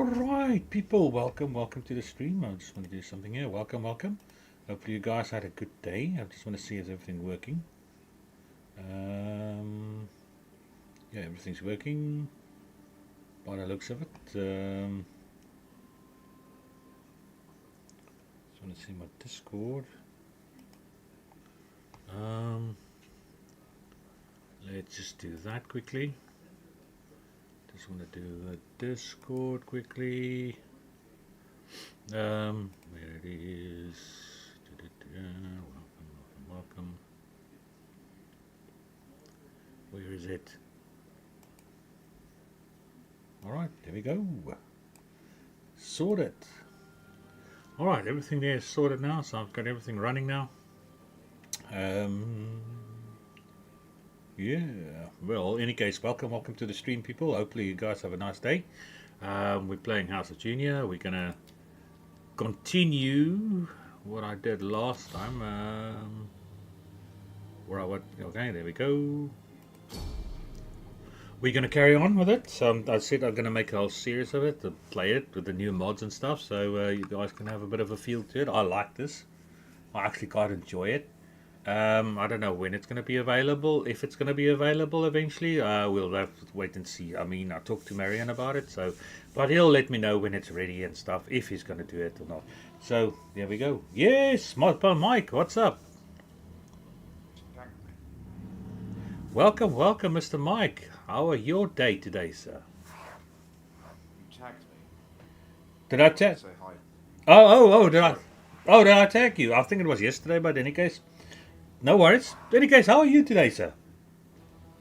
Alright, people, welcome to the stream. I just want to do something here. Welcome. Hopefully you guys had a good day. I just want to see is everything working. Um, yeah, everything's working by the looks of it. Just want to see my Discord. Um, let's just do that quickly. Just want to do the Discord quickly. Where it is. Welcome. Where is it? Alright, there we go. Sorted. Alright, everything there is sorted now, so I've got everything running now. Yeah, well, in any case, welcome to the stream, people. Hopefully you guys have a nice day. We're playing House of Junia. We're gonna continue what I did last time. Okay, there we go. We're gonna carry on with it. So I said I'm gonna make a whole series of it to play it with the new mods and stuff. So you guys can have a bit of a feel to it. I like this. I actually quite enjoy it. I don't know when it's going to be available. If it's going to be available eventually, we'll have to wait and see. I mean, I talked to Marian about it, but he'll let me know when it's ready and stuff, if he's going to do it or not. So there we go. Yes, Mike, what's up? Welcome, Mr. Mike. How are your day today, sir? You tagged me. Did I tag? Say hi. Oh, did I? Oh, did I tag you? I think it was yesterday, but in any case. No worries. In any case, how are you today, sir?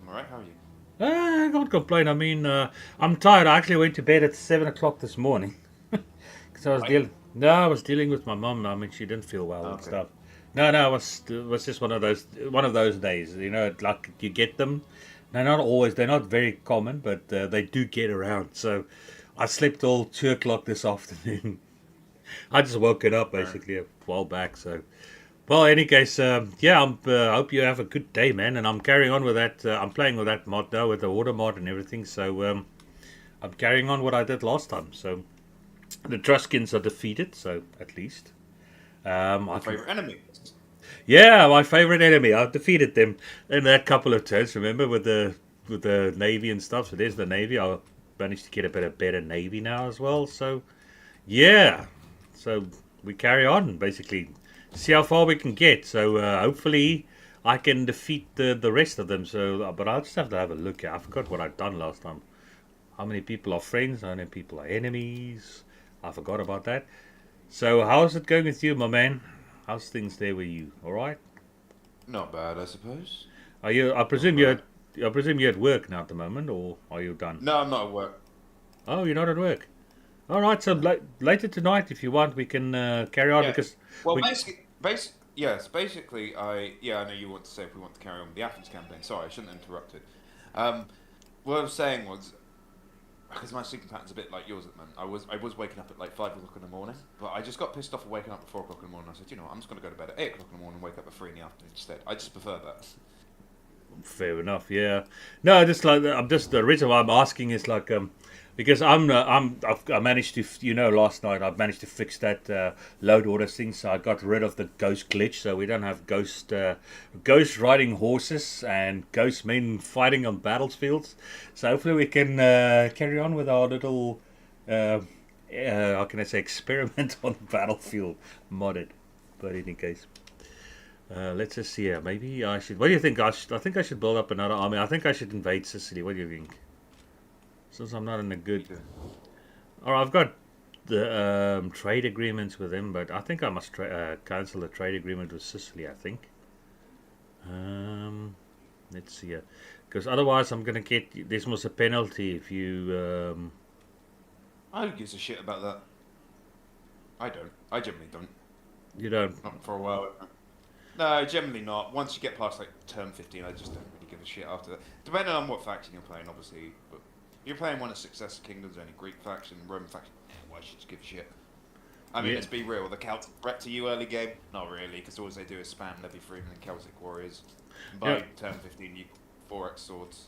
I'm alright, how are you? I can't complain. I mean, I'm tired. I actually went to bed at 7 o'clock this morning because I was dealing. No, I was dealing with my mum. I mean, she didn't feel well and Okay. stuff. No, it was just one of those days. You know, like you get them. They're not always. They're not very common, but they do get around. So I slept till 2 o'clock this afternoon. I just woken up Fair. basically a while back. So. Well, in any case, yeah, I hope you have a good day, man. And I'm carrying on with that. I'm playing with that mod now, with the water mod and everything. So I'm carrying on what I did last time. So the Truskins are defeated, so at least. I Your can, favourite enemy? yeah, my favorite enemy. I've defeated them in that couple of turns. Remember with the navy and stuff. So there's the navy. I managed to get a bit of better navy now as well. So yeah, so we carry on basically. See how far we can get. So hopefully I can defeat the rest of them. So, but I'll just have to have a look. I forgot what I'd done last time. How many people are friends? How many people are enemies? I forgot about that. So how's it going with you, my man? How's things there with you? All right? Not bad, I suppose. Are you? I Not presume you're. bad. I presume you're at work now at the moment, or are you done? No, I'm not at work. Oh, you're not at work. All right. So No. later tonight, if you want, we can carry on Yeah. because Well, we. yes, basically, I know you want to say if we want to carry on with the Athens campaign. Sorry, I shouldn't have interrupted. Um, what I was saying was, because my sleeping pattern's a bit like yours at the moment. I was waking up at like 5 o'clock in the morning, but I just got pissed off of waking up at 4 o'clock in the morning. I said, you know what, I'm just going to go to bed at 8 o'clock in the morning and wake up at 3 in the afternoon instead. I just prefer that. Fair enough, yeah. No, just like I'm just the reason why I'm asking is like because I managed to last night I managed to fix that load order thing, so I got rid of the ghost glitch, so we don't have ghost riding horses and ghost men fighting on battlefields. So hopefully we can carry on with our little how can I say experiment on the battlefield modded. But in any case. Let's just see here. Maybe I should. What do you think? I think I should build up another army. I think I should invade Sicily. What do you think? Since I'm not in a good. You do. Or I've got the trade agreements with them, but I think I must cancel the trade agreement with Sicily. I think. Um, let's see here, because otherwise I'm gonna get. This was a penalty if you. I don't give a shit about that. I don't. I generally don't. You don't. Not for a while. No, generally not. Once you get past like term 15, I just don't really give a shit after that. Depending on what faction you're playing, obviously. But if you're playing one of Successor Kingdoms, only Greek faction, Roman faction, why should you give a shit? I mean, Yeah. let's be real. The Celtic threat to you early game? Not really, because all they do is spam Levy Freeman and Celtic Warriors. And Yeah. by term 15, you 4x swords.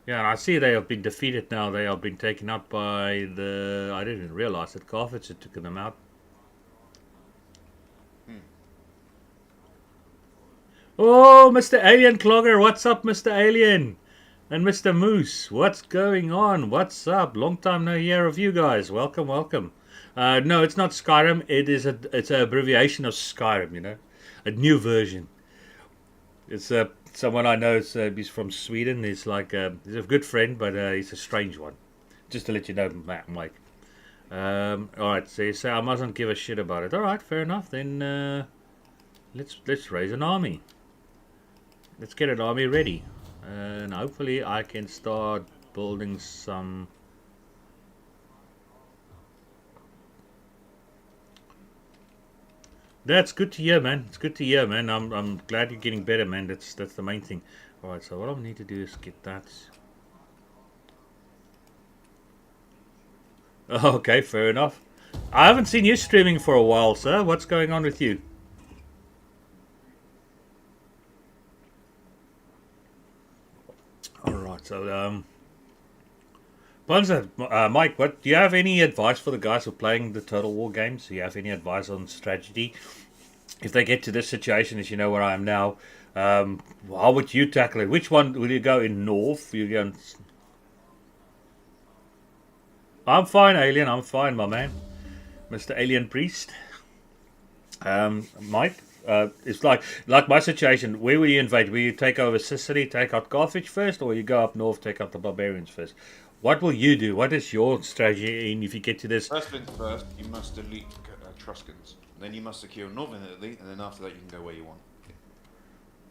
Yeah, and I see they have been defeated now. They have been taken out by the. I didn't realize that Carthage had taken them out. Hmm. Oh, Mr. Alien Clogger, what's up, Mr. Alien? And Mr. Moose, what's going on? What's up? Long time no hear of you guys. Welcome, welcome. No, it's not Skyrim. It's an abbreviation of Skyrim. You know, a new version. It's someone I know. He's from Sweden. He's a good friend, but he's a strange one. Just to let you know, Mike. All right. So you say I mustn't give a shit about it. All right, fair enough. Then let's raise an army. Let's get an army ready, and hopefully I can start building some. That's good to hear, man. It's good to hear, man. I'm glad you're getting better, man. That's the main thing. All right. So what I need to do is get that. Okay, fair enough. I haven't seen you streaming for a while, sir. What's going on with you? All right. So Bonza, Mike, what do you have any advice for the guys who are playing the Total War games? Do you have any advice on strategy? If they get to this situation, as you know where I am now, how would you tackle it? Which one will you go in north? You go. I'm fine, Alien. I'm fine, my man, Mr. Alien Priest. Mike, it's like my situation. Where will you invade? Will you take over Sicily, take out Carthage first, or you go up north, take out the barbarians first? What will you do? What is your strategy if you get to this? First things first, you must delete Etruscans. Then you must secure northern Italy, and then after that you can go where you want.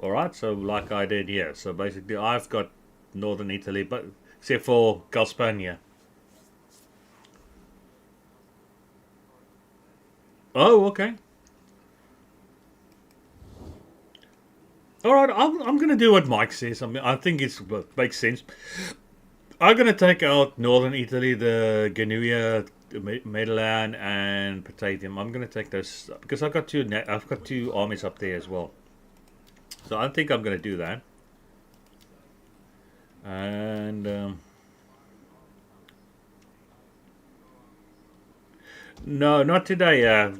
All right, so like I did here. So basically, I've got northern Italy, but except for Galspania. Oh, okay. All right, I'm going to do what Mike says. I mean, I think it makes sense. I'm going to take out northern Italy, the Genuia, Milan, and Patavium. I'm going to take those because I've got two armies up there as well. So I think I'm going to do that. And no, not today.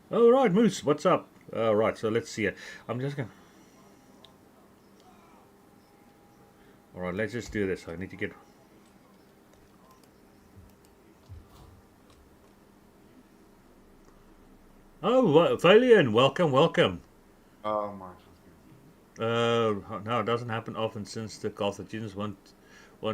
Oh right, Moose, what's up? Right, so let's see. I'm just gonna. All right, let's just do this. I need to get. Oh, Valiant, welcome, welcome. Oh my. No, it doesn't happen often since the Carthaginians want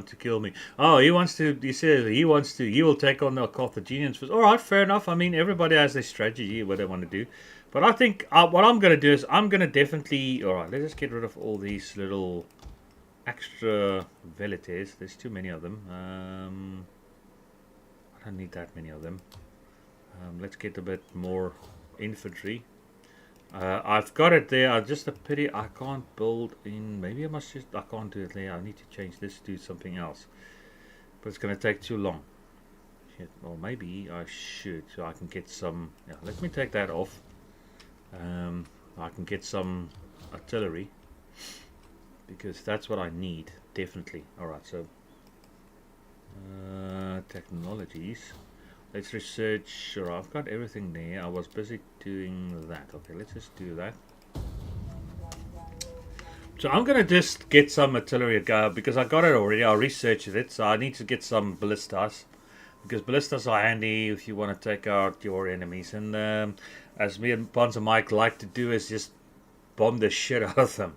to kill me. Oh, he wants to. He says he wants to. He will take on the Carthaginians first. All right, fair enough. I mean, everybody has their strategy, what they want to do. But I think what I'm going to do is I'm going to definitely. All right, let's just get rid of all these little extra velites. There's too many of them. I don't need that many of them. Let's get a bit more infantry. I've got it there. Just a pity I can't build in. Maybe I must just. I can't do it there. I need to change this to something else. But it's going to take too long. Shit. Or maybe I should. So I can get some. Yeah, let me take that off. I can get some artillery. Because that's what I need. Definitely. Alright, so. Technologies. Let's research. Sure, I've got everything there. I was busy doing that. Okay, let's just do that. So I'm gonna just get some artillery because I got it already. I researched it, so I need to get some ballistas because ballistas are handy if you want to take out your enemies. And as me and Bonza Mike like to do, is just bomb the shit out of them.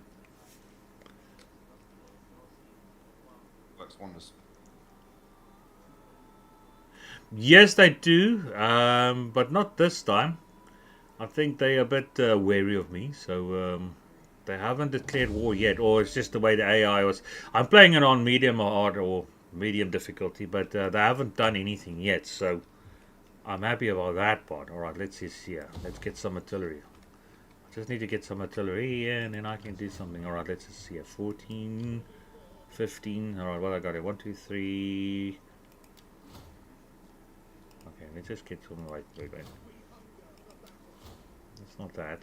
Works wonders. Yes, they do, but not this time. I think they're a bit wary of me, so they haven't declared war yet, or it's just the way the AI was. I'm playing it on medium or hard or medium difficulty, but they haven't done anything yet, so I'm happy about that part. All right, let's see here. Let's get some artillery. I just need to get some artillery, and then I can do something. All right, let's just see here. 14, 15. All right, what I got here? 1, 2, 3. Okay, let's just get some. Wait. It's not that.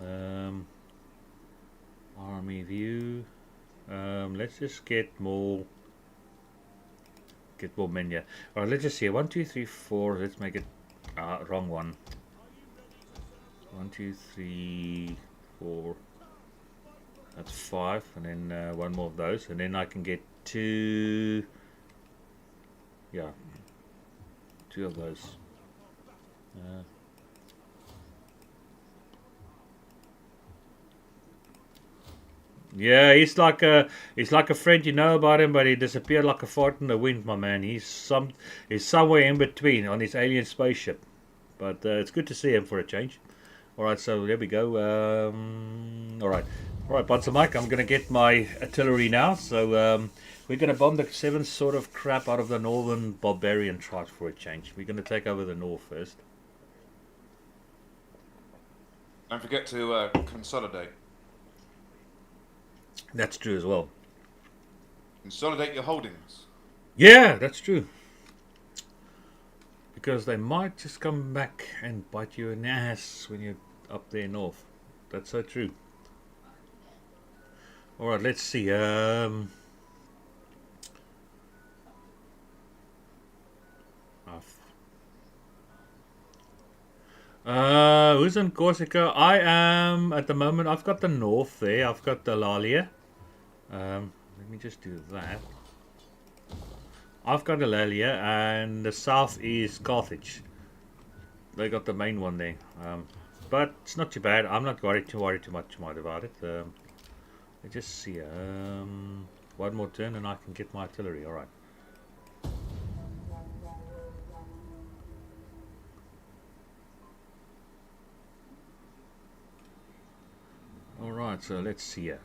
Um, army view. Let's just get more men here. Alright, let's just see. 1, 2, 3, 4. Let's make it wrong one. 1, 2, 3, 4. That's 5, and then one more of those, and then I can get 2. Yeah, 2 of those. Yeah, he's like a friend, you know about him, but he disappeared like a fart in the wind, my man. He's somewhere in between on his alien spaceship, but it's good to see him for a change. All right, so there we go. All right, Bonzo Mike, I'm gonna get my artillery now. So we're gonna bomb the 7 sort of crap out of the northern barbarian tribes for a change. We're gonna take over the north first. Don't forget to consolidate. That's true as well. Consolidate your holdings. Yeah, that's true. Because they might just come back and bite you in the ass when you're up there north. That's so true. Alright, let's see. Who's in Corsica? I am at the moment. I've got the north there. I've got the Lalia. Let me just do that. I've got the Lalia, and the south is Carthage. They got the main one there. But it's not too bad. I'm not too worried too much about it. Let's just see. One more turn, and I can get my artillery. All right. Alright, so let's see here.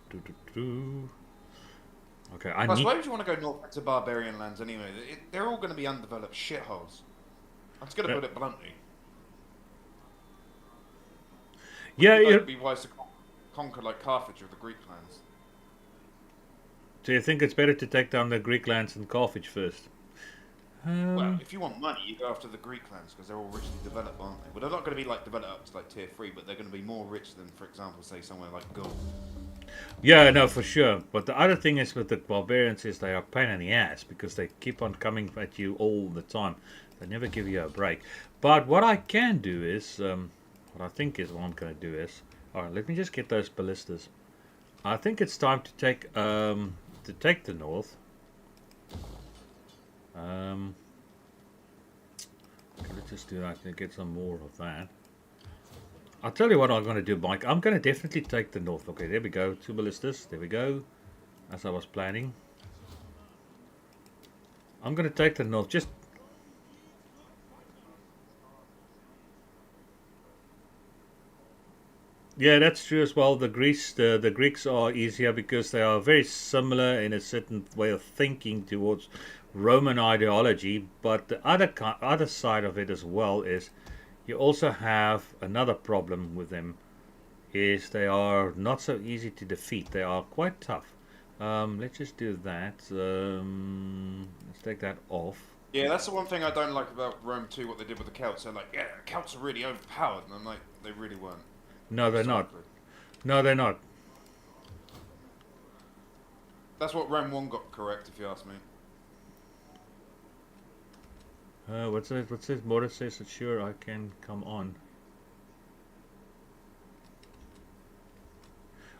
Okay, I suppose you want to go north to barbarian lands anyway. They're all going to be undeveloped shitholes. I'm just going to put it bluntly. Yeah, it'd be wise to conquer like Carthage or the Greek lands. So you think it's better to take down the Greek lands than Carthage first? Well, if you want money, you go after the Greek lands because they're all richly developed, aren't they? Well, they're not going to be like developed up to like tier 3, but they're going to be more rich than, for example, say somewhere like Gaul. Yeah, no, for sure. But the other thing is with the barbarians is they are a pain in the ass because they keep on coming at you all the time. They never give you a break. But what I can do is, what I think is what I'm going to do is, all right, let me just get those ballistas. I think it's time to take the north. Okay, let's just do that to get some more of that. I'll tell you what I'm going to do, Mike. I'm going to definitely take the north. Okay, there we go. 2 ballistas. There we go. As I was planning. I'm going to take the north. Just... Yeah, that's true as well. The Greeks are easier because they are very similar in a certain way of thinking towards Roman ideology. But the other side of it as well is you also have another problem with them, is they are not so easy to defeat. They are quite tough. Let's just do that. Let's take that off. Yeah, that's the one thing I don't like about Rome 2, what they did with the Celts. They're like, yeah, Celts are really overpowered. And I'm like, they really weren't. No, they're not. No, they're not. That's what Rome 1 got correct, if you ask me. What's it? What's this? Morris says that sure I can come on.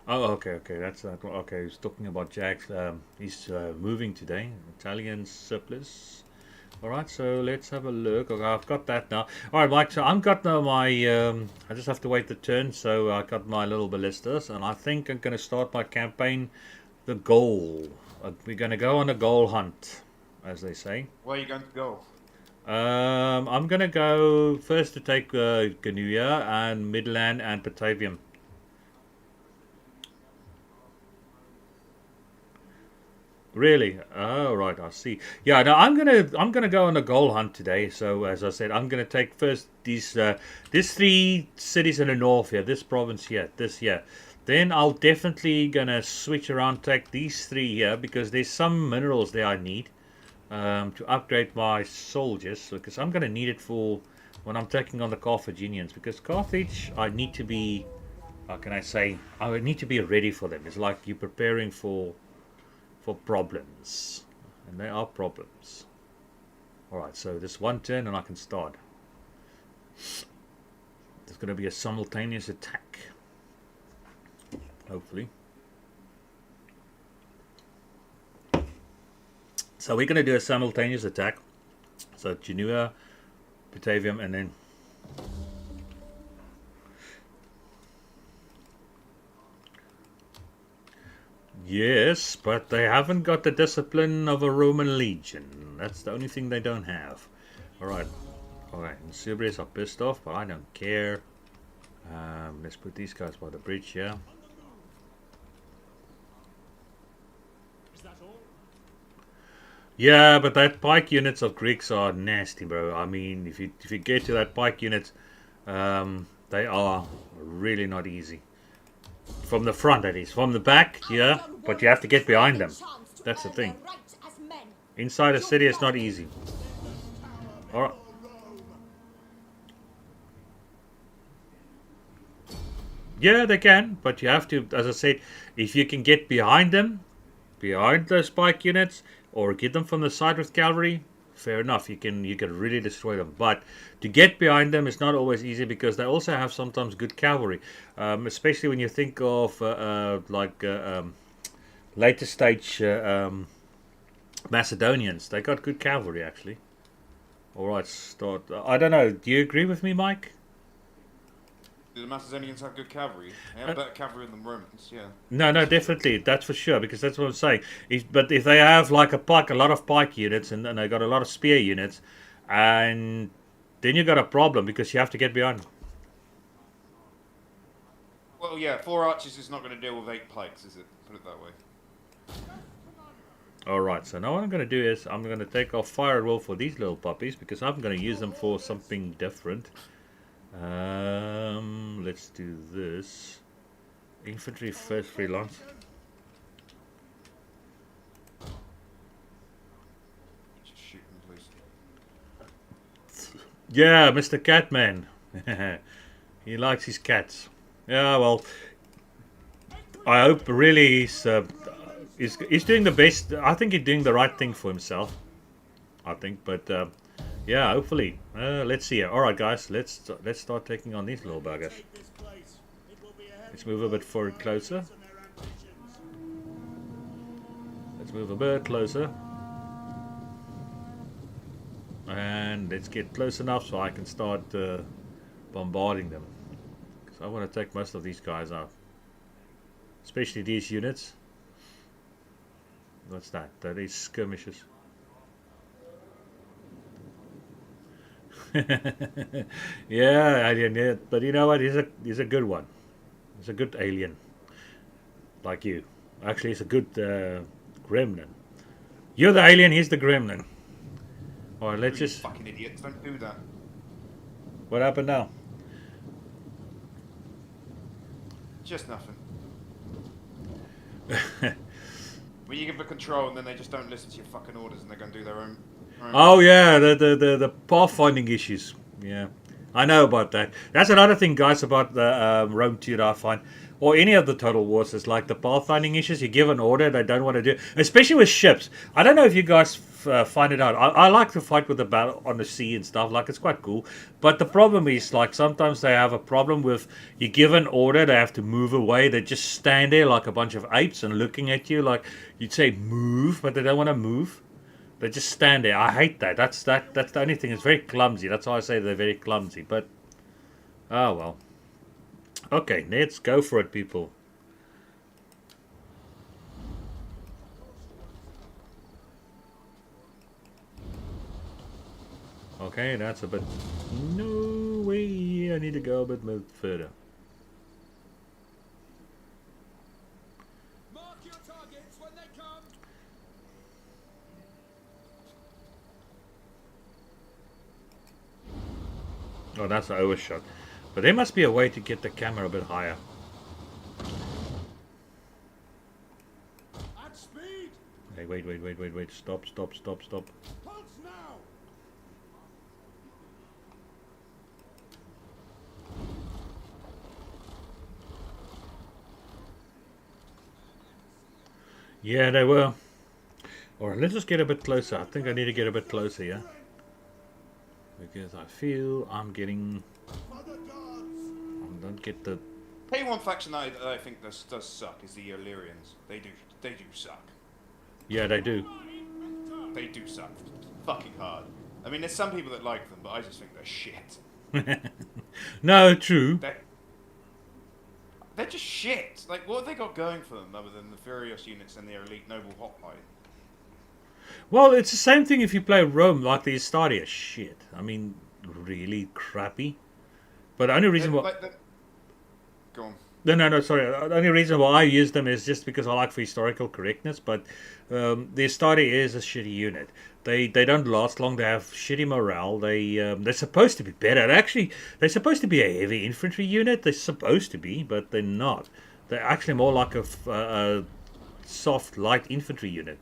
Oh, okay. That's okay. He's talking about Jack's. He's moving today. Italian surplus. All right, so let's have a look. Okay, I've got that now. All right, Mike. So I've got now my. I just have to wait the turn. So I got my little ballistas, and I think I'm going to start my campaign. The goal. We're going to go on a goal hunt, as they say. Where are you going to go? I'm gonna go first to take Junia and Midland and Batavium. Really? Oh, right. I see. Yeah. No, I'm gonna go on a goal hunt today. So as I said, I'm gonna take first these 3 cities in the north here, this province here, this here. Then I'll definitely gonna switch around, take these 3 here because there's some minerals there I need. To upgrade my soldiers, because I'm going to need it for when I'm taking on the Carthaginians, because Carthage, I need to be, how can I say, I would need to be ready for them. It's like you're preparing for problems, and they are problems. All right, so this one turn and I can start. There's going to be a simultaneous attack, hopefully. So we're going to do a simultaneous attack. So Junia, Batavium, and then yes, but they haven't got the discipline of a Roman legion. That's the only thing they don't have. Alright. Alright, and Cerberus are pissed off, but I don't care. Let's put these guys by the bridge here. Yeah, but that pike units of Greeks are nasty, bro. I mean, if you get to that pike unit, they are really not easy. From the front, that is. From the back, yeah, but you have to get behind them. That's the thing. Inside a city, it's not easy. Alright. Yeah, they can, but you have to, as I said, if you can get behind them, behind the spike units, or get them from the side with cavalry, fair enough. You can really destroy them. But to get behind them is not always easy because they also have sometimes good cavalry, especially when you think of later stage Macedonians. They got good cavalry actually. All right, start. I don't know. Do you agree with me, Mike? Do the Macedonians have good cavalry? They have better cavalry than the Romans, yeah. No, definitely, that's for sure. Because that's what I'm saying. But if they have like a lot of pike units, and they got a lot of spear units, and then you got a problem because you have to get behind. Well, yeah, 4 archers is not going to deal with 8 pikes, is it? Put it that way. Alright, so now what I'm going to do is I'm going to take off fire roll for these little puppies because I'm going to use them for something different. Let's do this. Infantry first freelance. Just shoot them, please. Yeah, Mr. Catman. He likes his cats. Yeah, well, I hope really he's doing the best. I think he's doing the right thing for himself. I think, but yeah, hopefully. Let's see. All right, guys, let's start taking on these little buggers. Let's move a bit forward closer. Let's move a bit closer. And let's get close enough so I can start bombarding them. Because I want to take most of these guys out. Especially these units. What's that? That is skirmishes. Yeah, alien. Yeah, but you know what? He's a good one. He's a good alien, like you. Actually, he's a good gremlin. You're the alien. He's the gremlin. All right, let's You just. fucking idiots, don't do that. What happened now? Just nothing. When you give them control and then they just don't listen to your fucking orders and they're going to do their own. Oh yeah, the pathfinding issues. Yeah, I know about that. That's another thing, guys, about the Rome 2 that I find, or any of the Total Wars, is like the pathfinding issues. You give an order, they don't want to do it, especially with ships. I don't know if you guys find it out. I like to fight with the battle on the sea and stuff. Like, it's quite cool. But the problem is, like, sometimes they have a problem with, you give an order, they have to move away. They just stand there like a bunch of apes and looking at you like you'd say move, but they don't want to move. They just stand there. I hate that. That's the only thing. It's very clumsy. That's why I say they're very clumsy. But oh well. Okay, let's go for it, people. Okay, that's a bit. No way. I need to go a bit further. Mark your targets when they come. Oh, that's an overshot. But there must be a way to get the camera a bit higher. At speed. Hey, wait. Stop. Pulse now. Yeah, they were. Alright, let's just get a bit closer. I think I need to get a bit closer, yeah? Because I feel I'm getting... I don't get the... Hey, one faction that I think does suck is the Illyrians. They do suck. Yeah, they do. They do suck. Fucking hard. I mean, there's some people that like them, but I just think they're shit. No, true. They're just shit. Like, what have they got going for them other than the Furious units and their elite noble hotline? Well, it's the same thing if you play Rome, like the Estadia. Shit. I mean, really crappy. But the only reason why... Go on. No, sorry. The only reason why I use them is just because I like for historical correctness, but the Estadia is a shitty unit. They don't last long. They have shitty morale. They're supposed to be better. Actually, they're supposed to be a heavy infantry unit. They're supposed to be, but they're not. They're actually more like a soft, light infantry unit.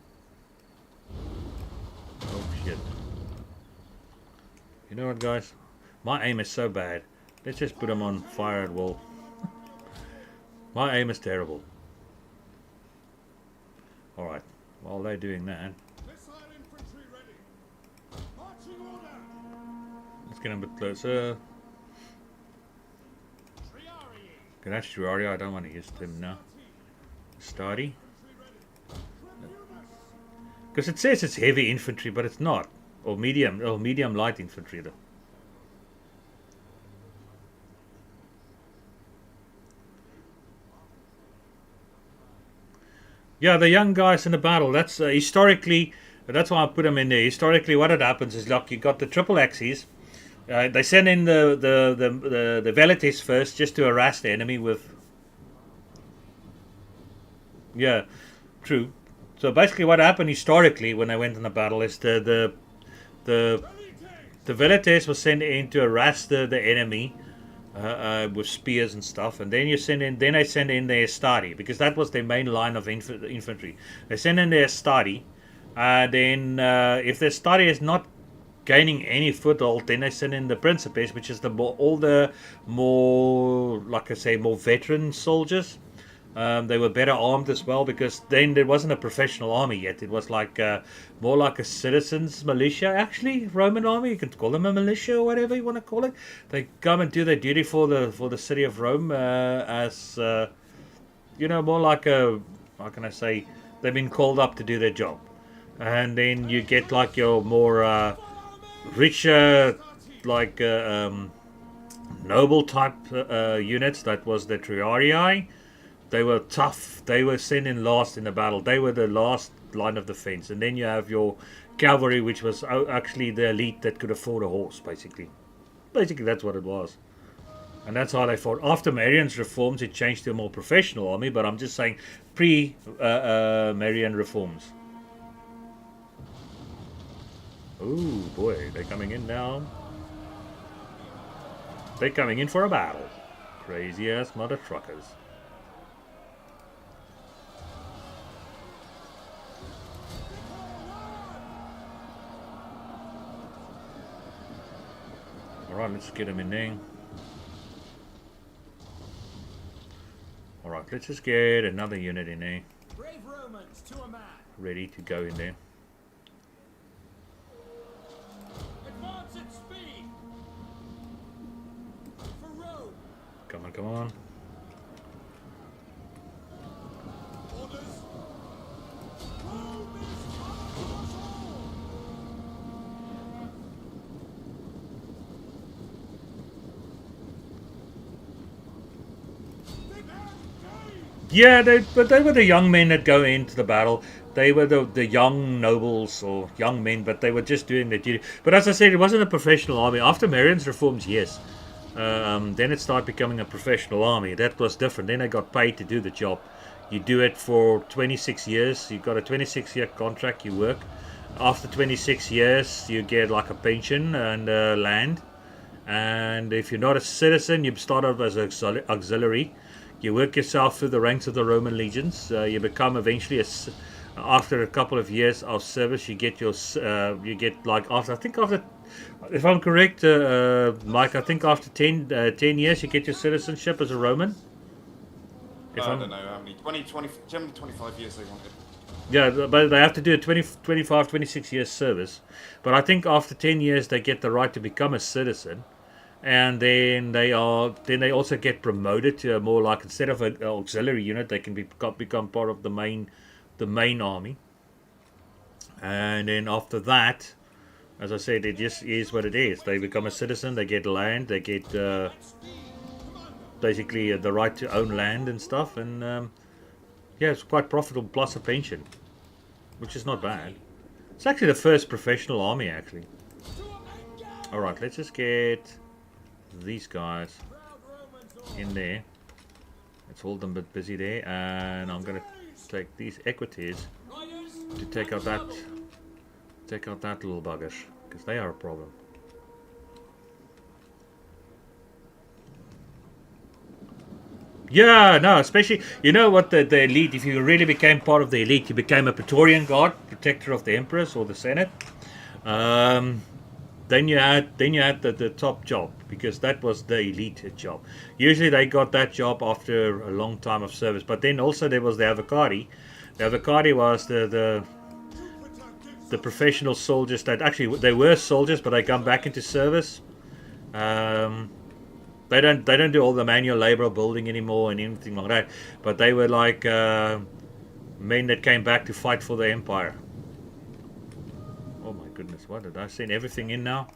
Oh, shit. You know what, guys? My aim is so bad. Let's just put them on fire at will. My aim is terrible. Alright, while they're doing that, let's get a bit closer. Okay, that's Triarii. I don't want to use them now. Stardy. Because it says it's heavy infantry, but it's not. Or medium light infantry though. Yeah, the young guys in the battle. That's historically. That's why I put them in there. Historically, what it happens is, like, you got the triple axes. They send in the velites first, just to harass the enemy with. Yeah, true. So basically, what happened historically when they went in the battle is the velites was sent in to harass the enemy. With spears and stuff, and then they send in their Astari, because that was their main line of infantry. They send in their Astari, then if the Astari is not gaining any foothold, then they send in the Principes, which is all the more, like I say, more veteran soldiers. They were better armed as well, because then there wasn't a professional army yet. It was like more like a citizens militia, actually. Roman army, you can call them a militia or whatever you want to call it. They come and do their duty for the city of Rome as more like a, how can I say, they've been called up to do their job. And then you get like your more richer, like noble type units. That was the Triarii. They were tough. They were sent in last in the battle. They were the last line of defense. And then you have your cavalry, which was actually the elite that could afford a horse, basically. Basically, that's what it was. And that's how they fought. After Marian's reforms, it changed to a more professional army. But I'm just saying pre-Marian reforms. Oh, boy. They're coming in now. They're coming in for a battle. Crazy-ass mother truckers. Alright, let's get them in there. Alright, let's just get another unit in there. Brave Romans to a man. Ready to go in there. Advance at speed. For Rome. Come on, come on. Orders. Rome is coming for us all. Yeah, but they were the young men that go into the battle. They were the young nobles or young men, but they were just doing their duty. But as I said, it wasn't a professional army. After Marian's reforms, yes. Then it started becoming a professional army. That was different. Then they got paid to do the job. You do it for 26 years. You got a 26-year contract. You work. After 26 years, you get like a pension and land. And if you're not a citizen, you start off as an auxiliary. You work yourself through the ranks of the Roman legions. You become eventually after a couple of years of service, you get after, if I'm correct, Mike, I think after 10 years, you get your citizenship as a Roman. I don't know how many, 20, 25 years they wanted. Yeah, but they have to do a 20, 25, 26 years service. But I think after 10 years they get the right to become a citizen, and then they also get promoted to a more like, instead of an auxiliary unit, they can become part of the main army. And then after that, as I said, it just is what it is. They become a citizen, they get land, they get basically the right to own land and stuff, and yeah, it's quite profitable, plus a pension, which is not bad. It's actually the first professional army, actually. Alright, let's just get these guys in there. Let's hold them a bit busy there, and I'm gonna take these equities to take out that little buggers, because they are a problem. Yeah, no, especially, you know what, the elite, if you really became part of the elite, you became a Praetorian Guard, protector of the Empress or the Senate. Then you had the top job, because that was the elite job. Usually they got that job after a long time of service. But then also there was the Avocati. The Avocati was the professional soldiers that actually, they were soldiers, but they come back into service. They don't do all the manual labor building anymore and anything like that. But they were like men that came back to fight for the empire. Oh my goodness, what did I send everything in now?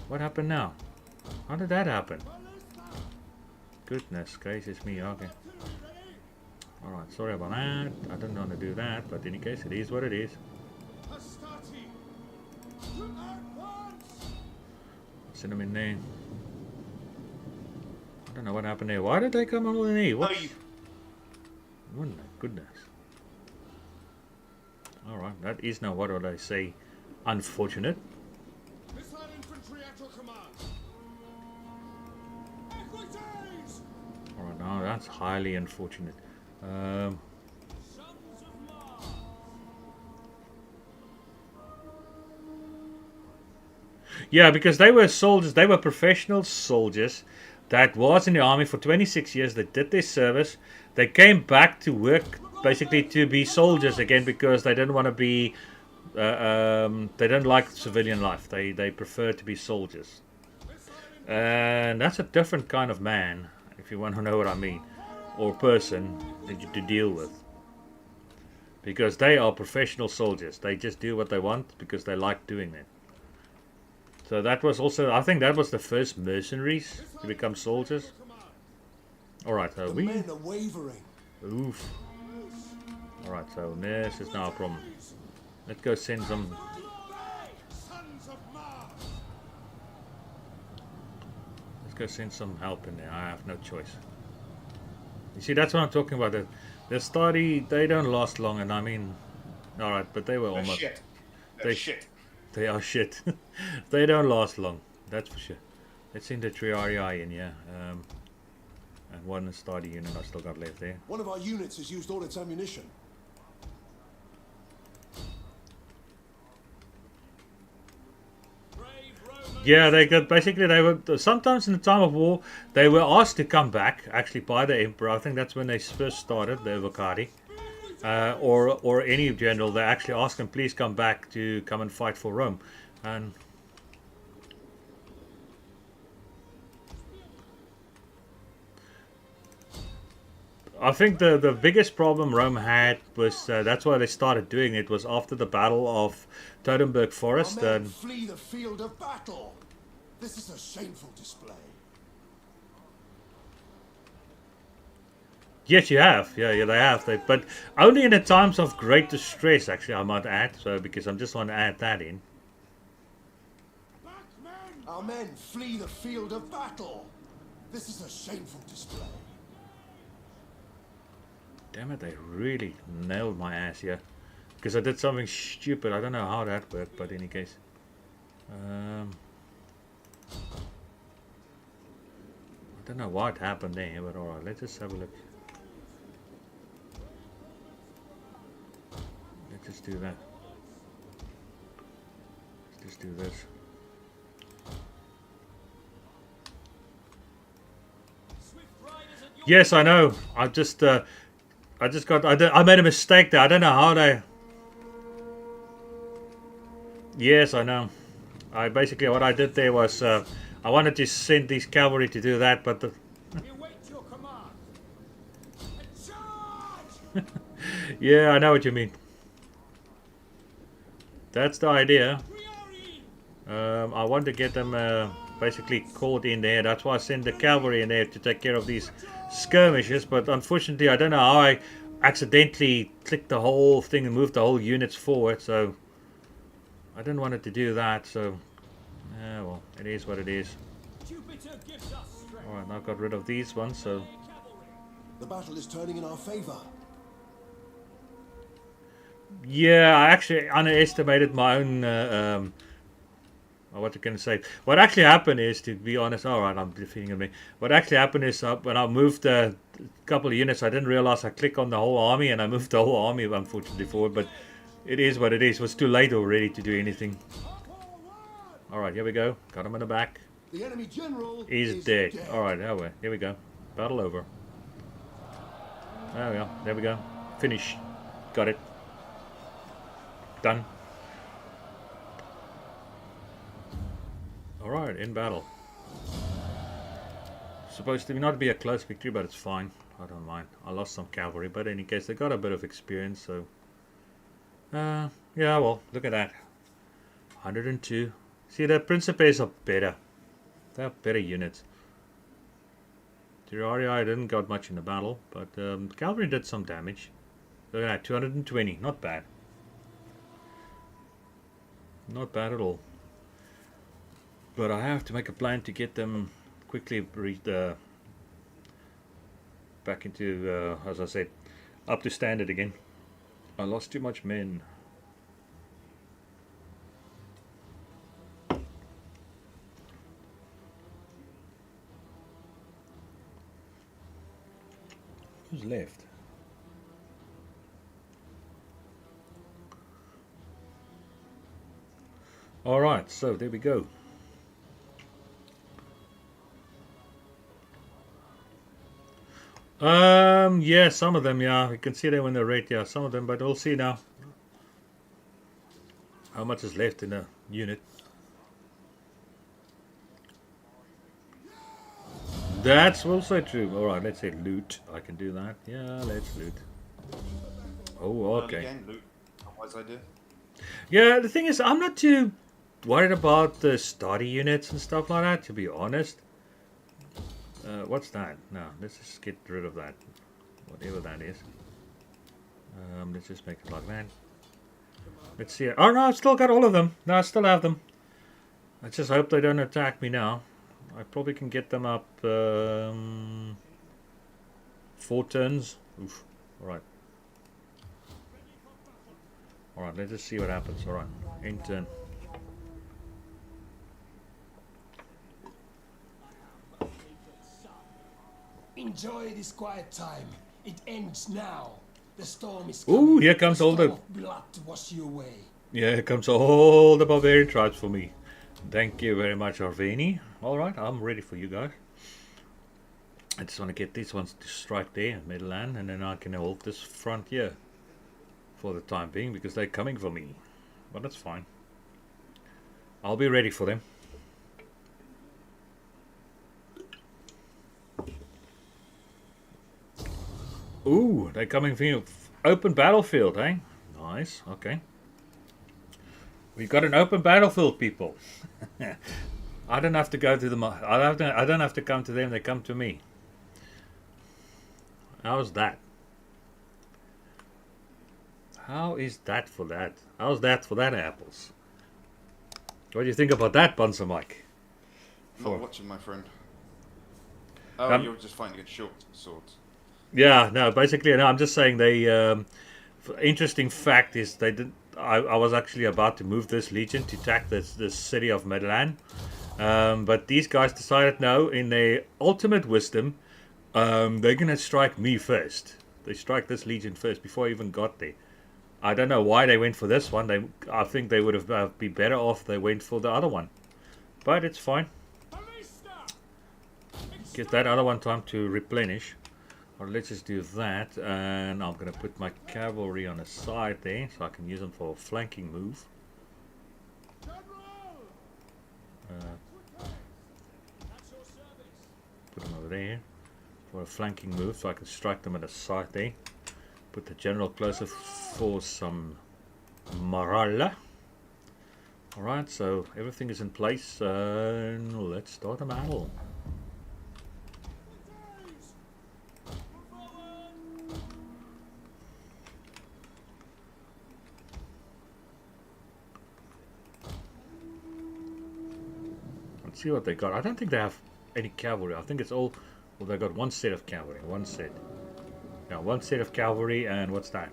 What happened now? How did that happen? Goodness gracious me, okay. Alright, sorry about that. I didn't want to do that, but in any case, it is what it is. Send them in there. I don't know what happened there. Why did they come on with me? What? Oh my goodness. Alright, that is now what would I say? Unfortunate. Missile infantry at your command. Equities! Alright, now that's highly unfortunate. Sons of Mars. Yeah, because they were soldiers, they were professional soldiers that was in the army for 26 years. They did their service. They came back to work basically to be soldiers again, because they didn't want to be they don't like civilian life. They prefer to be soldiers, and that's a different kind of man, if you want to know what I mean, or person to deal with, because they are professional soldiers. They just do what they want because they like doing it. So that was also, I think that was the first mercenaries to become soldiers. Alright, so The men are wavering. Oof. Alright, so this is now a problem. Let's go send some... Sons of Mars. Let's go send some help in there. I have no choice. You see, that's what I'm talking about. The study, they don't last long, and I mean... Alright, but they were They're almost... shit. They- They're shit. They are shit. They don't last long. That's for sure. Let's send the Triarii in here. And one study unit I still got left there. One of our units has used all its ammunition. Yeah, they got basically, they were sometimes in the time of war they were asked to come back actually by the emperor. I think that's when they first started, the Avocati, or any general. They actually asked them, please come back to come and fight for Rome. And I think the biggest problem Rome had was that's why they started doing it, was after the Battle of Totenberg Forest. Our men And flee the field of battle. This is a shameful display. yes, you have. Yeah, they have. But only in the times of great distress, actually, I might add. So, because I'm just want to add that in. Back, men! Our men flee the field of battle. This is a shameful display. Damn it, they really nailed my ass here. Because I did something stupid. I don't know how that worked, but in any case. I don't know what happened there, but alright, let's just have a look. Let's just do that. Let's just do this. Yes, I know. I made a mistake there. I don't know how they... Yes, I know. I basically what I did there was I wanted to send these cavalry to do that, but We await your command. A charge! yeah, I know what you mean. That's the idea. We are in! I want to get them basically caught in there. That's why I sent the cavalry in there to take care of these skirmishes. But unfortunately, I don't know how I accidentally clicked the whole thing and moved the whole units forward. So I didn't want it to do that. So well, it is what it is. Jupiter gives us strength. All right, now I've got rid of these ones. So Cavalry. The battle is turning in our favor. yeah, I actually underestimated my own. What you can say? What actually happened is, to be honest, all right, I'm defeating me. What actually happened is, when I moved a couple of units, I didn't realize I clicked on the whole army, and I moved the whole army, unfortunately, forward. But it is what it is. It was too late already to do anything. All right, here we go. Got him in the back. The enemy general He's dead. All right, here we go. Battle over. There we go. There we go. Finish. Got it. Done. Alright, in battle. Supposed to not be a close victory, but it's fine. I don't mind. I lost some cavalry, but in any case, they got a bit of experience, so... yeah, well, look at that. 102. See, the Principes are better. They have better units. Terraria didn't got much in the battle, but cavalry did some damage. Look at that, 220. Not bad. Not bad at all. But I have to make a plan to get them quickly back into, as I said, up to standard again. I lost too much men. Who's left? Alright, so there we go. Yeah, some of them, yeah. You can see them when they're red, yeah, some of them, but we'll see now how much is left in the unit. That's also true. Alright, let's say loot. I can do that. Yeah, let's loot. Oh, okay. Again, loot. Otherwise, I do. Yeah, the thing is, I'm not too worried about the study units and stuff like that, to be honest. What's that? No, let's just get rid of that. Whatever that is. Let's just make it like that. Let's see. Oh no, I've still got all of them. No, I still have them. I just hope they don't attack me now. I probably can get them up 4 turns. Oof. Alright. Alright, let's just see what happens. Alright. End turn. Enjoy this quiet time. It ends now. The storm is Ooh, coming. here comes all the... Storm of blood to wash you away. Yeah, here comes all the barbarian tribes for me. Thank you very much, Arveni. Alright, I'm ready for you guys. I just want to get these ones to strike there, Midland, and then I can hold this front here for the time being, because they're coming for me. But that's fine. I'll be ready for them. Ooh, they're coming for you. Open battlefield, eh? Nice, okay. We've got an open battlefield, people. I don't have to go to them. I don't have to come to them. They come to me. How's that? How is that for that? How's that for that, apples? What do you think about that, Bunser Mike? Not watching, my friend. Oh, you're just finding it short swords. Yeah, no. Basically, no. I'm just saying they. Interesting fact is they did. I was actually about to move this legion to attack this city of Midland, but these guys decided no. In their ultimate wisdom, they're gonna strike me first. They strike this legion first before I even got there. I don't know why they went for this one. I think they would have been better off if they went for the other one, but it's fine. Get that other one time to replenish. Or let's just do that, and I'm going to put my cavalry on the side there, so I can use them for a flanking move. Put them over there for a flanking move so I can strike them at the side there. Put the general closer for some morale. Alright, so everything is in place. Let's start a battle. Let's see what they got. I don't think they have any cavalry. I think it's all... Well, they got one set of cavalry. One set. Yeah, one set of cavalry, and what's that?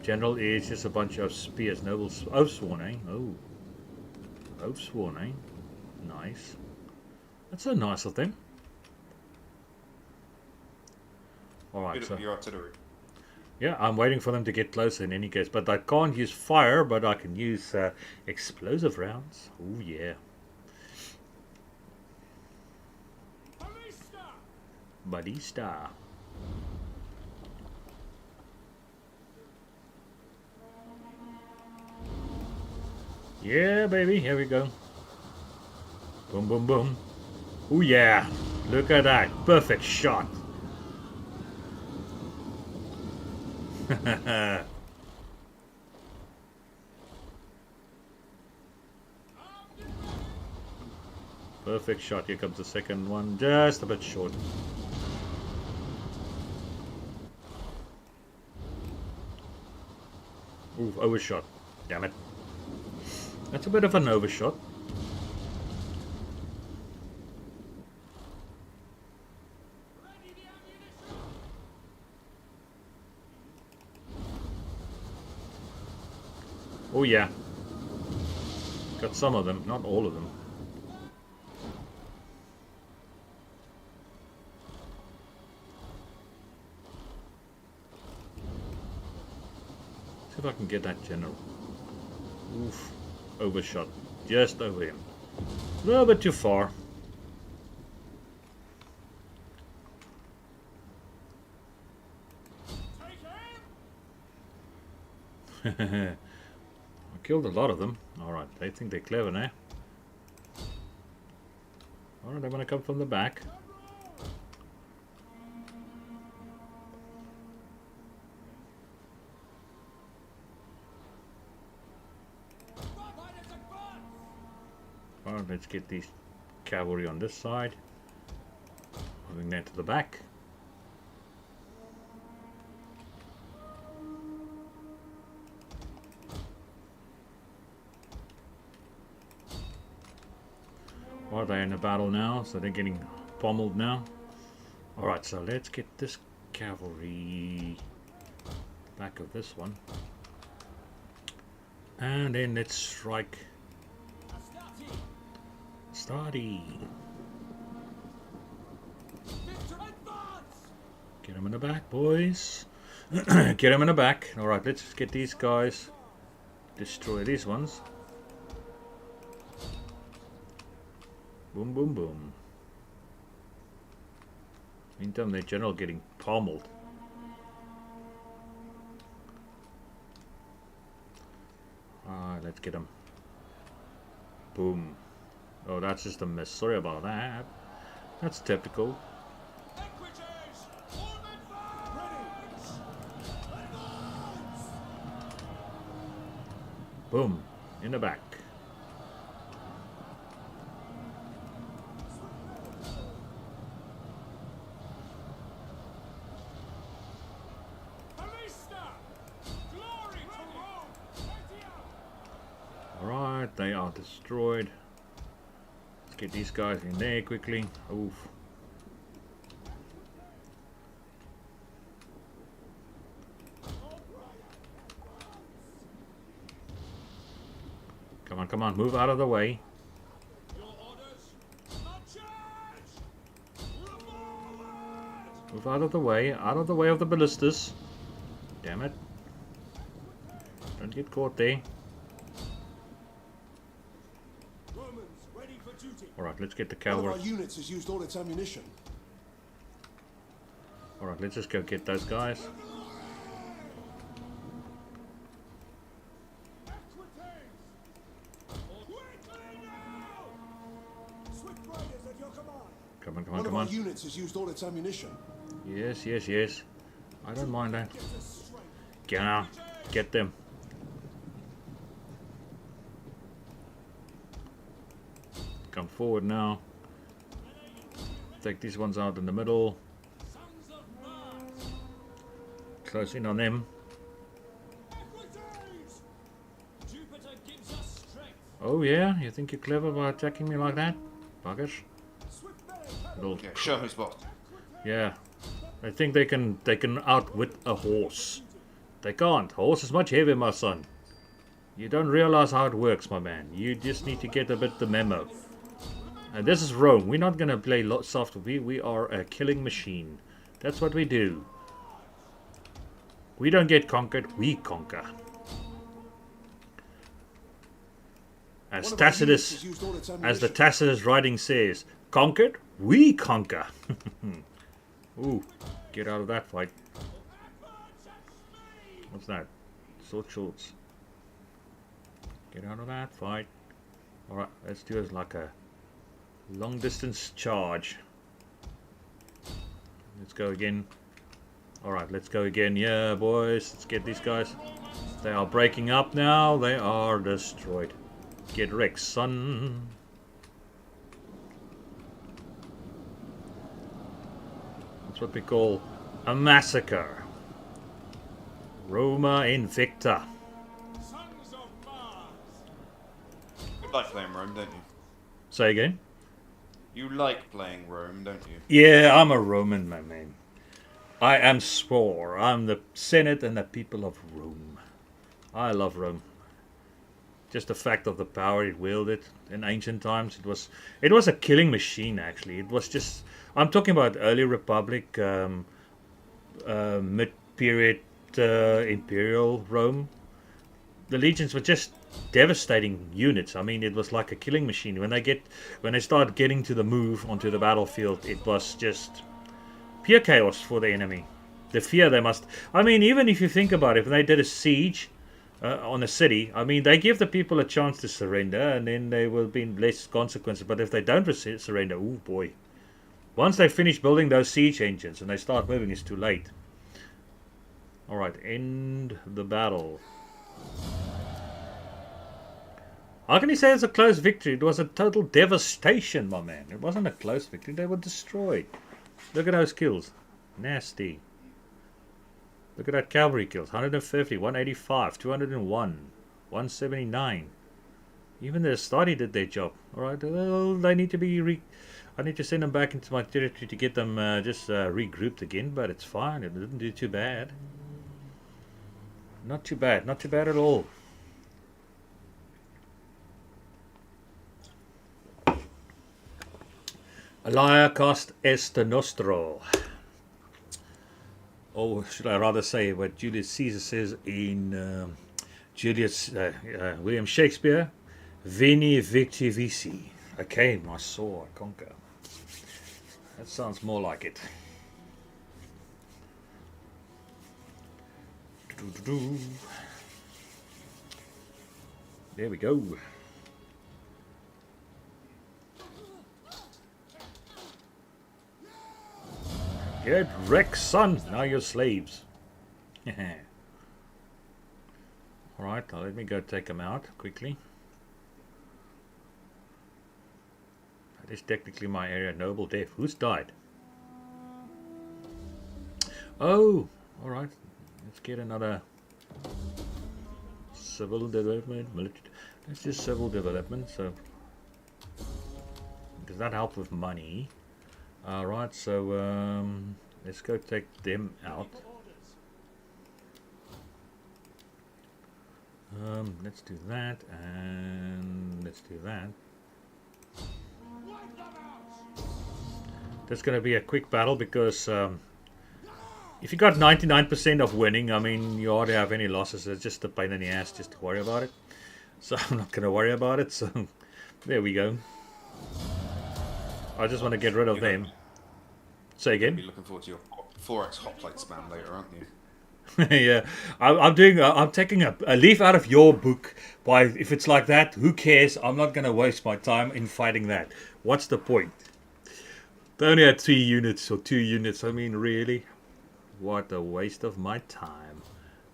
General is just a bunch of spears. Nobles... Oathsworn, eh? Oh. Oathsworn, eh? Nice. That's so nice of them. Alright, so... Your artillery. Yeah, I'm waiting for them to get closer in any case. But I can't use fire, but I can use explosive rounds. Oh, yeah. Ballista. Yeah, baby, here we go. Boom, boom, boom. Oh yeah, look at that. Perfect shot. Perfect shot. Here comes the second one. Just a bit short. Ooh, overshot. Damn it. That's a bit of an overshot. Oh yeah. Got some of them, not all of them. See if I can get that general. Oof. Overshot. Just over him. A little bit too far. I killed a lot of them. Alright, they think they're clever now. Alright, they want to come from the back. Alright, let's get these cavalry on this side. Moving that to the back. Are they in a battle now? So they're getting pommeled now. Alright, so let's get this cavalry back of this one. And then let's strike. Starty. Get him in the back, boys. Get him in the back. Alright, let's get these guys. Destroy these ones. Boom, boom, boom. Meantime, the general getting pummeled. Alright, let's get him. Boom. Oh, that's just a miss. Sorry about that. That's typical. Boom. In the back. Alright, they are destroyed. Let's get these guys in there quickly. Oof. Come on, come on, move out of the way. Move out of the way of the ballistas. Damn it. Don't get caught there. Alright, let's get the cavalry. One of our units has used all its ammunition. Alright, let's just go get those guys. Come on, come on, One of come our on. units has used all its ammunition. Yes, yes, yes. I don't mind that. Get out. Get them. Come forward now. Take these ones out in the middle. Close in on them. Oh yeah? You think you're clever by attacking me like that? Buggers. Little Yeah, show who's boss. Yeah. They think they can outwit a horse. They can't. A horse is much heavier, my son. You don't realize how it works, my man. You just need to get a bit the memo. And this is Rome. We're not gonna play soft. We are a killing machine. That's what we do. We don't get conquered, we conquer. As Tacitus, as the Tacitus writing says, conquered, we conquer. Ooh, get out of that fight. What's that? Sword shorts. Get out of that fight. Alright, let's do it like a long distance charge. Let's go again. Alright, let's go again. Yeah, boys, let's get these guys. They are breaking up now. They are destroyed. Get wrecked, son. That's what we call a massacre. Roma Invicta. You like playing Rome, don't you? Say again? You like playing Rome, don't you? Yeah, I'm a Roman, my man. I am swore. I'm the Senate and the people of Rome. I love Rome. Just the fact of the power it wielded in ancient times. It was a killing machine, actually. It was just... I'm talking about early Republic, mid-period Imperial Rome. The legions were just devastating units. I mean, it was like a killing machine. When they start getting to the move onto the battlefield, it was just pure chaos for the enemy. The fear they must... I mean, even if you think about it, when they did a siege on a city, I mean, they give the people a chance to surrender, and then there will be less consequences. But if they don't surrender, oh boy. Once they finish building those siege engines and they start moving, it's too late. Alright, end the battle. How can you say it's a close victory? It was a total devastation, my man. It wasn't a close victory. They were destroyed. Look at those kills. Nasty. Look at that cavalry kills. 150, 185, 201, 179. Even the Astari did their job. Alright, well, they need to be... I need to send them back into my territory to get them regrouped again, but it's fine. It didn't do too bad. Not too bad. Not too bad at all. Alia cost est nostro. Or should I rather say what Julius Caesar says in William Shakespeare? Veni victi vici. I came, I saw, I conquer. That sounds more like it. There we go. Get wrecked, son! Now you're slaves. Alright, now let me go take them out quickly. That is technically my area. Noble death. Who's died? Oh! Alright. Let's get another civil development. Let's do civil development. So does that help with money? Alright, so let's go take them out. Let's do that, and let's do that. That's going to be a quick battle because if you got 99% of winning, I mean, you hardly have any losses. It's just a pain in the ass just to worry about it. So I'm not going to worry about it. So there we go. I just want to get rid of them. Say again. You're looking forward to your 4x hot plate spam later, aren't you? Yeah, I'm taking a leaf out of your book. By if it's like that, who cares? I'm not going to waste my time in fighting that. What's the point? They only had 3 units or 2 units. I mean, really? What a waste of my time.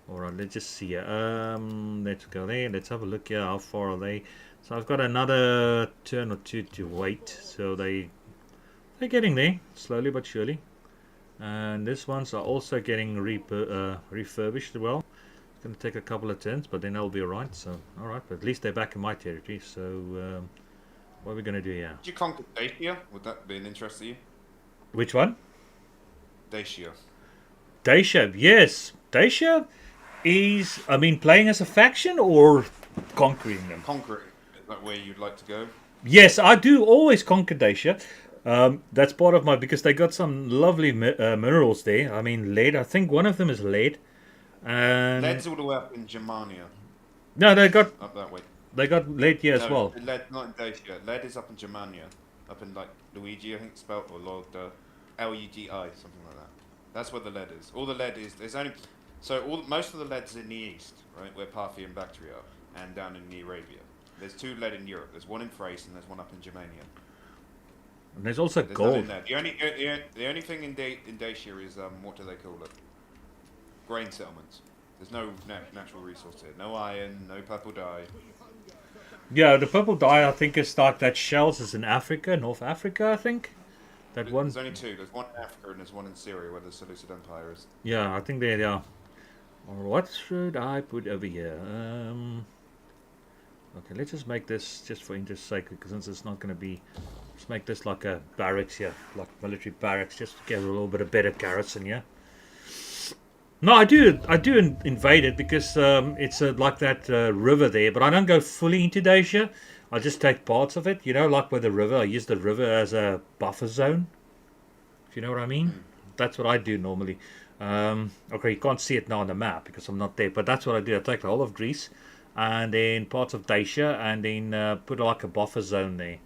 Alright, let's just see. Let's go there. Let's have a look here. How far are they? So I've got another turn or two to wait. So they're getting there, slowly but surely. And these ones are also getting refurbished as well. It's going to take a couple of turns, but then they'll be alright. So, alright, but at least they're back in my territory. So, what are we going to do here? Did you conquer Dacia? Would that be an interest to you? Which one? Dacia. Dacia, yes. Dacia is, I mean, playing as a faction or conquering them? Conquer, is that where you'd like to go? Yes, I do always conquer Dacia. That's part of my, because they got some lovely minerals there. I mean, lead. I think one of them is lead. And Lead's all the way up in Germania. no, they got Up that way. lead here as well. Lead, not in Dacia. Lead is up in Germania. Up in, like, Luigi, I think it's spelled, or Lord, L-U-G-I, something like that. That's where the lead is. All the lead is, there's only, so most of the lead's in the east, right, where Parthia and Bactria are, and down in the Arabia. There's 2 lead in Europe. There's one in Thrace and there's one up in Germania. And there's also There's gold. none in there. The only thing in Dacia is, what do they call it? Grain settlements. There's no natural resource here. No iron, no purple dye. Yeah, the purple dye I think is like that shells is in Africa, North Africa, I think. That one. There's only 2. There's one in Africa and there's one in Syria where the Seleucid Empire is. Yeah, I think they are. Or what should I put over here? Okay, let's just make this just for interest's sake, because since it's not going to be, let's make this like a barracks here, like military barracks, just to get a little bit of better garrison here. No, I do invade it because it's like that river there, but I don't go fully into Dacia. I just take parts of it, you know, like with the river. I use the river as a buffer zone, if you know what I mean. That's what I do normally. Okay, you can't see it now on the map because I'm not there, but that's what I do. I take the whole of Greece and then parts of Dacia and then put like a buffer zone there.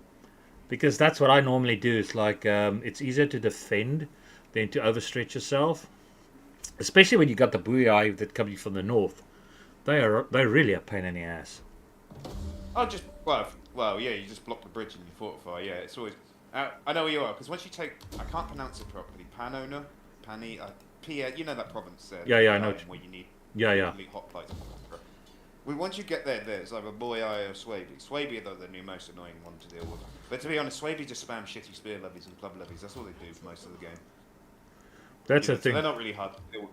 Because that's what I normally do. It's like it's easier to defend than to overstretch yourself. Especially when you got the Buii that come from the north. They're really a pain in the ass. Oh, just, well, yeah, you just block the bridge and you fortify, yeah, it's always, I know where you are, because once you take, I can't pronounce it properly, you know that province there? Yeah, I know. Where you need Yeah. complete hot plates. Well, once you get there, there's either Boii or Swabia. Swabia, though, the most annoying one to deal with. But to be honest, Swabia just spam shitty spear levies and club levies, that's all they do for most of the game. That's the So thing. they're not really hard to deal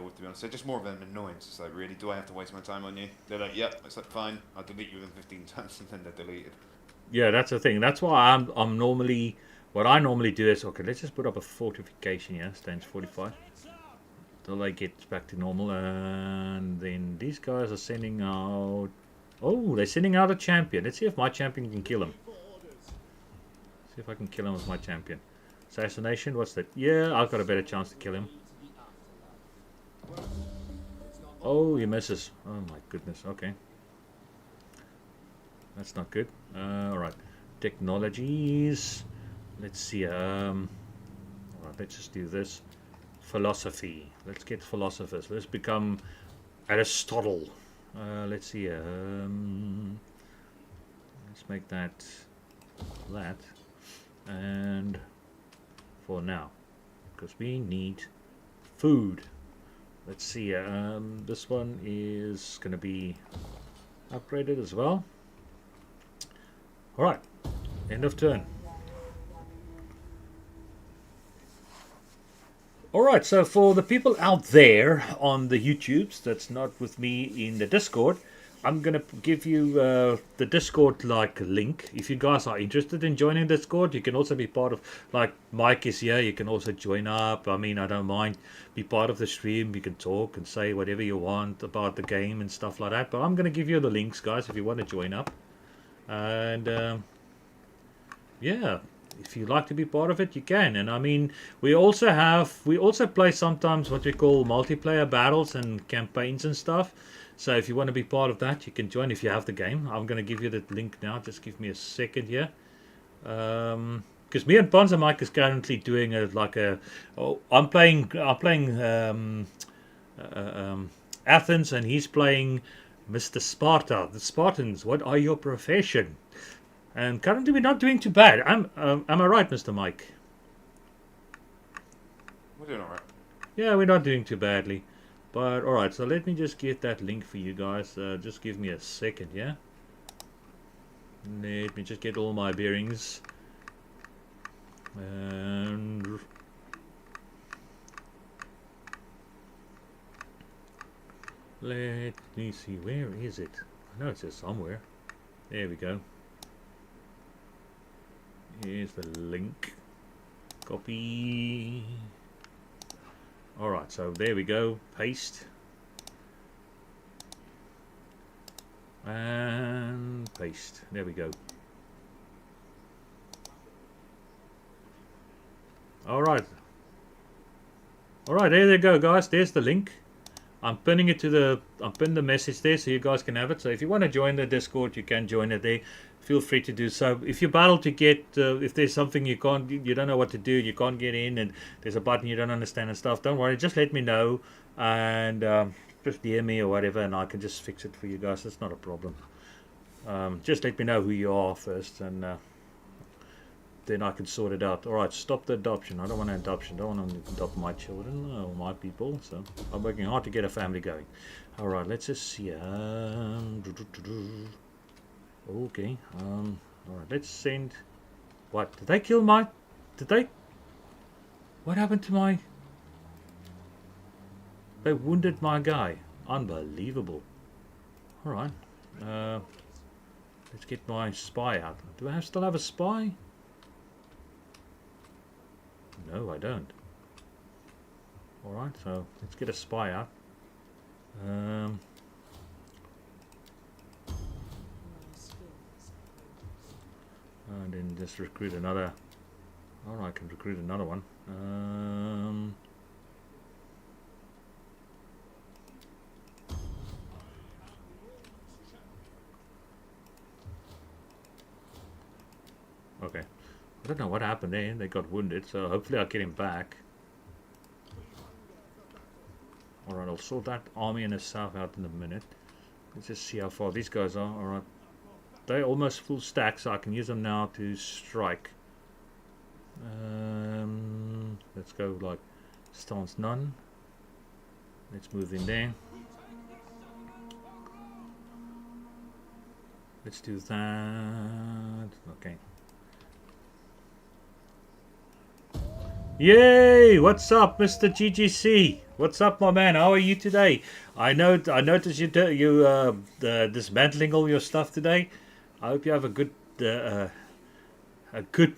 with, to be honest. They're just more of an annoyance. It's like, really, do I have to waste my time on you? They're like, yep, it's like, fine, I'll delete you within 15 times, and then they're deleted. Yeah, that's the thing. That's why I'm normally, what I normally do is, okay, let's just put up a fortification here, stands 45. Till they get back to normal, and then these guys are sending out, oh, they're sending out a champion. Let's see if my champion can kill him. See if I can kill him with my champion. Assassination, what's that? Yeah, I've got a better chance to kill him. Oh, he misses. Oh my goodness, okay. That's not good. Alright. Technologies. Let's see. Alright, let's just do this. Philosophy. Let's get philosophers. Let's become Aristotle. Let's see. Let's make that. And for now, because we need food. Let's see, this one is going to be upgraded as well. Alright, end of turn. Alright, so for the people out there on the YouTubes that's not with me in the Discord, I'm going to give you the Discord link. If you guys are interested in joining Discord, you can also be part of, like Mike is here, you can also join up. I mean, I don't mind, be part of the stream. You can talk and say whatever you want about the game and stuff like that. But I'm going to give you the links, guys, if you want to join up. And yeah, if you like to be part of it, you can. And I mean, we also play sometimes what we call multiplayer battles and campaigns and stuff. So if you want to be part of that, you can join if you have the game. I'm going to give you the link now. Just give me a second here. Because me and Bonza Mike is currently doing I'm playing Athens, and he's playing Mr. Sparta. The Spartans, what are your profession? And currently we're not doing too bad. Am I right, Mr. Mike? We're doing alright. Yeah, we're not doing too badly. But alright, so let me just get that link for you guys. Just give me a second, yeah? Let me just get all my bearings. And let me see, where is it? I know it's here somewhere. There we go. Here's the link. Copy. Alright, so there we go. Paste. And paste. There we go. Alright. Alright, there they go, guys. There's the link. I'm pinning it to the... I'm pinning the message there so you guys can have it. So if you want to join the Discord, you can join it there. Feel free to do so. If you battle to get... if there's something you can't... You don't know what to do, you can't get in, and there's a button you don't understand and stuff, don't worry. Just let me know. And just DM me or whatever, and I can just fix it for you guys. That's not a problem. Just let me know who you are first, and then I can sort it out. Alright, stop the adoption. I don't want an adoption. I don't want to adopt my children or my people. So I'm working hard to get a family going. Alright, let's just see. Okay. Alright, let's send... What? Did they kill my... Did they... What happened to my... They wounded my guy. Unbelievable. Alright. Let's get my spy out. Do I still have a spy? No, I don't. Alright, so let's get a spy out. And then just recruit another. Alright, I can recruit another one. Okay. I don't know what happened there. They got wounded, so hopefully I'll get him back. Alright, I'll sort that army in the south out in a minute. Let's just see how far these guys are. Alright. They're almost full stack, so I can use them now to strike. Let's go like stance none. Let's move in there. Let's do that. Okay. Yay! What's up, Mr. GGC? What's up, my man? How are you today? I noticed you dismantling all your stuff today. I hope you have a good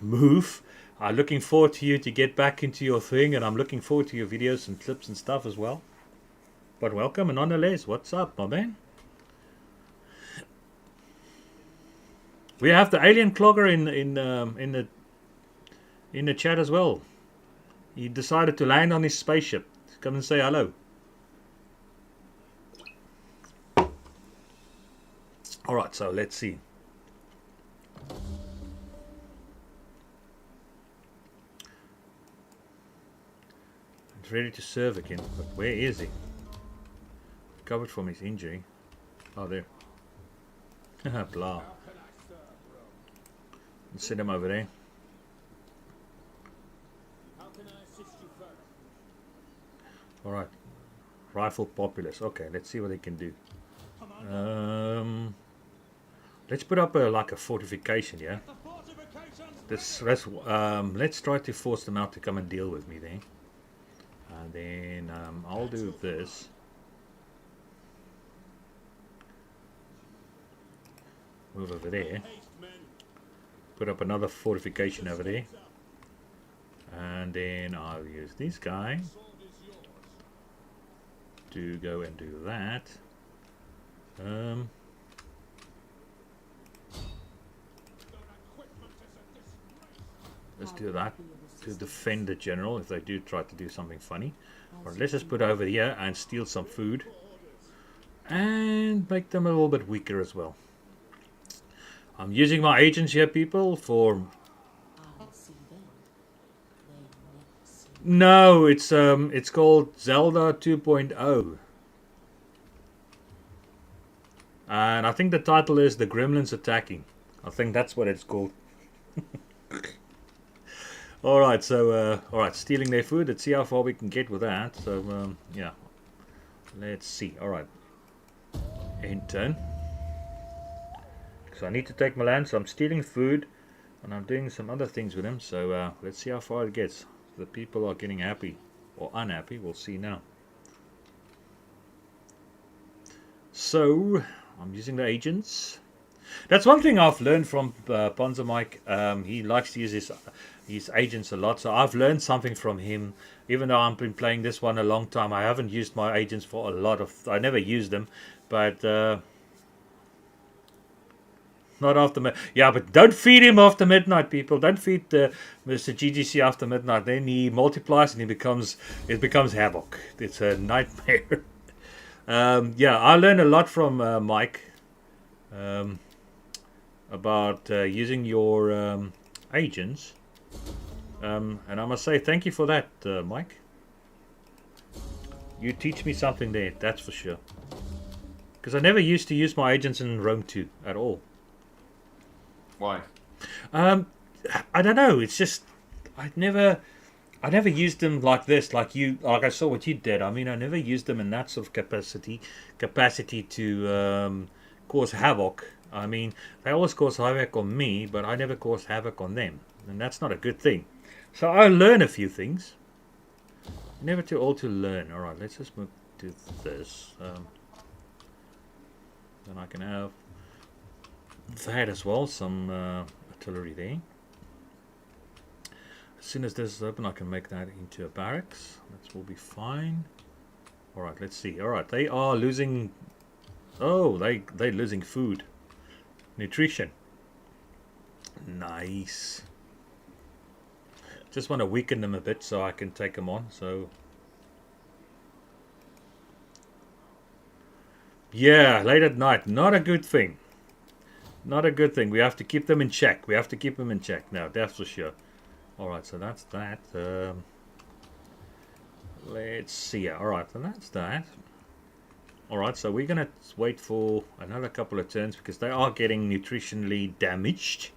move. I'm looking forward to you to get back into your thing, and I'm looking forward to your videos and clips and stuff as well. But welcome, and nonetheless, what's up, my man? We have the alien clogger in the chat as well. He decided to land on his spaceship. Come and say hello. Alright, so let's see. He's ready to serve again, but where is he? Recovered from his injury. Oh, there. Blah. Let's send him over there. Alright. Rifle populace. Okay, let's see what they can do. Let's put up like a fortification, yeah? Let's try to force them out to come and deal with me then. And then I'll do this. Move over there. Put up another fortification over there. And then I'll use this guy to go and do that. Let's do that to defend the general if they do try to do something funny. Or let's just put over here and steal some food and make them a little bit weaker as well. I'm using my agents here, people, for... No, it's called Zelda 2.0. And I think the title is The Gremlins Attacking. I think that's what it's called. All right, so all right, stealing their food. Let's see how far we can get with that. So yeah, let's see. All right, end turn. So I need to take my land. So I'm stealing food, and I'm doing some other things with them. So let's see how far it gets. The people are getting happy or unhappy. We'll see now. So I'm using the agents. That's one thing I've learned from Panzer Mike. He likes to use his agents a lot. So I've learned something from him. Even though I've been playing this one a long time, I haven't used my agents for a lot of. I never used them, but not after. Yeah, but don't feed him after midnight, people. Don't feed Mr. GGC after midnight. Then he multiplies and it becomes havoc. It's a nightmare. Yeah, I learned a lot from Mike. About using your agents, and I must say thank you for that, Mike. You teach me something there, that's for sure. Because I never used to use my agents in Rome 2 at all. Why? I don't know. It's just I never used them like this, like I saw what you did. I mean, I never used them in that sort of capacity to cause havoc. I mean, they always cause havoc on me, but I never cause havoc on them. And that's not a good thing. So I learn a few things. Never too old to learn. Alright, let's just move to this. Then I can have that as well, some artillery there. As soon as this is open, I can make that into a barracks. That will be fine. Alright, let's see. Alright, they are losing... Oh, they're losing food. Nutrition. Nice. Just want to weaken them a bit so I can take them on. So yeah, late at night, not a good thing. Not a good thing. We have to keep them in check. We have to keep them in check now, that's for sure. Alright, so that's that. Let's see. Alright, so that's that. Alright, so we're going to wait for another couple of turns because they are getting nutritionally damaged.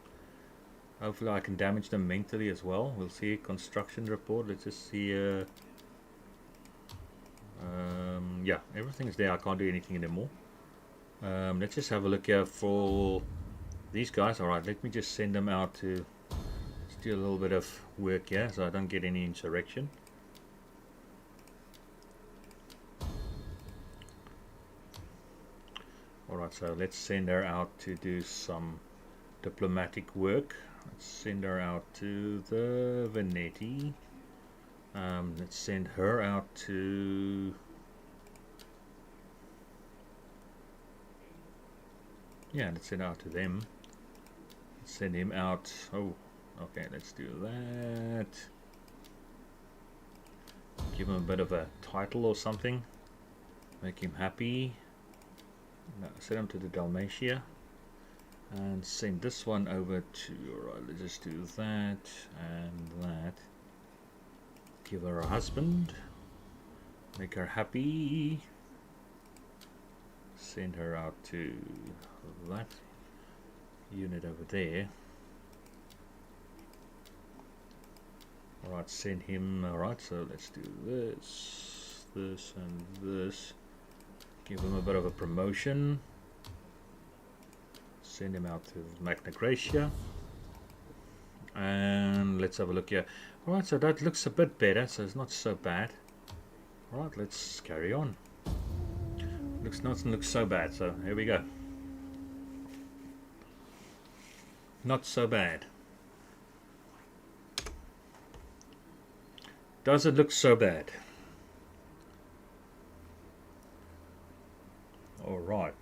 Hopefully I can damage them mentally as well. We'll see. Construction report. Let's just see. Yeah, everything's there. I can't do anything anymore. Let's just have a look here for these guys. Alright, let me just send them out to do a little bit of work here so I don't get any insurrection. Alright, so let's send her out to do some diplomatic work. Let's send her out to the Venetti. Let's send her out to... Yeah, let's send out to them. Let's send him out... Oh, okay, let's do that. Give him a bit of a title or something. Make him happy. No, send him to the Dalmatia and send this one over to, alright, let's just do that and that. Give her a husband, make her happy, send her out to that unit over there. Alright, send him, alright, so let's do this, this and this. Give him a bit of a promotion. Send him out to Magna Graecia. And let's have a look here. Alright, so that looks a bit better, so it's not so bad. Alright, let's carry on. Doesn't look so bad, so here we go. Not so bad. Doesn't look so bad. Alright.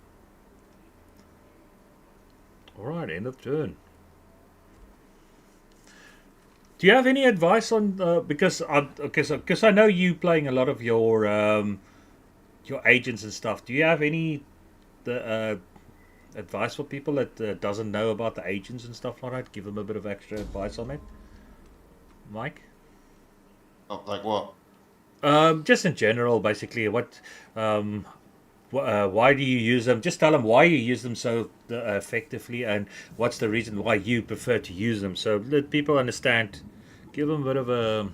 Alright, end of turn. Do you have any advice on because I know you playing a lot of your agents and stuff. Do you have any advice for people that doesn't know about the agents and stuff like that? Give them a bit of extra advice on it, Mike. Oh, like what? Just in general, basically, what why do you use them? Just tell them why you use them so effectively, and what's the reason why you prefer to use them, so that people understand give them a bit of a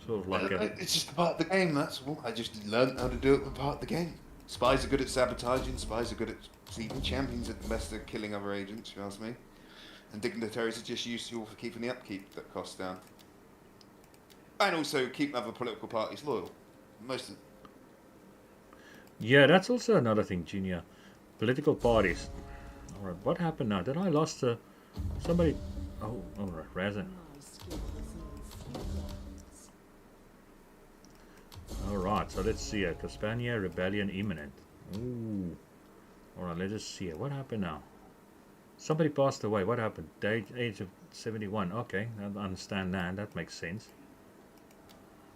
sort of like a. It's just a part of the game, that's all. I just learned how to do it with part of the game. Spies are good at sabotaging, spies are good at even champions at the best at killing other agents, if you ask me. And dignitaries are just useful for keeping the upkeep that costs down. And also keep other political parties loyal. Most of Yeah, that's also another thing, Junia. Political parties. Alright, what happened now? Did I lost somebody? Oh, alright, Razan. Alright, so let's see here. Caspania rebellion imminent. Ooh. Alright, let's just see here. What happened now? Somebody passed away. What happened? Age of 71. Okay, I understand that. That makes sense.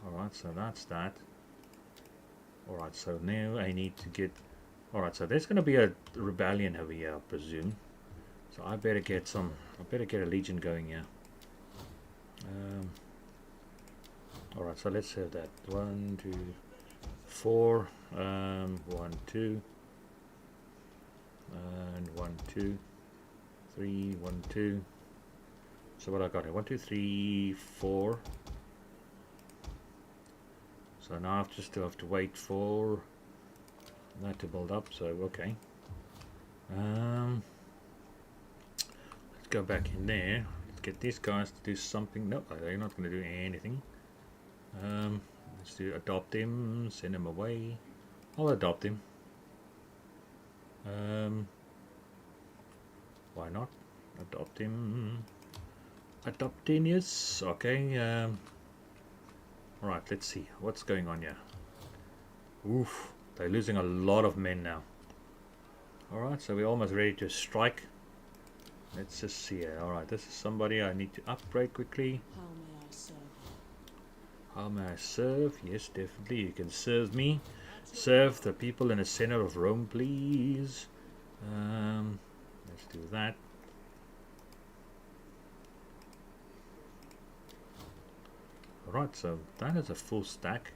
Alright, so that's that. Alright, so now I need to get... Alright, so there's going to be a rebellion over here, I presume. So I better get some... I better get a legion going here. Alright, so let's have that. 1, 2, 4. 1, 2. And 1, 2. 3, 1, 2. So what I got here? 1, 2, 3, 4. So now I just have to wait for that to build up. So okay. Let's go back in there. Let's get these guys to do something. No, they're not going to do anything. Let's do adopt him. Send him away. I'll adopt him. Why not? Adopt him. Adoptinius. Okay. Alright, let's see. What's going on here? Oof. They're losing a lot of men now. Alright, so we're almost ready to strike. Let's just see here. Alright, this is somebody I need to upgrade quickly. How may I serve? How may I serve? Yes, definitely. You can serve me. Serve the people in the center of Rome, please. Let's do that. Alright, so that is a full stack.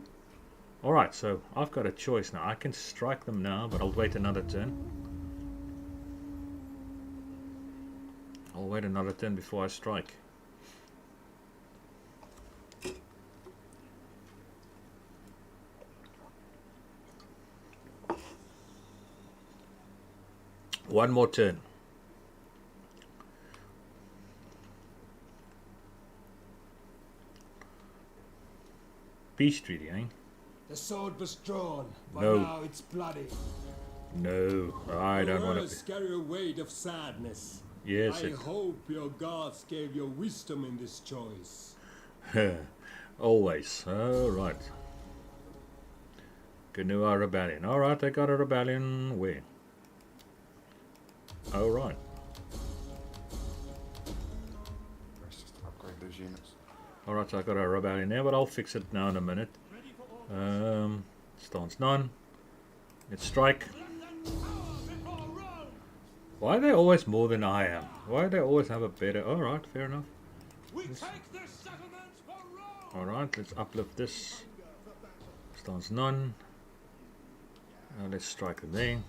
Alright, so I've got a choice now. I can strike them now, but I'll wait another turn. I'll wait another turn before I strike. One more turn. Peace treaty, eh? The sword was drawn, but No. now it's bloody. No, I don't want Words carry a weight of sadness. Yes, I hope your gods gave you wisdom in this choice. always. Alright. Canoa rebellion. Alright, I got a rebellion. Where? Alright. let's just upgrade those units. Alright, so I got a rebellion there, but I'll fix it now in a minute. Stance none. Let's strike. Why are they always more than I am? Why do they always have a better... Alright, fair enough. Alright, let's uplift this. Stance none. Let's strike them there.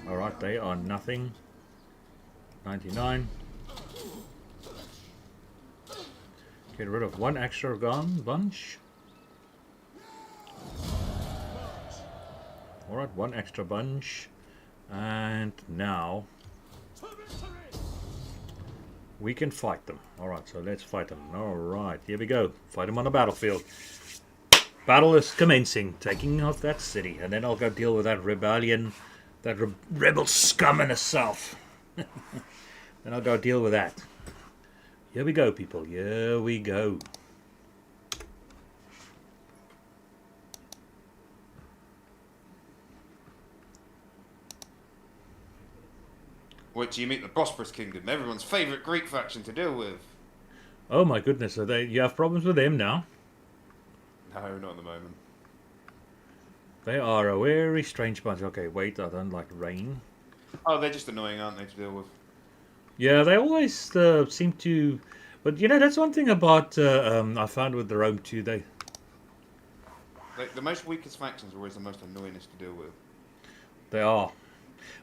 Alright, they are nothing. 99. Get rid of one extra gun bunch. Alright, one extra bunch. And now we can fight them. Alright, so let's fight them. Alright, here we go. Fight them on the battlefield. Battle is commencing. Taking off that city. And then I'll go deal with that rebellion. That rebel scum in the south. Then I'll go deal with that. Here we go, people. Here we go. Which you meet the Prosperous Kingdom, everyone's favourite Greek faction to deal with. Oh my goodness, are they? You have problems with them now? No, not at the moment. They are a very strange bunch. Okay, wait, I don't like rain. Oh, they're just annoying, aren't they, to deal with? Yeah, they always seem to... But, you know, that's one thing about... I found with the Rome 2, the most weakest factions are always the most annoyingest to deal with. they are.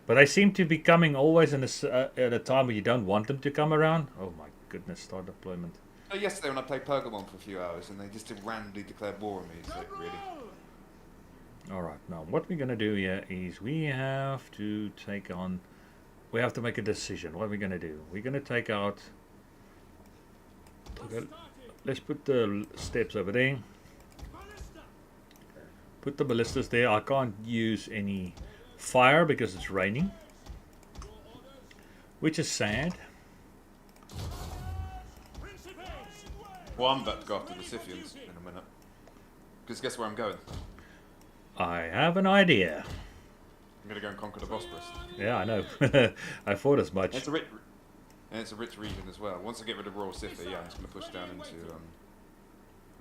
But they seem to be coming always in at a time where you don't want them to come around. Oh my goodness, start deployment. Yesterday when I played Pergamon for a few hours and they just randomly declared war on me. It's like, really? Alright, now what we're going to do here is we have to take on... We have to make a decision. What are we going to do? We're going to take out... Okay, let's put the steps over there. Put the ballistas there. I can't use any fire because it's raining, which is sad. Well, I'm about to go after the Scythians in a minute. Because guess where I'm going? I have an idea. I'm going to go and conquer the Bosporus. Yeah, I know. I thought as much. It's a rich region as well. Once I get rid of Royal Scythia, yeah, I'm just going to push down into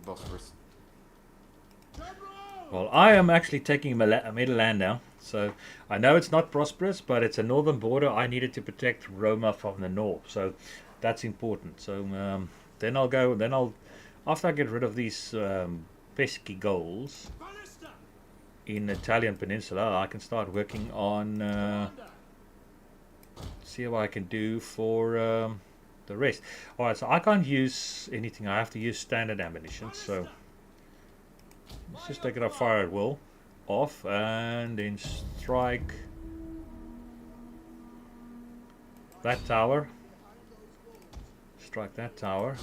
Bosporus. Well, I am actually taking a middle land now. So I know it's not prosperous, but it's a northern border. I needed to protect Roma from the north. So that's important. So then I'll go, after I get rid of these pesky goals in the Italian peninsula, I can start working on see what I can do for the rest. Alright, so I can't use anything. I have to use standard ammunition. So let's just take it up fire at will off and then strike that tower. Strike that tower.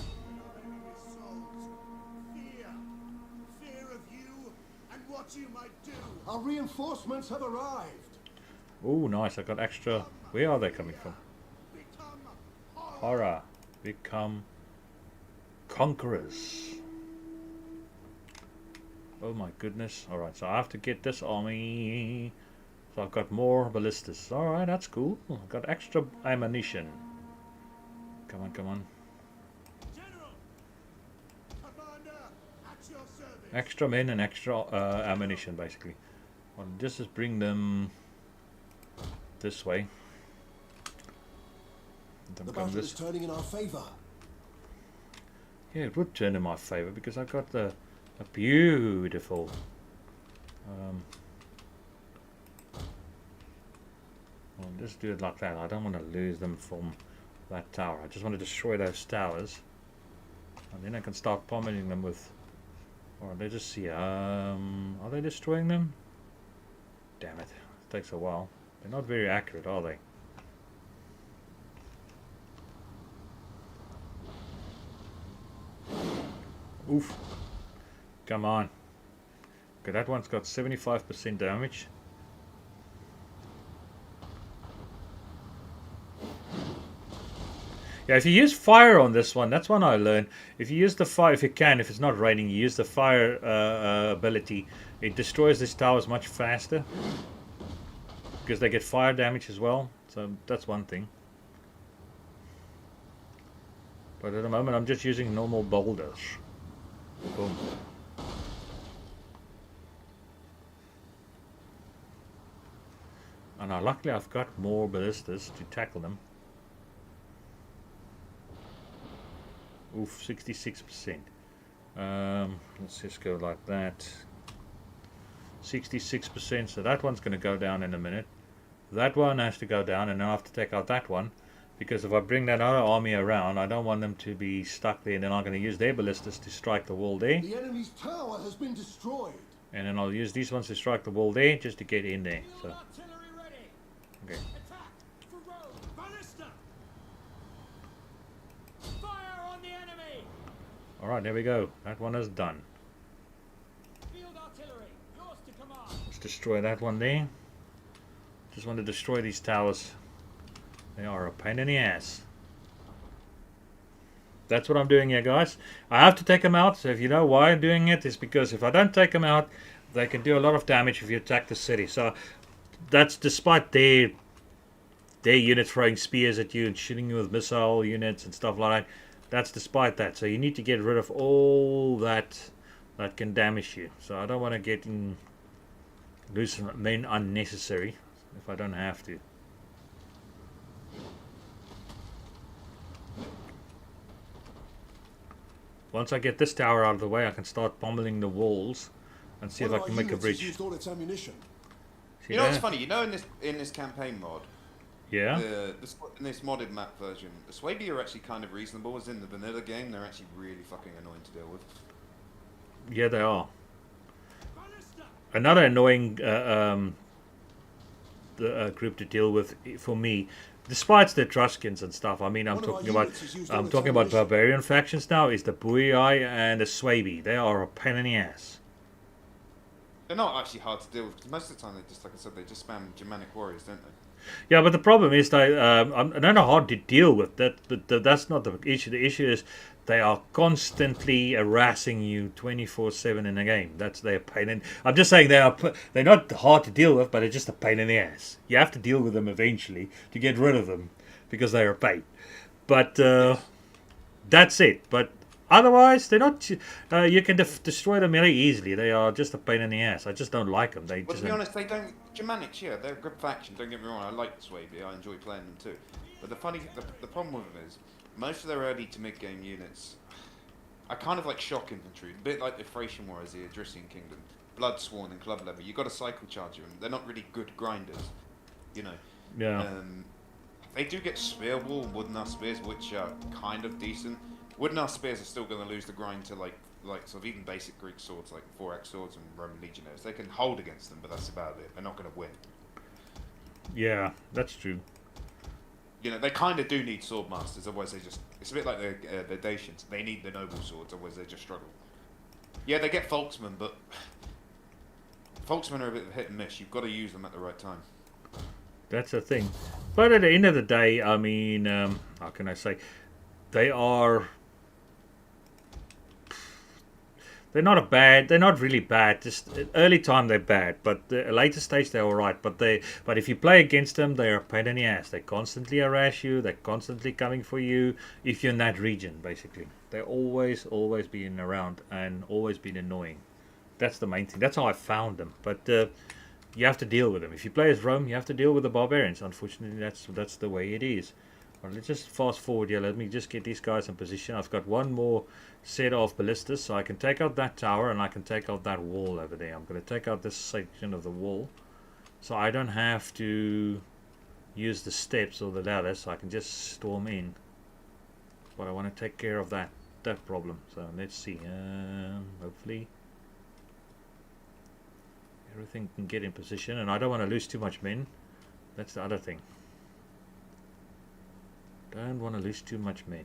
Fear of you and what you might do. Our reinforcements have arrived. Oh, nice! I got extra. Where are they coming from? Become Horror. Become conquerors. Oh my goodness. Alright, so I have to get this army. So I've got more ballistas. Alright, that's cool. I've got extra ammunition. Come on, come on. General, Commander, at your service. Extra men and extra ammunition, basically. Well, just bring them this way. The battle is turning in our favor. Yeah, it would turn in my favor because I've got a beautiful I'll just do it like that. I don't want to lose them from that tower. I just want to destroy those towers and then I can start pummeling them with, or let's just see, are they destroying them? Damn it, it takes a while. They're not very accurate, are they? Oof. Come on. Okay, that one's got 75% damage. Yeah, if you use fire on this one, that's one I learned. If you use the fire, if you can, if it's not raining, you use the fire ability. It destroys these towers much faster. Because they get fire damage as well. So that's one thing. But at the moment I'm just using normal boulders. Boom. And now luckily I've got more ballistas to tackle them. Oof, 66%. Let's just go like that. 66%, so that one's going to go down in a minute. That one has to go down, and then I have to take out that one. Because if I bring that other army around, I don't want them to be stuck there. They're not going to use their ballistas to strike the wall there. The enemy's tower has been destroyed. And then I'll use these ones to strike the wall there, just to get in there. So, okay. Alright, there we go. That one is done. Let's destroy that one there. Just want to destroy these towers. They are a pain in the ass. That's what I'm doing here, guys. I have to take them out. So if you know why I'm doing it, it's because if I don't take them out, they can do a lot of damage if you attack the city. So that's despite their units throwing spears at you and shooting you with missile units and stuff like that. That's despite that. So you need to get rid of all that can damage you. So I don't want to get in lose men unnecessary if I don't have to. Once I get this tower out of the way, I can start pummeling the walls and see if I can make a bridge. Used all its ammunition. You know what's funny? You know in this campaign mod, Yeah. In this modded map version, the Swaby are actually kind of reasonable. As in the vanilla game, they're actually really fucking annoying to deal with. Yeah, they are. Another annoying group to deal with for me, despite the Truskins and stuff. I mean, One of our units is used on the termination. barbarian factions now. Is the Buiai and the Swaby? They are a pain in the ass. They're not actually hard to deal with because most of the time they just, like I said, they just spam Germanic warriors, don't they? Yeah, but the problem is they're not hard to deal with. That's not the issue. The issue is they are constantly harassing you 24/7 in the game. That's their pain. And I'm just saying they're not hard to deal with, but they're just a pain in the ass. You have to deal with them eventually to get rid of them because they're a pain. But that's it. But otherwise, they're not. You can destroy them very easily. They are just a pain in the ass. I just don't like them. Well, to be honest, they don't. Germanics, yeah, they're a good faction. Don't get me wrong. I like the Swaby. I enjoy playing them too. But the problem with them is most of their early to mid game units are kind of like shock infantry, a bit like the Thracian Warriors, the Adrician Kingdom, Bloodsworn and Club Lever. You've got to cycle charge them. They're not really good grinders, you know. Yeah. They do get Spear Wall and Wooden Ass Spears, which are kind of decent. Wooden Ass Spears are still going to lose the grind to like sort of even basic Greek swords like 4x swords and Roman Legionnaires. They can hold against them, but that's about it. They're not going to win. Yeah, that's true. You know, they kind of do need sword masters, otherwise they just... It's a bit like the Dacians. They need the noble swords, otherwise they just struggle. Yeah, they get Folksmen, but... Folksmen are a bit of a hit and miss. You've got to use them at the right time. That's the thing. But at the end of the day, I mean, how can I say? They are... They're not really bad. Just early time they're bad, but the later stage they're alright. But if you play against them, they're a pain in the ass. They constantly harass you. They're constantly coming for you. If you're in that region, basically, they're always being around and always being annoying. That's the main thing. That's how I found them. But you have to deal with them. If you play as Rome, you have to deal with the barbarians. Unfortunately, that's the way it is. Well, let's just fast forward here. Let me just get these guys in position. I've got one more set of ballistas, so I can take out that tower and I can take out that wall over there. I'm going to take out this section of the wall, so I don't have to use the steps or the ladder, so I can just storm in. But I want to take care of that problem. So let's see. Hopefully everything can get in position, and I don't want to lose too much men. That's the other thing. Don't want to lose too much men.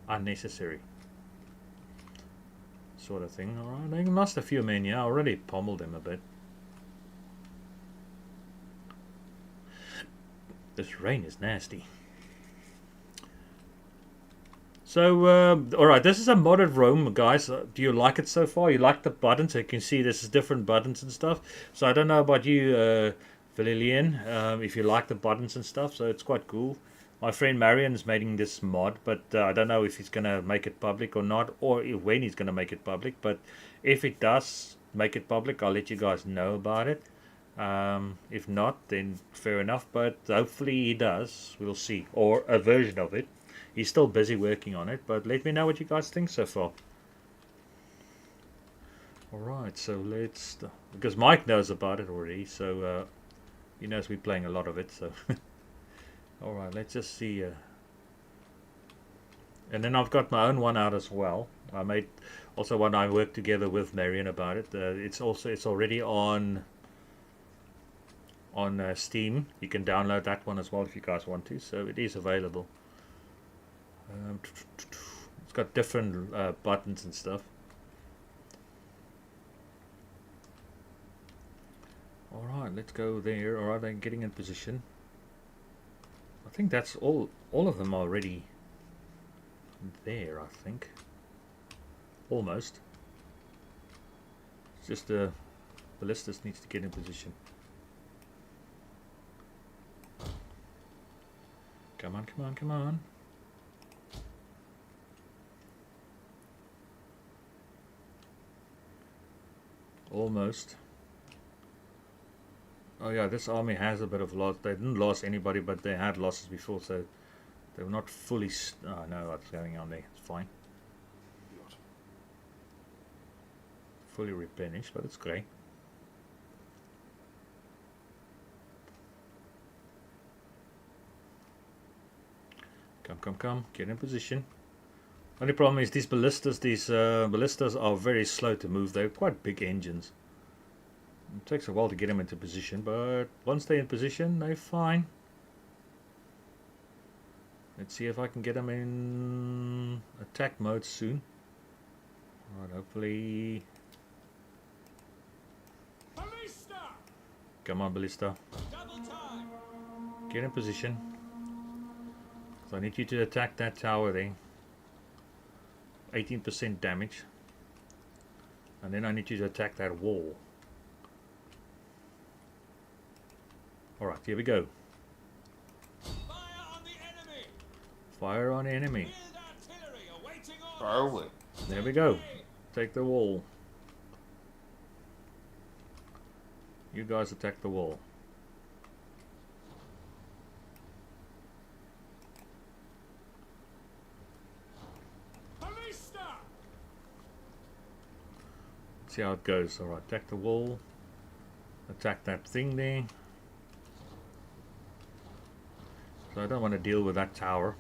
Unnecessary. Sort of thing. Alright, they lost a few men, yeah. I already pommeled them a bit. This rain is nasty. So, alright, this is a modded Rome, guys. Do you like it so far? You like the buttons? So you can see this is different buttons and stuff. So I don't know about you, Valilian, if you like the buttons and stuff. So it's quite cool. My friend Marion is making this mod, but I don't know if he's going to make it public or not, or when he's going to make it public. But if it does make it public, I'll let you guys know about it. If not, then fair enough, but hopefully he does. We'll see. Or a version of it. He's still busy working on it, but let me know what you guys think so far. Alright, so let's... Because Mike knows about it already, so he knows we're playing a lot of it, so... Alright, let's just see. And then I've got my own one out as well. I made also one I worked together with Marion about it. It's already on Steam. You can download that one as well if you guys want to. So it is available. It's got different buttons and stuff. Alright, let's go there. Alright, I'm getting in position. I think that's all of them are already there, I think. Almost. It's just the ballistas needs to get in position. Come on, come on, come on. Almost. Oh yeah, this army has a bit of loss. They didn't lose anybody, but they had losses before, so they were not fully... Oh, I know what's going on there. It's fine. Fully replenished, but it's great. . Come. Get in position. Only problem is these ballistas are very slow to move. They're quite big engines. It takes a while to get them into position, but once they're in position, they're fine. Let's see if I can get them in attack mode soon. Alright, hopefully... Ballista! Come on, ballista. Double time! Get in position. So I need you to attack that tower there. 18% damage. And then I need you to attack that wall. Alright, here we go. Fire on the enemy! Fire on the enemy. Field artillery awaiting orders! Fire away. There we go. Take the wall. You guys attack the wall. Ballista! See how it goes. Alright, attack the wall. Attack that thing there. So I don't want to deal with that tower.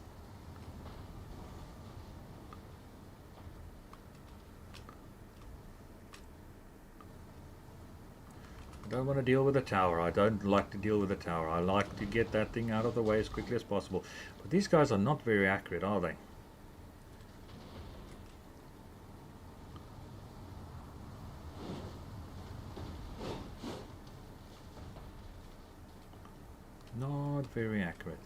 I don't want to deal with the tower. I don't like to deal with the tower. I like to get that thing out of the way as quickly as possible. But these guys are not very accurate, are they? Not very accurate.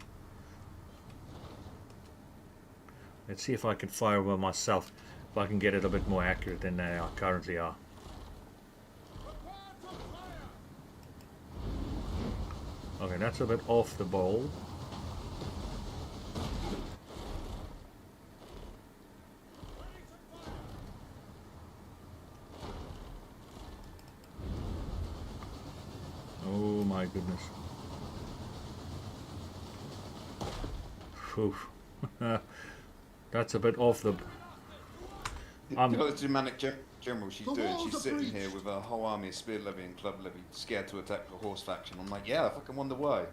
Let's see if I can fire one myself. If I can get it a bit more accurate than they currently are. Okay, that's a bit off the ball. Oh my goodness. Phew. That's a bit off the... You know the Germanic general she's doing? She's sitting here with a whole army of spear levy and club levy, scared to attack the horse faction. I'm like, yeah, I fucking wonder why.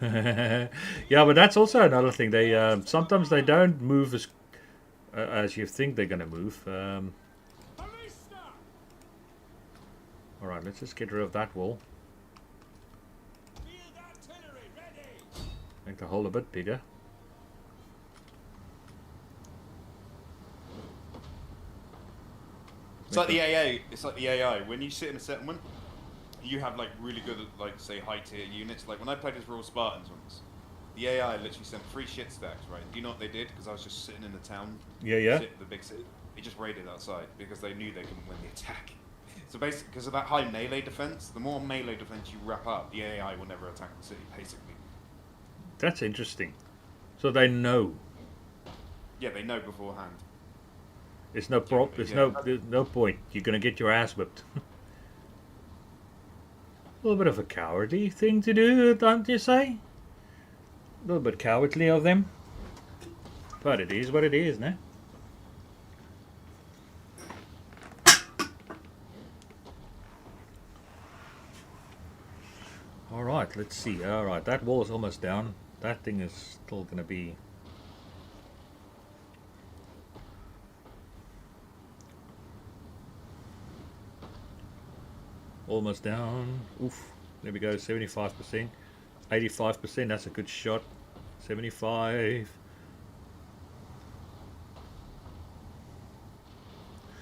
Yeah, but that's also another thing. They sometimes they don't move as you think they're going to move. Alright, let's just get rid of that wall. Field artillery ready! Make the hole a bit bigger. It's like the AA. It's like the AI. When you sit in a settlement, you have like really good, like say high tier units. Like when I played as Royal Spartans once, the AI literally sent 3 shit stacks. Right? Do you know what they did? Because I was just sitting in the town. Yeah. The big city. They just raided outside because they knew they couldn't win the attack. So basically, because of that high melee defense, the more melee defense you wrap up, the AI will never attack the city. Basically. That's interesting. So they know. Yeah, they know beforehand. There's no there's no point. You're gonna get your ass whipped. A little bit of a cowardly thing to do, don't you say? A little bit cowardly of them. But it is what it is, no? Alright, let's see. Alright, that wall is almost down. That thing is still gonna be... almost down. Oof. There we go. 75%. 85%. That's a good shot. 75.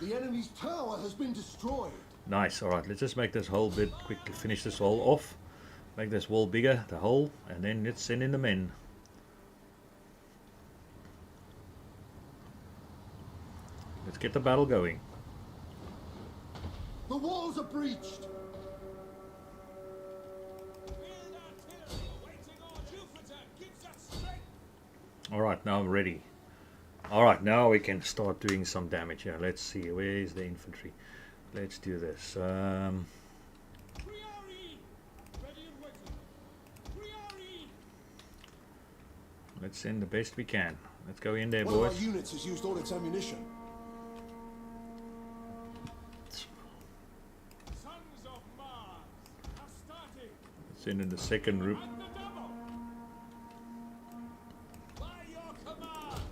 The enemy's tower has been destroyed. Nice. Alright, let's just make this whole bit quickly. Finish this wall off. Make this wall bigger, the hole, and then let's send in the men. Let's get the battle going. The walls are breached. Alright, now I'm ready. Alright, now we can start doing some damage here. Let's see, where's the infantry? Let's do this. Let's send the best we can. Let's go in there, One boys. of our units has used all its ammunition. Sons of Mars have started! Send in the second group. On the double! By your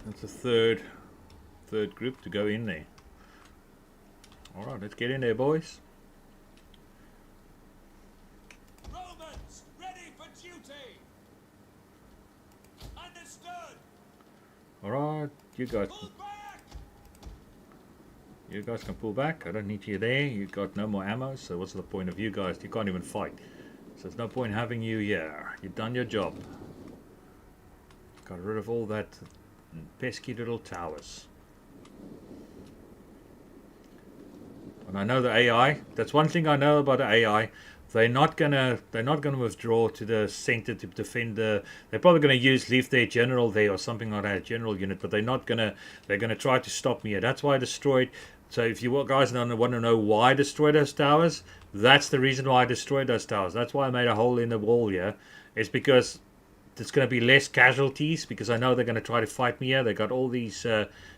That's a third group to go in there. Alright, let's get in there, boys. Romans, ready for duty. Understood. Alright, you guys. Pull back. You guys can pull back. I don't need you there. You got no more ammo, so what's the point of you guys? You can't even fight. So there's no point having you here. You've done your job. Got rid of all that pesky little towers. And I know the AI. That's one thing I know about the AI. They're not gonna withdraw to the center to defend the. They're probably gonna leave their general there or something like that, general unit. But they're not gonna. They're gonna try to stop me here. That's why I destroyed. So if you guys want to know why I destroyed those towers, that's the reason why I destroyed those towers. That's why I made a hole in the wall here. It's because there's going to be less casualties, because I know they're going to try to fight me here. They got all these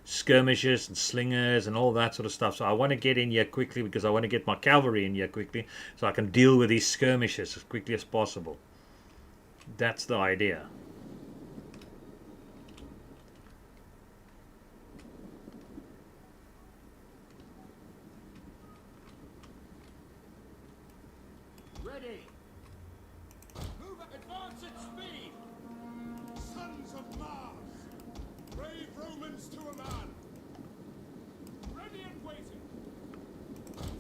skirmishers and slingers and all that sort of stuff. So I want to get in here quickly because I want to get my cavalry in here quickly so I can deal with these skirmishers as quickly as possible. That's the idea. Ready. Move, advance at speed. Sons of Mars, brave Romans to a man. Ready and waiting.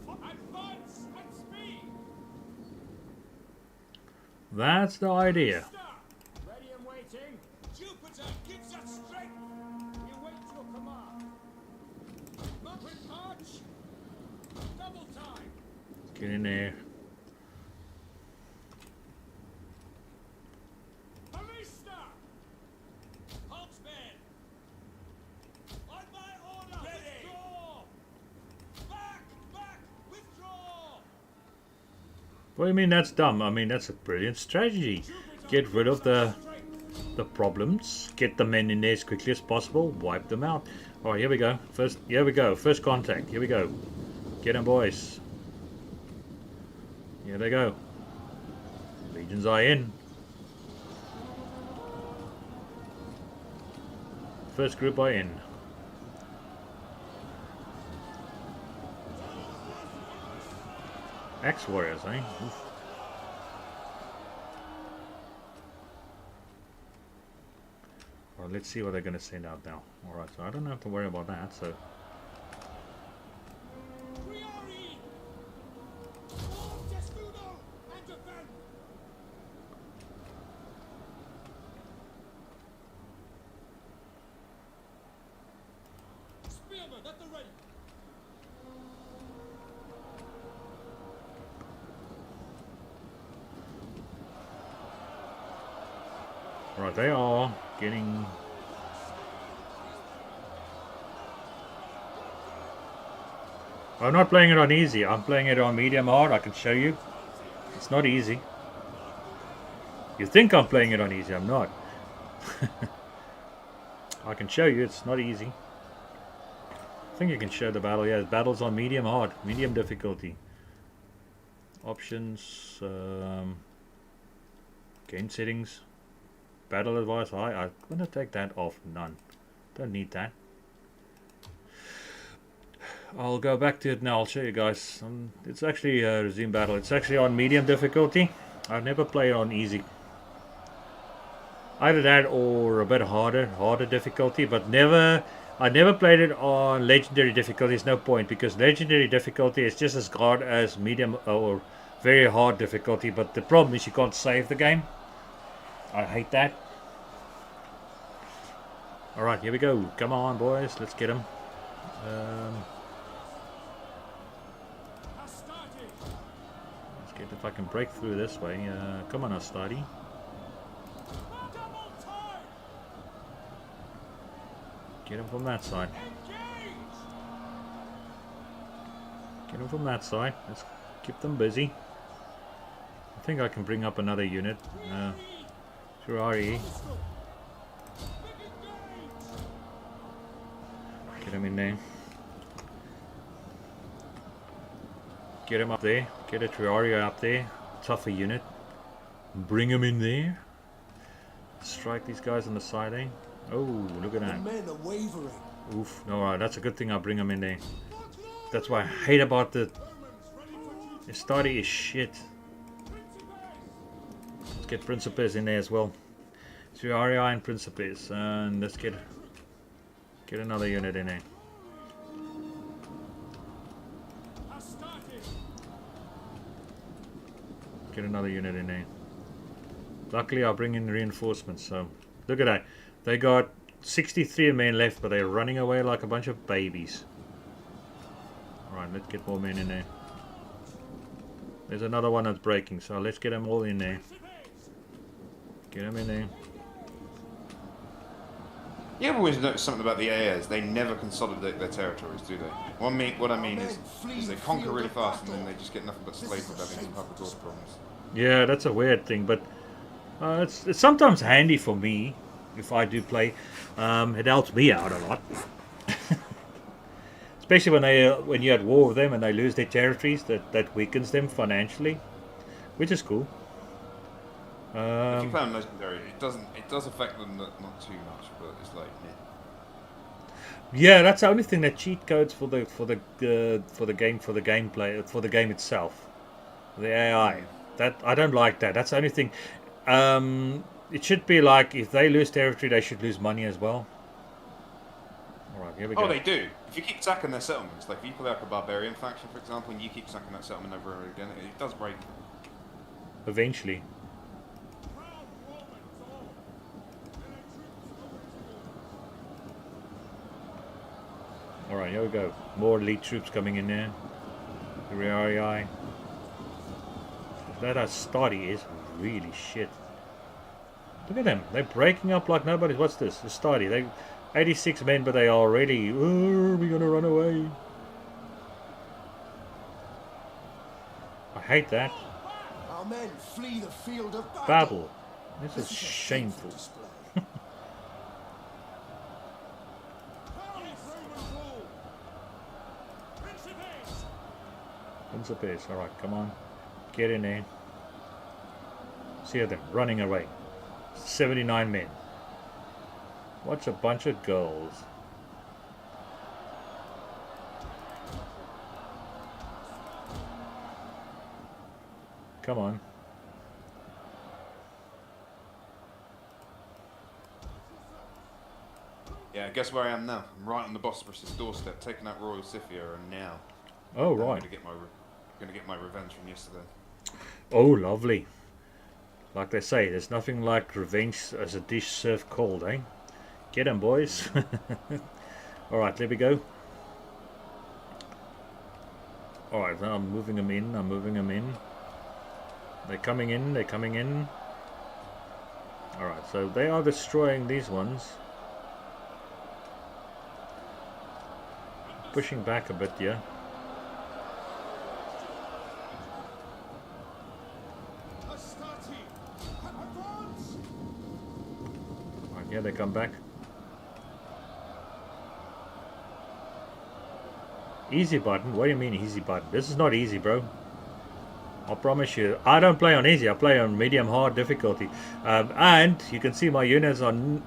Advance at speed. That's the idea. Stop. Ready and waiting. Jupiter gives us strength. You wait your command. Muppet march. Double time. Get in there. Ballista! Huntsmen! On my order! Ready! Withdraw! Back! Withdraw! What do you mean that's dumb? I mean that's a brilliant strategy. Get rid of the problems. Get the men in there as quickly as possible. Wipe them out. Alright, here we go. First contact. Here we go. Get them, boys. Here they go. Legions are in. First group are in. Axe warriors, eh? Oof. Well, let's see what they're going to send out now. Alright, so I don't have to worry about that, so... Priori! Form Tescudo and defend! Spearmen at the ready! Right, they are getting... I'm not playing it on easy. I'm playing it on medium hard. I can show you. It's not easy. You think I'm playing it on easy. I'm not. I can show you. It's not easy. I think you can show the battle. Yeah, the battle's on medium hard. Medium difficulty. Options. Game settings. Battle advice high. I'm going to take that off. None. Don't need that. I'll go back to it now. I'll show you guys. It's actually resume battle. It's actually on medium difficulty. I've never played on easy. Either that or a bit harder difficulty, but I never played it on legendary difficulty. There's no point because legendary difficulty is just as hard as medium or very hard difficulty. But the problem is you can't save the game. I hate that. All right, here we go. Come on, boys. Let's get them. Let's get if I can break through this way. Come on, Astadi. Get him from that side. Get him from that side. Let's keep them busy. I think I can bring up another unit. Ferrari. Get him in there. Get him up there. Get a Terraria up there. Tougher unit. Bring him in there. Strike these guys on the side, eh? Oh, look at The that. men are wavering. Oof. Alright, that's a good thing I bring them in there. That's what I hate about the study is shit. Let's get Principes in there as well. Junia and Principes. And let's get another unit in there. Get another unit in there. Luckily I bring in reinforcements, so look at that. They got 63 men left, but they're running away like a bunch of babies. Alright, let's get more men in there. There's another one that's breaking, so let's get them all in there. Get them in there. You ever always notice something about the AAs? They never consolidate their territories, do they? What I mean is they conquer really fast and then they just get nothing but slave rebellions and public order problems. Yeah, that's a weird thing, but it's sometimes handy for me if I do play. It helps me out a lot. Especially when you're at war with them and they lose their territories, that weakens them financially, which is cool. If you play on legendary, it does affect them not too much, but it's like yeah, that's the only thing that cheat codes for the gameplay for the game itself, the AI. That I don't like that. That's the only thing. It should be like if they lose territory, they should lose money as well. Alright, here we go. Oh, they do. If you keep sacking their settlements, like if you play like a barbarian faction, for example, and you keep sacking that settlement over and over again, it does break. Eventually. Alright, here we go. More elite troops coming in there. The REI. That study is really shit. Look at them. They're breaking up like nobody's. What's this? The study. They 86 men, but they are already. Oh, we're gonna run away. I hate that. Our men flee the field of battle. Babble. This is a shameful. display. Principes. Alright, come on. Get in there. See them running away. 79 men. What's a bunch of girls? Come on. Yeah, guess where I am now? I'm right on the Bosporus' doorstep, taking out Royal Scythia, and now Oh, I'm right. gonna get my revenge from yesterday. Oh, lovely. Like they say, there's nothing like revenge as a dish served cold, eh? Get 'em, boys. Alright, there we go. Alright, now I'm moving them in. I'm moving them in. They're coming in. They're coming in. Alright, so they are destroying these ones. Pushing back a bit, yeah. Alright, yeah, they come back. Easy button? What do you mean easy button? This is not easy, bro. I'll promise you. I don't play on easy. I play on medium hard difficulty. And you can see my units on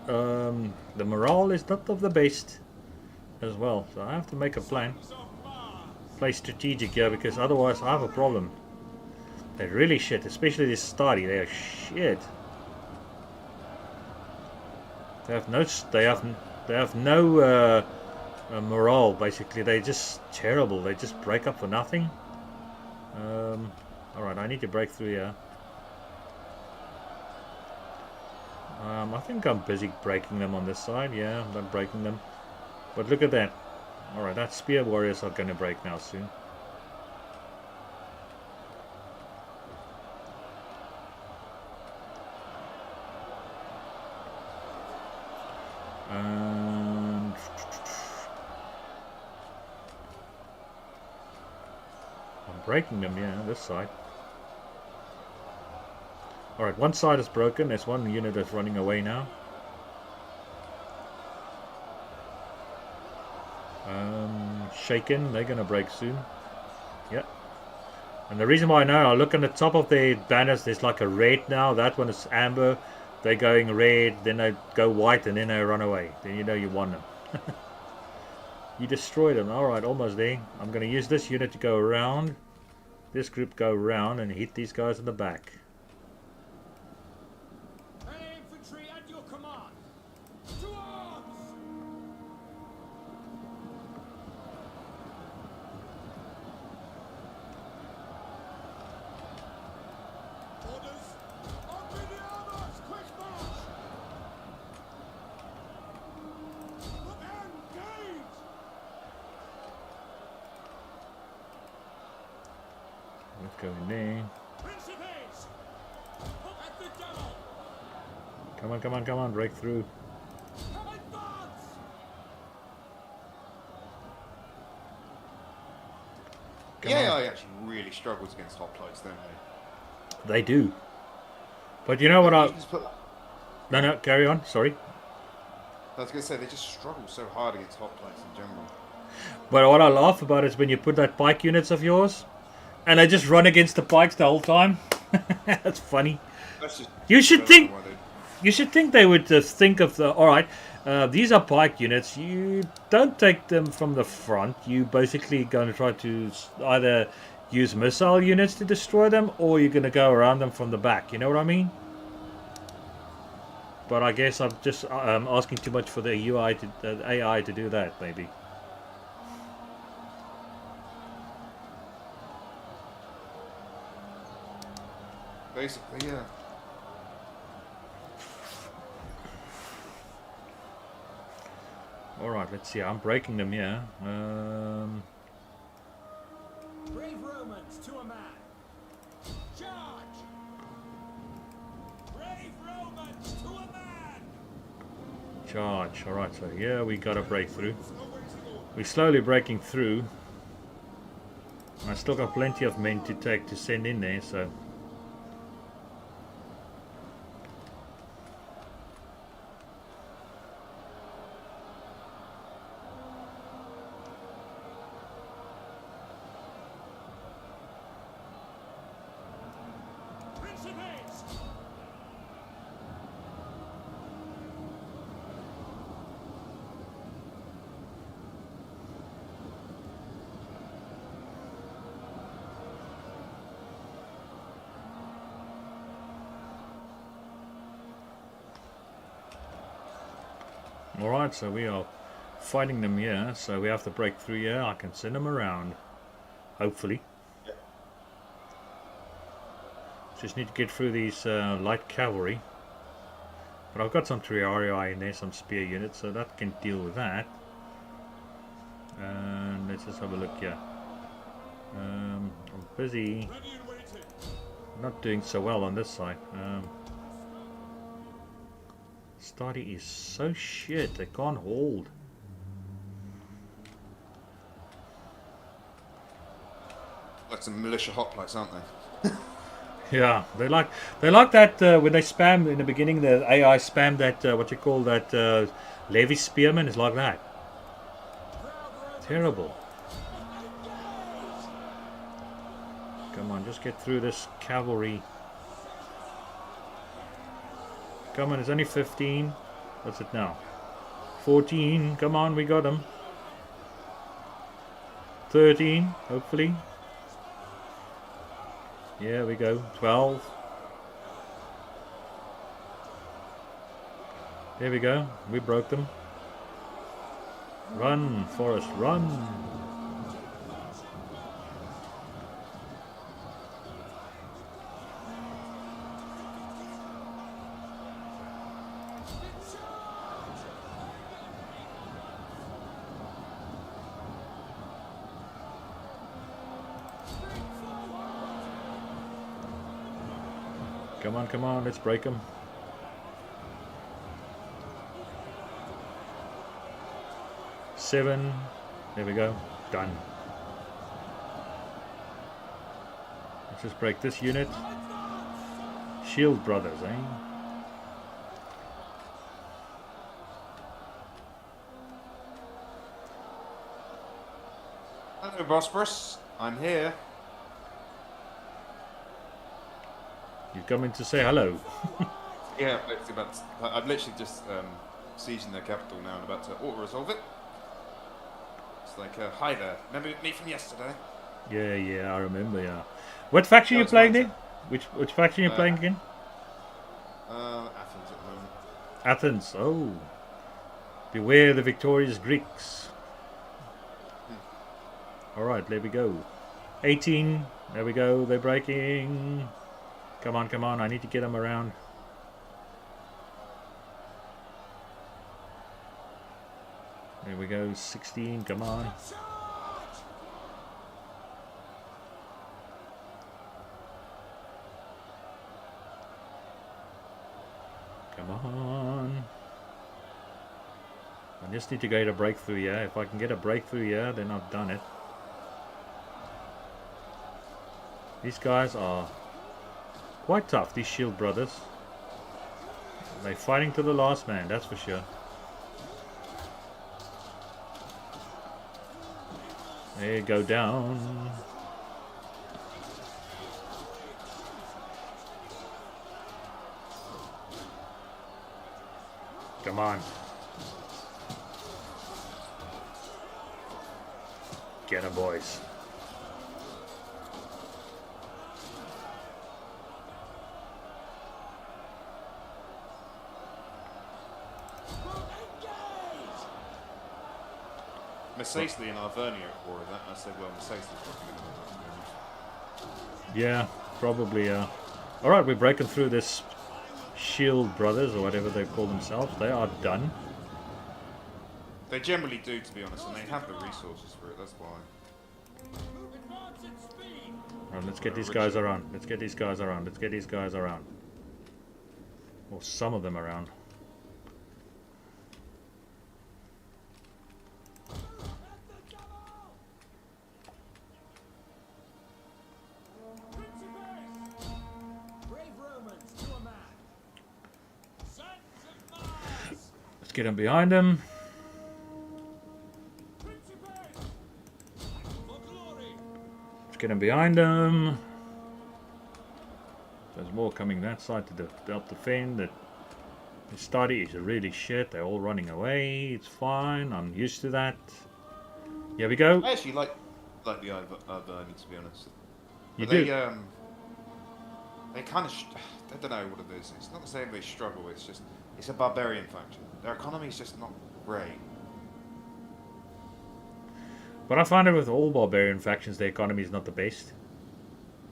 the morale is not of the best as well. So I have to make a plan. Play strategic here because otherwise I have a problem. They're really shit, especially this study. They are shit. They have no morale. Basically, they're just terrible. They just break up for nothing. All right, I need to break through here. I think I'm busy breaking them on this side. Yeah, I'm breaking them. But look at that. All right, that spear warriors are going to break now soon. And I'm breaking them, yeah, this side. Alright, one side is broken. There's one unit that's running away now. Shaken, they're gonna break soon. Yep. And the reason why now, I look on the top of the banners, there's like a red now. That one is amber. they're going red, then they go white, and then they run away. Then you know you won them. You destroyed them. Alright, almost there. I'm going to use this unit to go around. This group go around and hit these guys in the back. Heavy infantry at your command. To arms! Orders! Up in the armors! Quick march! Engage! Let's go in there. Principes! At the devil! Come on, come on, come on. Break through. Come advance! Come Yeah, on. I actually really struggles against hoplites, don't they? They do. But you know what You just put- No, no, carry on. Sorry. I was going to say, they just struggle so hard against hoplites in general. But what I laugh about is when you put that pike units of yours, and they just run against the pikes the whole time. That's funny. That's just, You should I don't think- know why they- You should think they would think of the... Alright, these are pike units. You don't take them from the front. You basically going to try to either use missile units to destroy them, or you're going to go around them from the back. You know what I mean? But I guess I'm just asking too much for the UI to the AI to do that, maybe. Basically, yeah. Alright, let's see. I'm breaking them here. Brave Romans to a man! Charge! Brave Romans to a man! Charge. Alright, so here we got a breakthrough. We're slowly breaking through. I still got plenty of men to send in there, so... Principes! Alright, so we are fighting them here, so we have to break through here. I can send them around. Hopefully. Just need to get through these light cavalry. But I've got some Triarii in there, some spear units, so that can deal with that. And let's just have a look here. I'm busy. Ready and waiting! Not doing so well on this side. Study is so shit, they can't hold. Like some militia hoplites, aren't they? Yeah, they like that when they spam in the beginning. The AI spam that what you call that Levy Spearman is like that. Terrible. Come on, just get through this cavalry. Come on, it's only 15. What's it now? 14. Come on, we got them. 13, hopefully. Yeah, we go. 12. There we go. We broke them. Run, Forrest, run. Come on, let's break them. Seven. There we go. Done. Let's just break this unit. Shield brothers, eh? Hello, Bosporus. I'm here. You come in to say hello. Yeah, it's about. I'm literally just sieging their capital now and about to auto-resolve it. It's like, hi there. Remember me from yesterday? Yeah, I remember. Yeah. What faction That you was playing my there? Which faction you Uh, playing again? Athens at the moment. Athens. Oh, beware the victorious Greeks. All right, there we go. 18. There we go. They're breaking. Come on, come on. I need to get them around. There we go. 16. Come on. Charge! Come on. I just need to get a breakthrough here. If I can get a breakthrough here, then I've done it. These guys are quite tough, these shield brothers. They're fighting to the last man, that's for sure. They go down. Come on. Get 'em, boys. Mercedes and Arvernia at war with that, and I said, well, Mercedes is probably going to win that, to be honest. Yeah, probably, yeah. Alright, we're breaking through this shield brothers, or whatever they call themselves. They are done. They generally do, to be honest, and they have the resources for it, that's why. Advance at speed! Alright, let's get these guys around. Let's get these guys around. Let's get these guys around. Or some of them around. Principes! Brave Romans to a man! Sons of Mars! Let's get them behind them. Principes! For glory! Let's get them behind them. There's more coming that side to help defend. The study is really shit. They're all running away. It's fine. I'm used to that. Here we go. I actually like the Arvernia, to be honest. You But do. they kind of, I don't know what it is. It's not to say they struggle, it's just, it's a barbarian faction. Their economy is just not great. But I find it with all barbarian factions, the economy is not the best.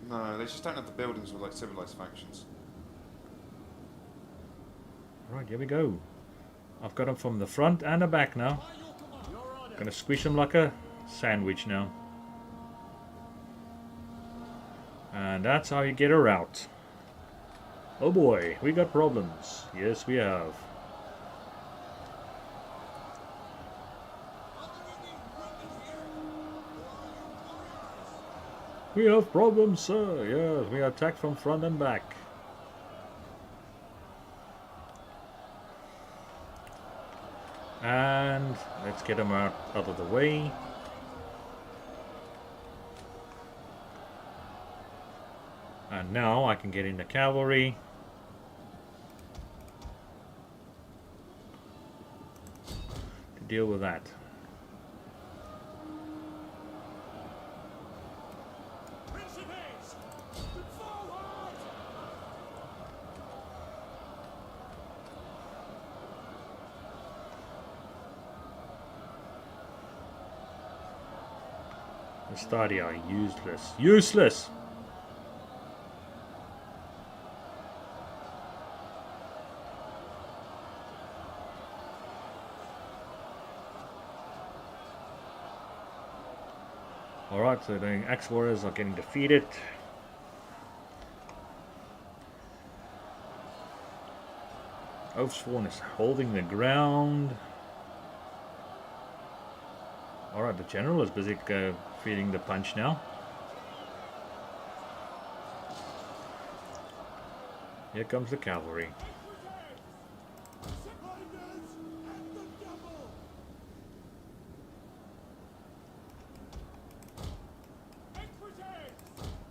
No, they just don't have the buildings of like civilized factions. Right, here we go. I've got them from the front and the back now. By your command! Your order! Gonna squish them like a sandwich now. And that's how you get a rout. Oh boy, we got problems. Yes, we have. We have problems, sir. Yes, we are attacked from front and back. And let's get them out of the way. And now I can get in the cavalry. To deal with that. Principes! Forward! The study are useless. Useless! Alright, so the Axe Warriors are getting defeated. Oathsworn is holding the ground. Alright, the general is busy feeding the punch now. Here comes the cavalry.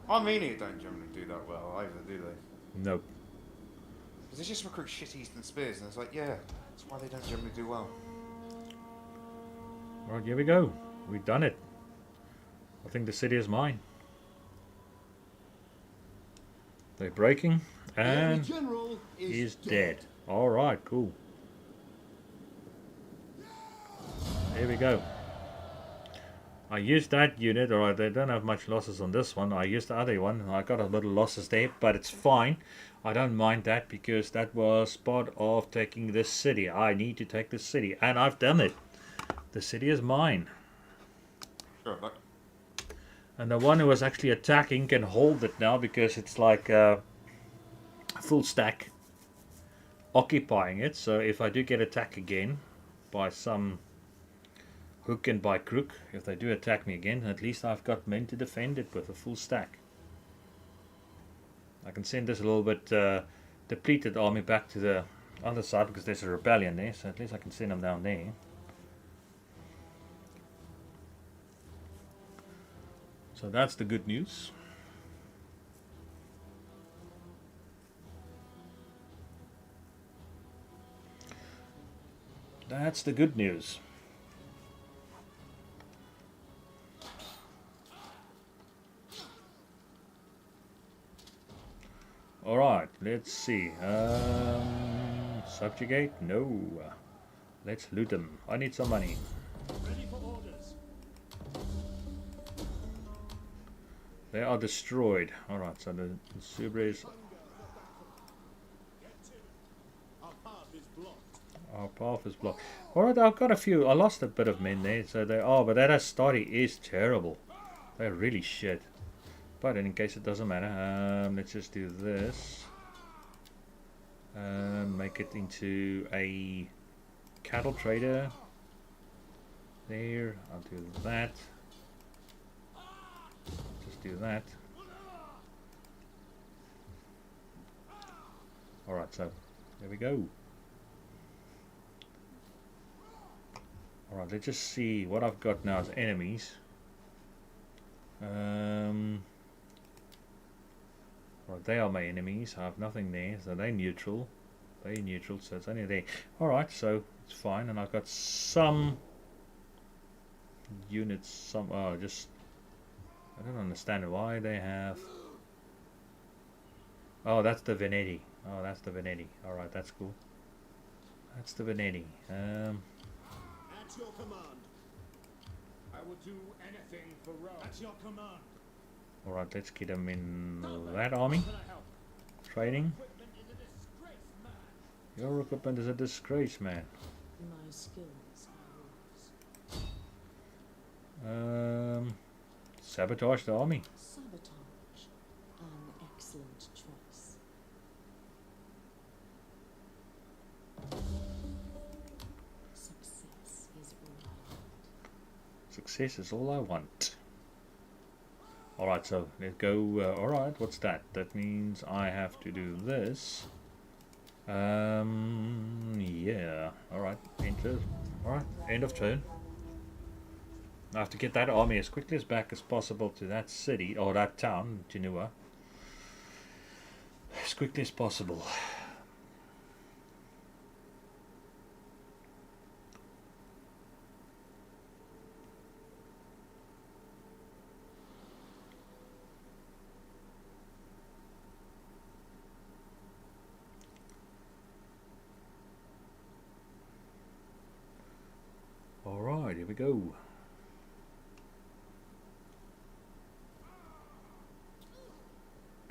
Armenia don't generally do that well either, do they? Nope. Because they just recruit shit Eastern Spears, and it's like, yeah, that's why they don't generally do well. Right, here we go. We've done it. I think the city is mine. They're breaking, and The general he's dead. Alright, cool. Here we go. I used that unit, alright, they don't have much losses on this one. I used the other one, and I got a little losses there, but it's fine. I don't mind that, because that was part of taking this city. I need to take this city, and I've done it. The city is mine. Sure, but And the one who was actually attacking can hold it now, because it's like a full stack occupying it. So if I do get attacked again by some hook and by crook, if they do attack me again, at least I've got men to defend it with a full stack. I can send this a little bit depleted army back to the other side, because there's a rebellion there, so at least I can send them down there. So that's the good news. That's the good news. Alright, let's see. Subjugate? No. Let's loot them. I need some money. Ready for orders. They are destroyed. Alright, so the Subres. Our path is blocked. Our path is blocked. Alright, I've got a few. I lost a bit of men there, so they are. But that Astari is terrible. They're really shit. But in case it doesn't matter, let's just do this. Make it into a cattle trader. There, I'll do that. Just do that. Alright, so there we go. Alright, let's just see what I've got now as enemies. Right, they are my enemies. I have nothing there, so they're neutral. They're neutral, so it's only there. Alright, so it's fine, and I've got some units, some just I don't understand why they have. Oh, that's the Veneti. Oh, that's the Veneti. Alright, that's cool. That's the Veneti. At your command. I will do anything for Rome. At your command. Alright, let's get them in that army. Can I help? Training. Equipment is a disgrace, man. Your equipment is a disgrace, man. My skills are yours. Sabotage the army. Sabotage. An excellent choice. Success is all I want. Success is all I want. Alright, so let's go. Alright, what's that? That means I have to do this. Yeah. Alright, enter. Alright, end of turn. I have to get that army as quickly as back as possible to that city, or that town, Junia. As quickly as possible. Alright, here we go.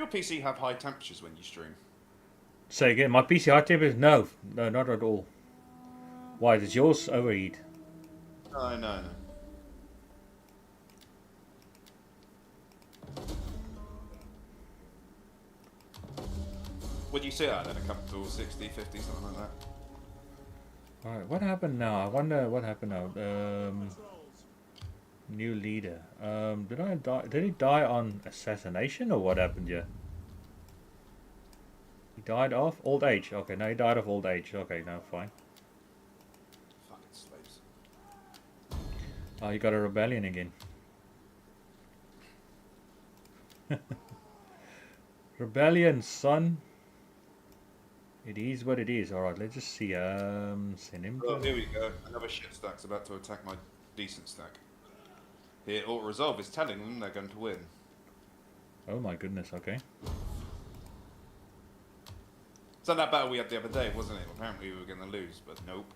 your PC have high temperatures when you stream. Say again, my PC high temperature? No, not at all. Why, does yours overheat? No. What do you sit at then? A comfortable 60, 50, something like that? Alright, what happened now? I wonder what happened now. New leader. Did I die? Did he die on assassination or what happened here? He died of old age. Okay, no, he died of old age. Okay, no, fine. Fucking slaves. Oh, you got a rebellion again. Rebellion, son. It is what it is. All right, let's just see. Send him. Oh, here we go. Another shit stack's about to attack my decent stack. Here, auto resolve is telling them they're going to win. Oh my goodness. Okay. It's like that battle we had the other day, wasn't it? Apparently we were going to lose, but nope.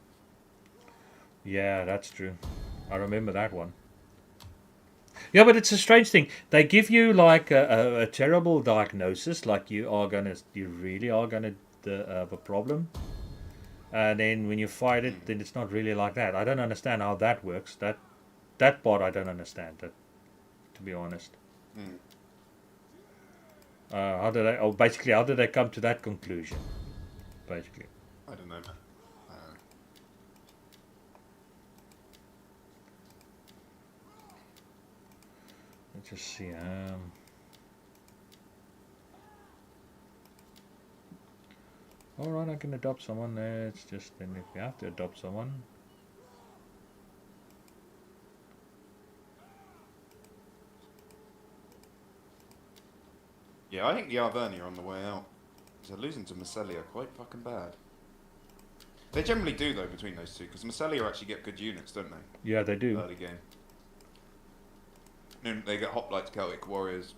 Yeah, that's true. I remember that one. Yeah, but it's a strange thing. They give you like a terrible diagnosis, like you really are gonna have a problem, and then when you fight it, then it's not really like that. I don't understand how that works. That part I don't understand. That, to be honest. How did they? Oh, basically, how did they come to that conclusion? Basically. I don't know, man. Let's just see. All right, I can adopt someone. It's just then if we have to adopt someone. Yeah, I think the Arverni are on the way out. So losing to Macelia quite fucking bad. They generally do though between those two, because Macelia actually get good units, don't they? Yeah, they do. Early game. And they get Hoplites, Celtic Warriors.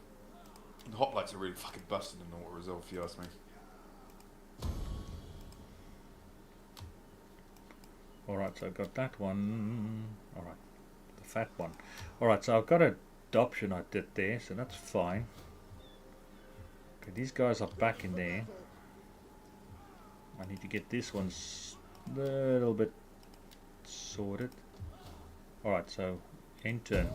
The Hoplites are really fucking busted in auto resolve, if you ask me. Alright, so I've got that one. Alright, the fat one. Alright, so I've got adoption I did there, so that's fine. Okay, these guys are back in there. I need to get this one a little bit sorted. Alright, so end turn.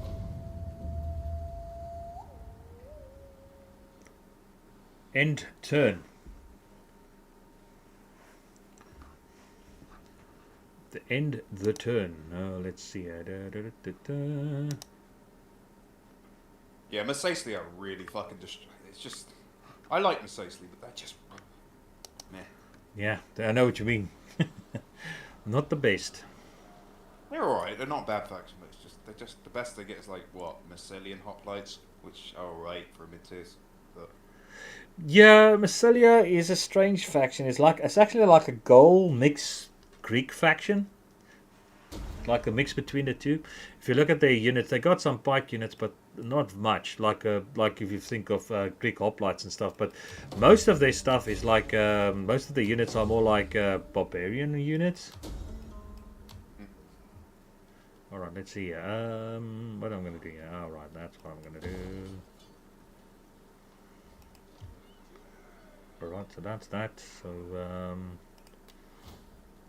End turn. The end the turn. Let's see. Yeah, Macelia are really fucking it's just... I like Macelia, but they're just... meh. Yeah, I know what you mean. Not the best. They're alright, they're not a bad faction, but they're just... The best they get is like, what, Macelian Hoplites, which are alright for mid-tiers. But... Yeah, Macelia is a strange faction. It's actually like a Gaul mix Greek faction. Like a mix between the two. If you look at their units, they got some pike units, but not much. Like if you think of Greek hoplites and stuff. But most of their stuff is like most of the units are more like barbarian units. All right, let's see. What I'm gonna do here. All right, that's what I'm gonna do. Alright, so that's that. So,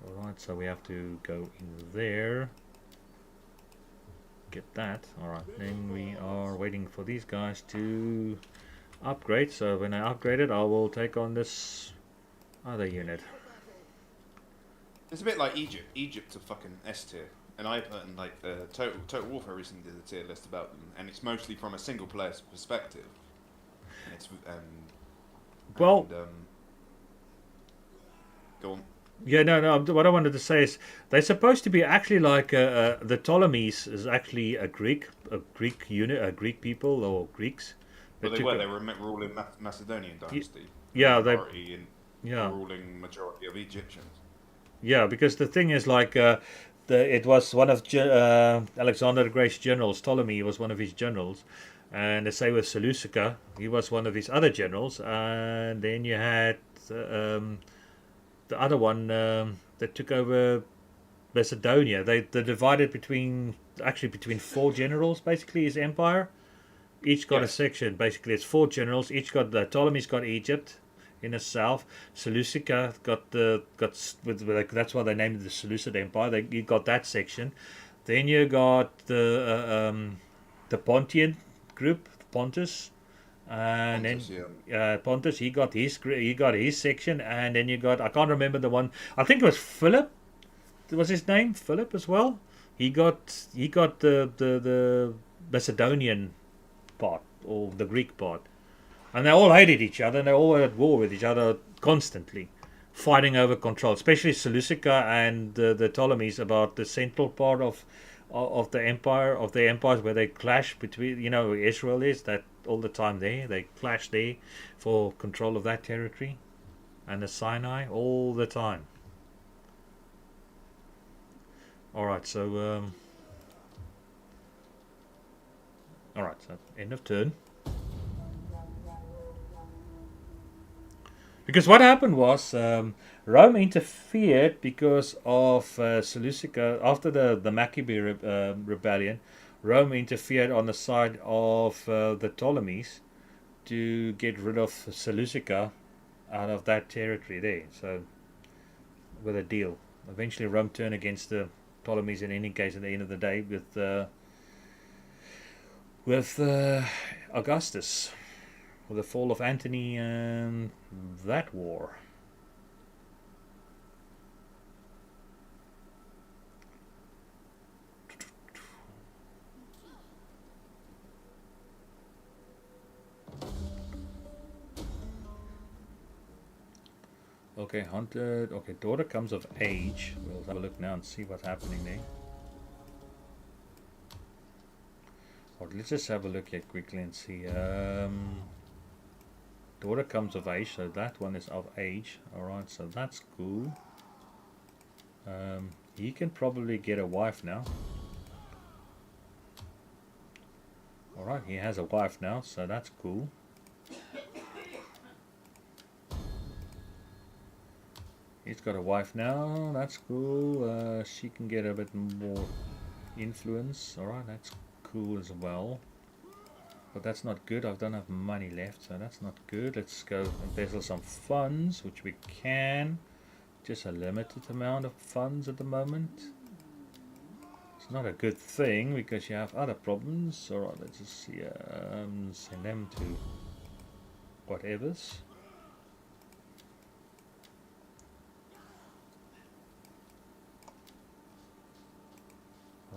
alright, so we have to go in there. Get that. Alright, then we are waiting for these guys to upgrade. So when I upgrade it, I will take on this other unit. It's a bit like Egypt. Egypt's a fucking S tier. And I put in like Total Warfare recently did a tier list about them, and it's mostly from a single player's perspective. And it's well, go on. Yeah, no. What I wanted to say is they're supposed to be actually like the Ptolemies is actually a Greek unit, a Greek people or Greeks. But they were ruling Macedonian dynasty. Yeah, ruling majority of Egyptians. Yeah, because the thing is like it was one of Alexander the Great's generals. Ptolemy was one of his generals. And the same with Seleucus, he was one of his other generals. And then you had the other one that took over Macedonia. They divided between four generals, basically, his empire. Each got a section. Basically, it's four generals. Each got Ptolemy's got Egypt in the south. Seleucus that's why they named it the Seleucid Empire. You got that section. Then you got the Pontian group, Pontus, and Pontus, then Pontus he got his section, and then you got, I can't remember the one, I think it was Philip, was his name Philip as well. He got the Macedonian part, or the Greek part, and they all hated each other, and they all were at war with each other constantly, fighting over control, especially Seleucus and the Ptolemies about the central part of the empires where they clash between, Israel is that all the time there. They clash there for control of that territory. And the Sinai all the time. Alright, so alright, so end of turn. Because what happened was Rome interfered because of Seleucia. After the Maccabee rebellion, Rome interfered on the side of the Ptolemies to get rid of Seleucia out of that territory there. So, with a deal. Eventually, Rome turned against the Ptolemies in any case at the end of the day with Augustus. With the fall of Antony and that war. Okay, hunted. Okay, daughter comes of age. We'll have a look now and see what's happening there. Or let's just have a look here quickly and see. Daughter comes of age, so that one is of age. Alright, so that's cool. He can probably get a wife now. Alright, he has a wife now, so that's cool. He's got a wife now, that's cool. She can get a bit more influence. Alright, that's cool as well. But that's not good. I don't have money left, so that's not good. Let's go embezzle some funds, which we can. Just a limited amount of funds at the moment. It's not a good thing because you have other problems. Alright, let's just see. Send them to whatever's.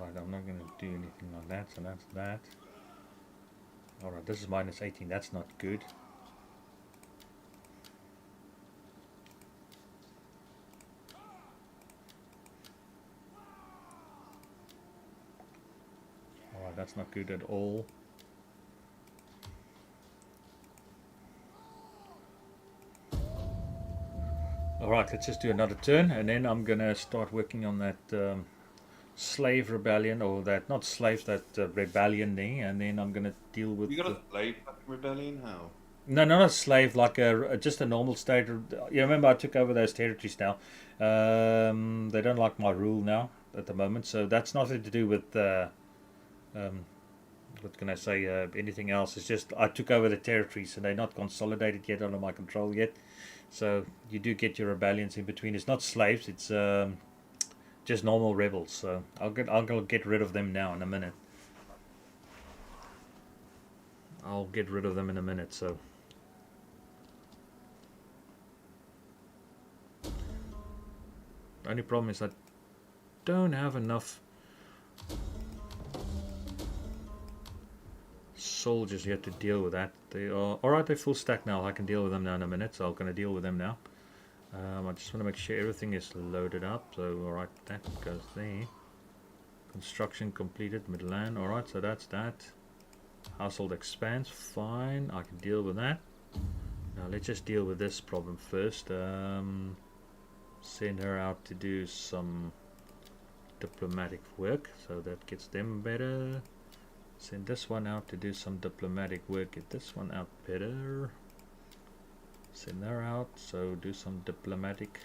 Alright, I'm not going to do anything like that, so that's that. Alright, this is minus 18, that's not good. Alright, that's not good at all. Alright, let's just do another turn and then I'm gonna start working on that slave rebellion, or that, not slaves, that rebellion thing, and then I'm gonna deal with. You got a slave rebellion? How? No, not a slave, like just a normal state. You remember I took over those territories now. They don't like my rule now at the moment, so that's nothing to do with what can I say? Anything else? It's just I took over the territories, and they're not consolidated yet, under my control yet. So you do get your rebellions in between. It's not slaves. It's just normal rebels. So I'll get rid of them now in a minute. I'll get rid of them in a minute. So. The only problem is I don't have enough soldiers yet to deal with that. They are alright, they're full stack now. I can deal with them now in a minute, so I'm going to deal with them now. I just want to make sure everything is loaded up. So alright, that goes there. Construction completed, Midland. Alright, so that's that. Household expands, fine. I can deal with that. Now let's just deal with this problem first. Send her out to do some diplomatic work, so that gets them better. Send this one out to do some diplomatic work, get this one out better. Send her out, so do some diplomatic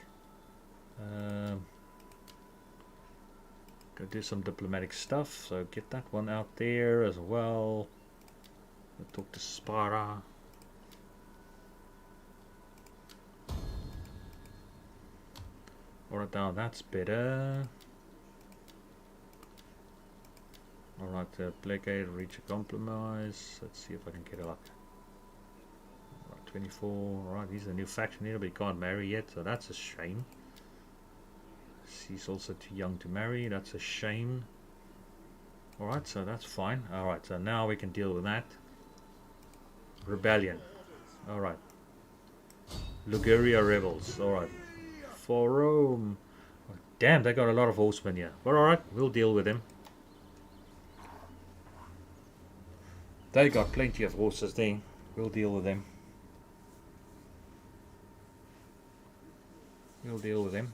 go do some diplomatic stuff, so get that one out there as well. We'll talk to Sparta. Alright, now that's better. Alright, placate, reach a compromise. Let's see if I can get it up. 24. Alright, he's a new faction here, but he can't marry yet, so that's a shame. She's also too young to marry, that's a shame. Alright, so that's fine. Alright, so now we can deal with that. Rebellion. Alright. Liguria rebels. Alright. For Rome. Oh, damn, they got a lot of horsemen here. But alright, we'll deal with them. They got plenty of horses there. We'll deal with them. We'll deal with him.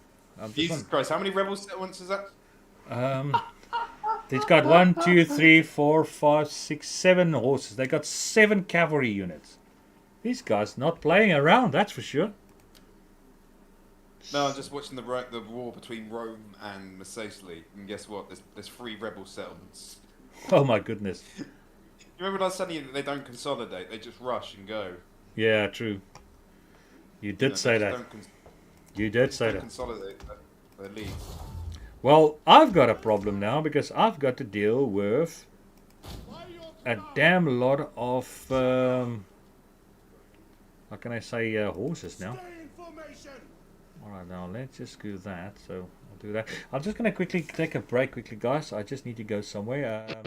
Jesus Christ, how many rebel settlements is that? He's got 1, 2, 3, 4, 5, 6, 7 horses. They got 7 cavalry units. These guys not playing around, that's for sure. No, I'm just watching the war between Rome and Macesli, and guess what? There's 3 rebel settlements. Oh my goodness. You remember when I was telling you that they don't consolidate, they just rush and go. Yeah, true. You did say that. You did say that. Consolidate their lead. Well, I've got a problem now because I've got to deal with a damn lot of, how can I say, horses now. Alright, now let's just do that. So I'll do that. I'm just going to quickly take a break quickly, guys. I just need to go somewhere. I'll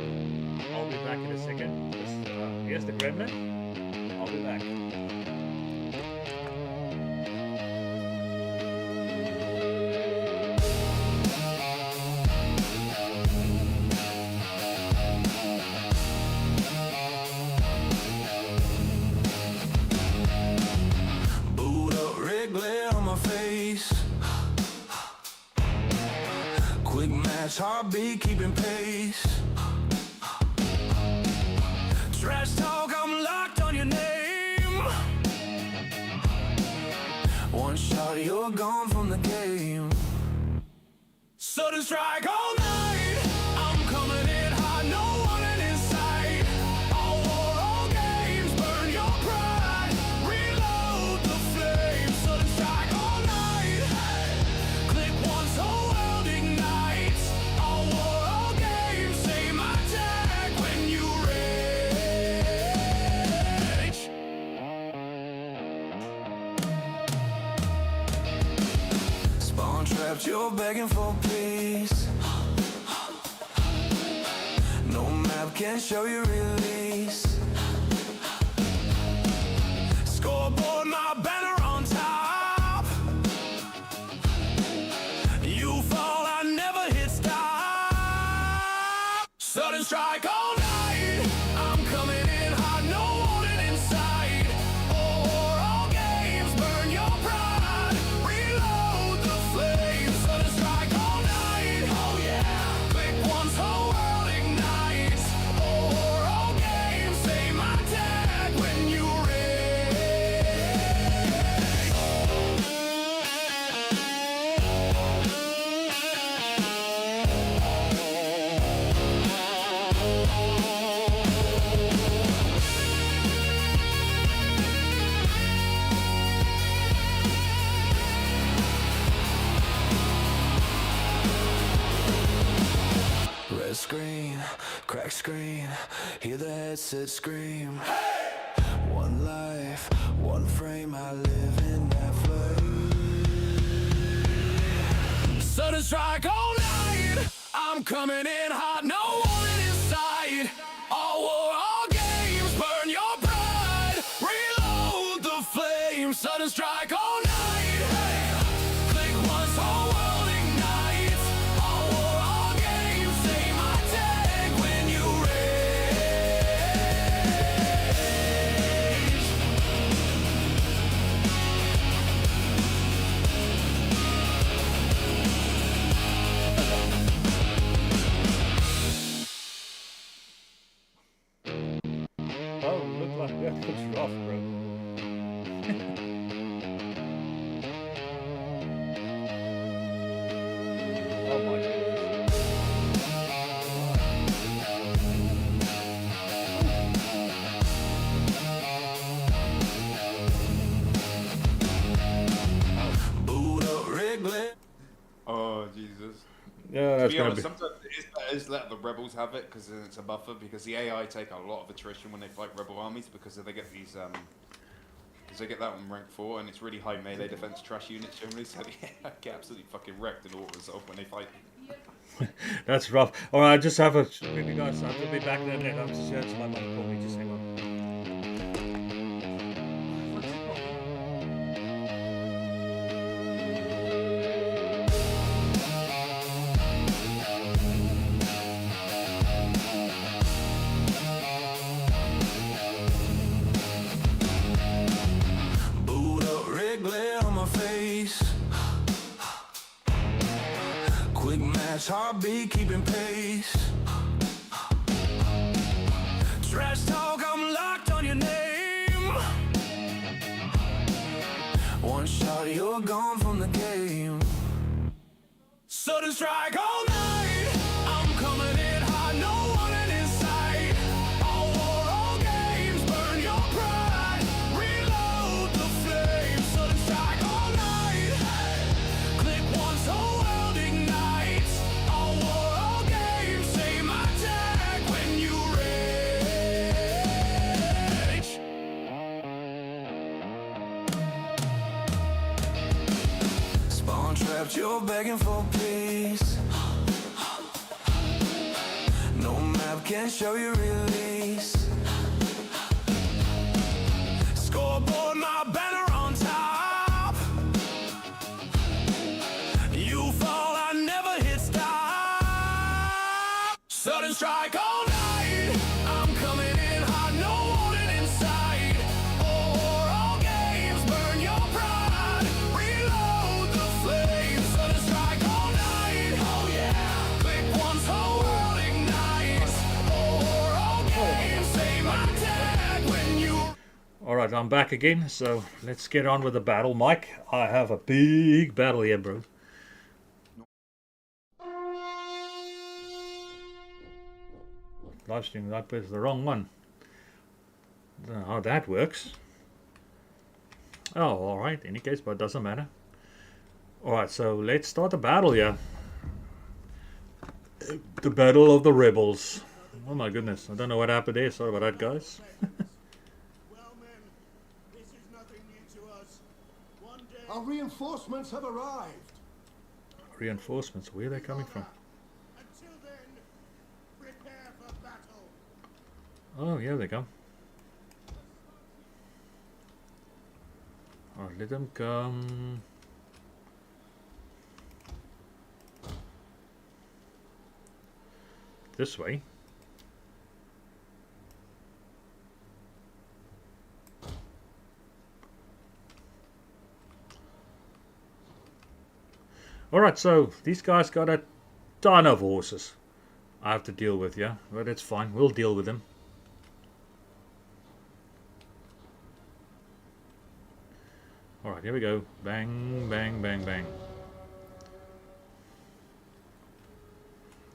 be back in a second. Just, here's the gremlin. I'll be back. Quick match, heartbeat keeping pace. Trash talk, I'm locked on your name. One shot, you're gone from the game. Sudden strike all night. I'm coming in hot, no one in sight. All war, all games, burn your pride. Reload the flame. Sudden strike all night. Click once, whole world ignites. All war, all games, say my tag when you rage. Spawn trapped, you're begging for peace. No map can show you release. Scoreboard, my banner on top. You fall, I never hit stop. Sudden strike all night. I'm coming in hot, no warning in sight. All games, burn your pride. Reload the flames. Sudden strike all night. Oh yeah. Click once, whole world ignites. All games, say my tag when you red screen, crack screen, hear the headset scream. One life, one frame, I live in that flame. Sudden strike all night. I'm coming in hot, no warning in sight. All war, all games, burn your pride. Reload the flame. Sudden strike all night. Click once, whole world ignites. All war, all games, say my tag when you rage. Oh, look like that looks rough, bro. Oh my goodness. Boot up Wrigley. Oh, Jesus. Yeah, To that's be gonna honest, be. sometimes it is let the rebels have it because then it's a buffer. Because the AI take a lot of attrition when they fight rebel armies because they get these because they get that on rank 4 and it's really high melee defense trash units generally. So yeah, I get absolutely fucking wrecked in auto resolve when they fight. That's rough. Alright, just have a quickly, guys. I will be back in a minute. I'm just heard my mum call me. Just hang on. Boot up Wrigley on my face. fast heartbeat keeping pace. Trash talk, I'm locked on your name. One shot, you're gone from the game. Sudden strike all night. I'm coming in hot, no one in sight. All war, all games, burn your pride. Reload the flames. Sudden strike all night. Click once, whole world ignites. All war, all games, say my tag when you rage. Spawn trapped, you're begging for peace. No map can show you release. Scoreboard, my banner on top. You fall, I never hit stop. Sudden strike all night. I'm coming in hot, no warning in sight. All games, burn your pride. Reload the flames. Sudden strike all night. Oh yeah. Click once, whole world ignites. All games, say my tag when you. Alright, I'm back again, so let's get on with the battle. Mike, I have a big battle here, bro. Live stream, I pressed the wrong one. Don't know how that works. Oh, alright, in any case, but it doesn't matter. Alright, so let's start the battle here. The Battle of the Rebels. Oh my goodness, I don't know what happened there. Sorry about that, guys. Well, men, this is nothing new to us. One day. Our reinforcements have arrived. Reinforcements, where are they coming from? Until then, prepare for battle. Oh, here they come. Alright, let them come. This way. Alright, so these guys got a ton of horses I have to deal with, yeah? But it's fine, we'll deal with them. Alright, here we go. Bang, bang, bang, bang.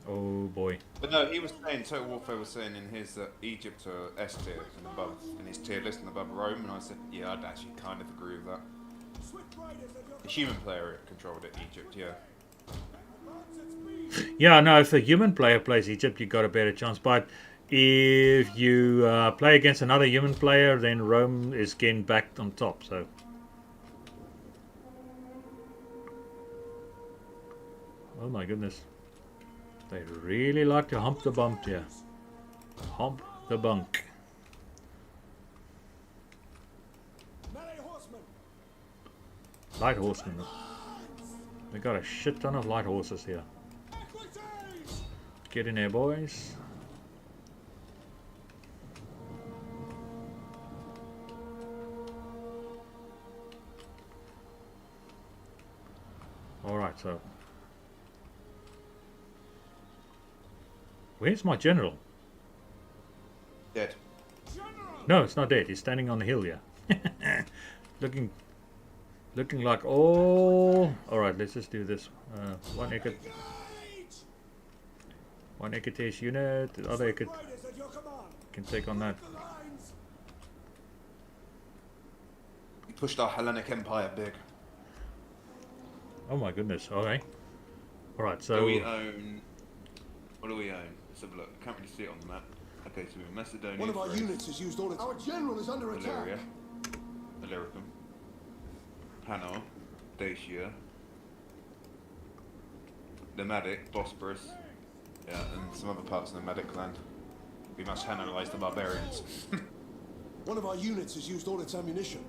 Oh boy. But no, he was saying, Total Warfare was saying in his that Egypt are S tier and above, in his tier list and above Rome, and I said, yeah, I'd actually kind of agree with that. Swift riders at your The human player controlled it, Egypt, yeah. commands at speed. Yeah, no, if a human player plays Egypt, you got a better chance. But if you play against another human player, then Rome is getting back on top. So, oh my goodness, they really like to hump the bump here. Hump the bunk. Melee horsemen. Light horsemen. We got a shit ton of light horses here. Equities. Get in there, boys. Alright, so. Where's my general? Dead. General. No, it's not dead. He's standing on the hill here. looking like all. Alright, let's just do this. One Engage. Equites unit. The other Equit Riders at your command. can take on that. The lines. He pushed our Hellenic Empire big. Oh my goodness. Okay. Alright, So so. we own. What do we own? Let's have a look. Can't really see it on the map. Okay, so we're Macedonia. One of our Thrace, units has used all its. Our general is under attack. Illyria, Illyricum, Hanno, Dacia, Nomadic, Bosporus, yeah, and some other parts of the Nomadic land. We must analyze the barbarians. One of our units has used all its ammunition.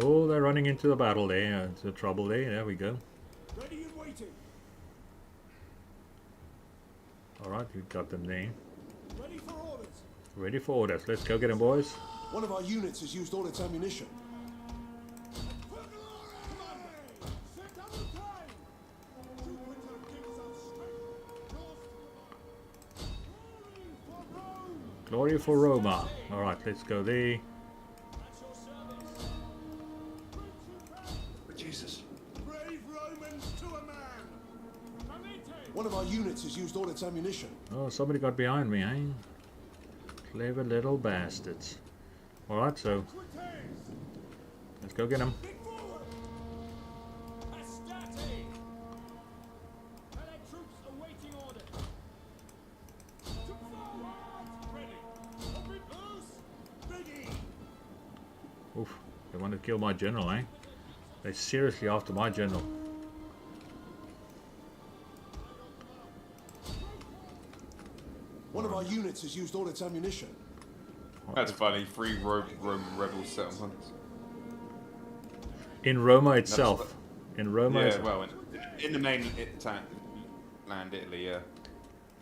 Oh, they're running into the battle there. Into trouble there. There we go. Ready and waiting. Alright, we got them there. Ready for orders. Ready for orders. Let's go get them, boys. One of our units has used all its ammunition. For glory. Commander. Set down the time. Jupiter gives us strength. Glory for Roma. Alright, let's go there. Jesus. Brave Romans to a man! One of our units has used all its ammunition. Oh, somebody got behind me, eh? Clever little bastards. Alright, so let's go get him. Astarte! Allied troops awaiting order. To forward! Ready! Open loose! Ready! Oof, they want to kill my general, eh? They're seriously after my general. One of our units has used all its ammunition. That's funny. 3 Roman rebels set on hunts. In Roma itself. In Roma Yeah, itself. well, in the main land, Italy, yeah.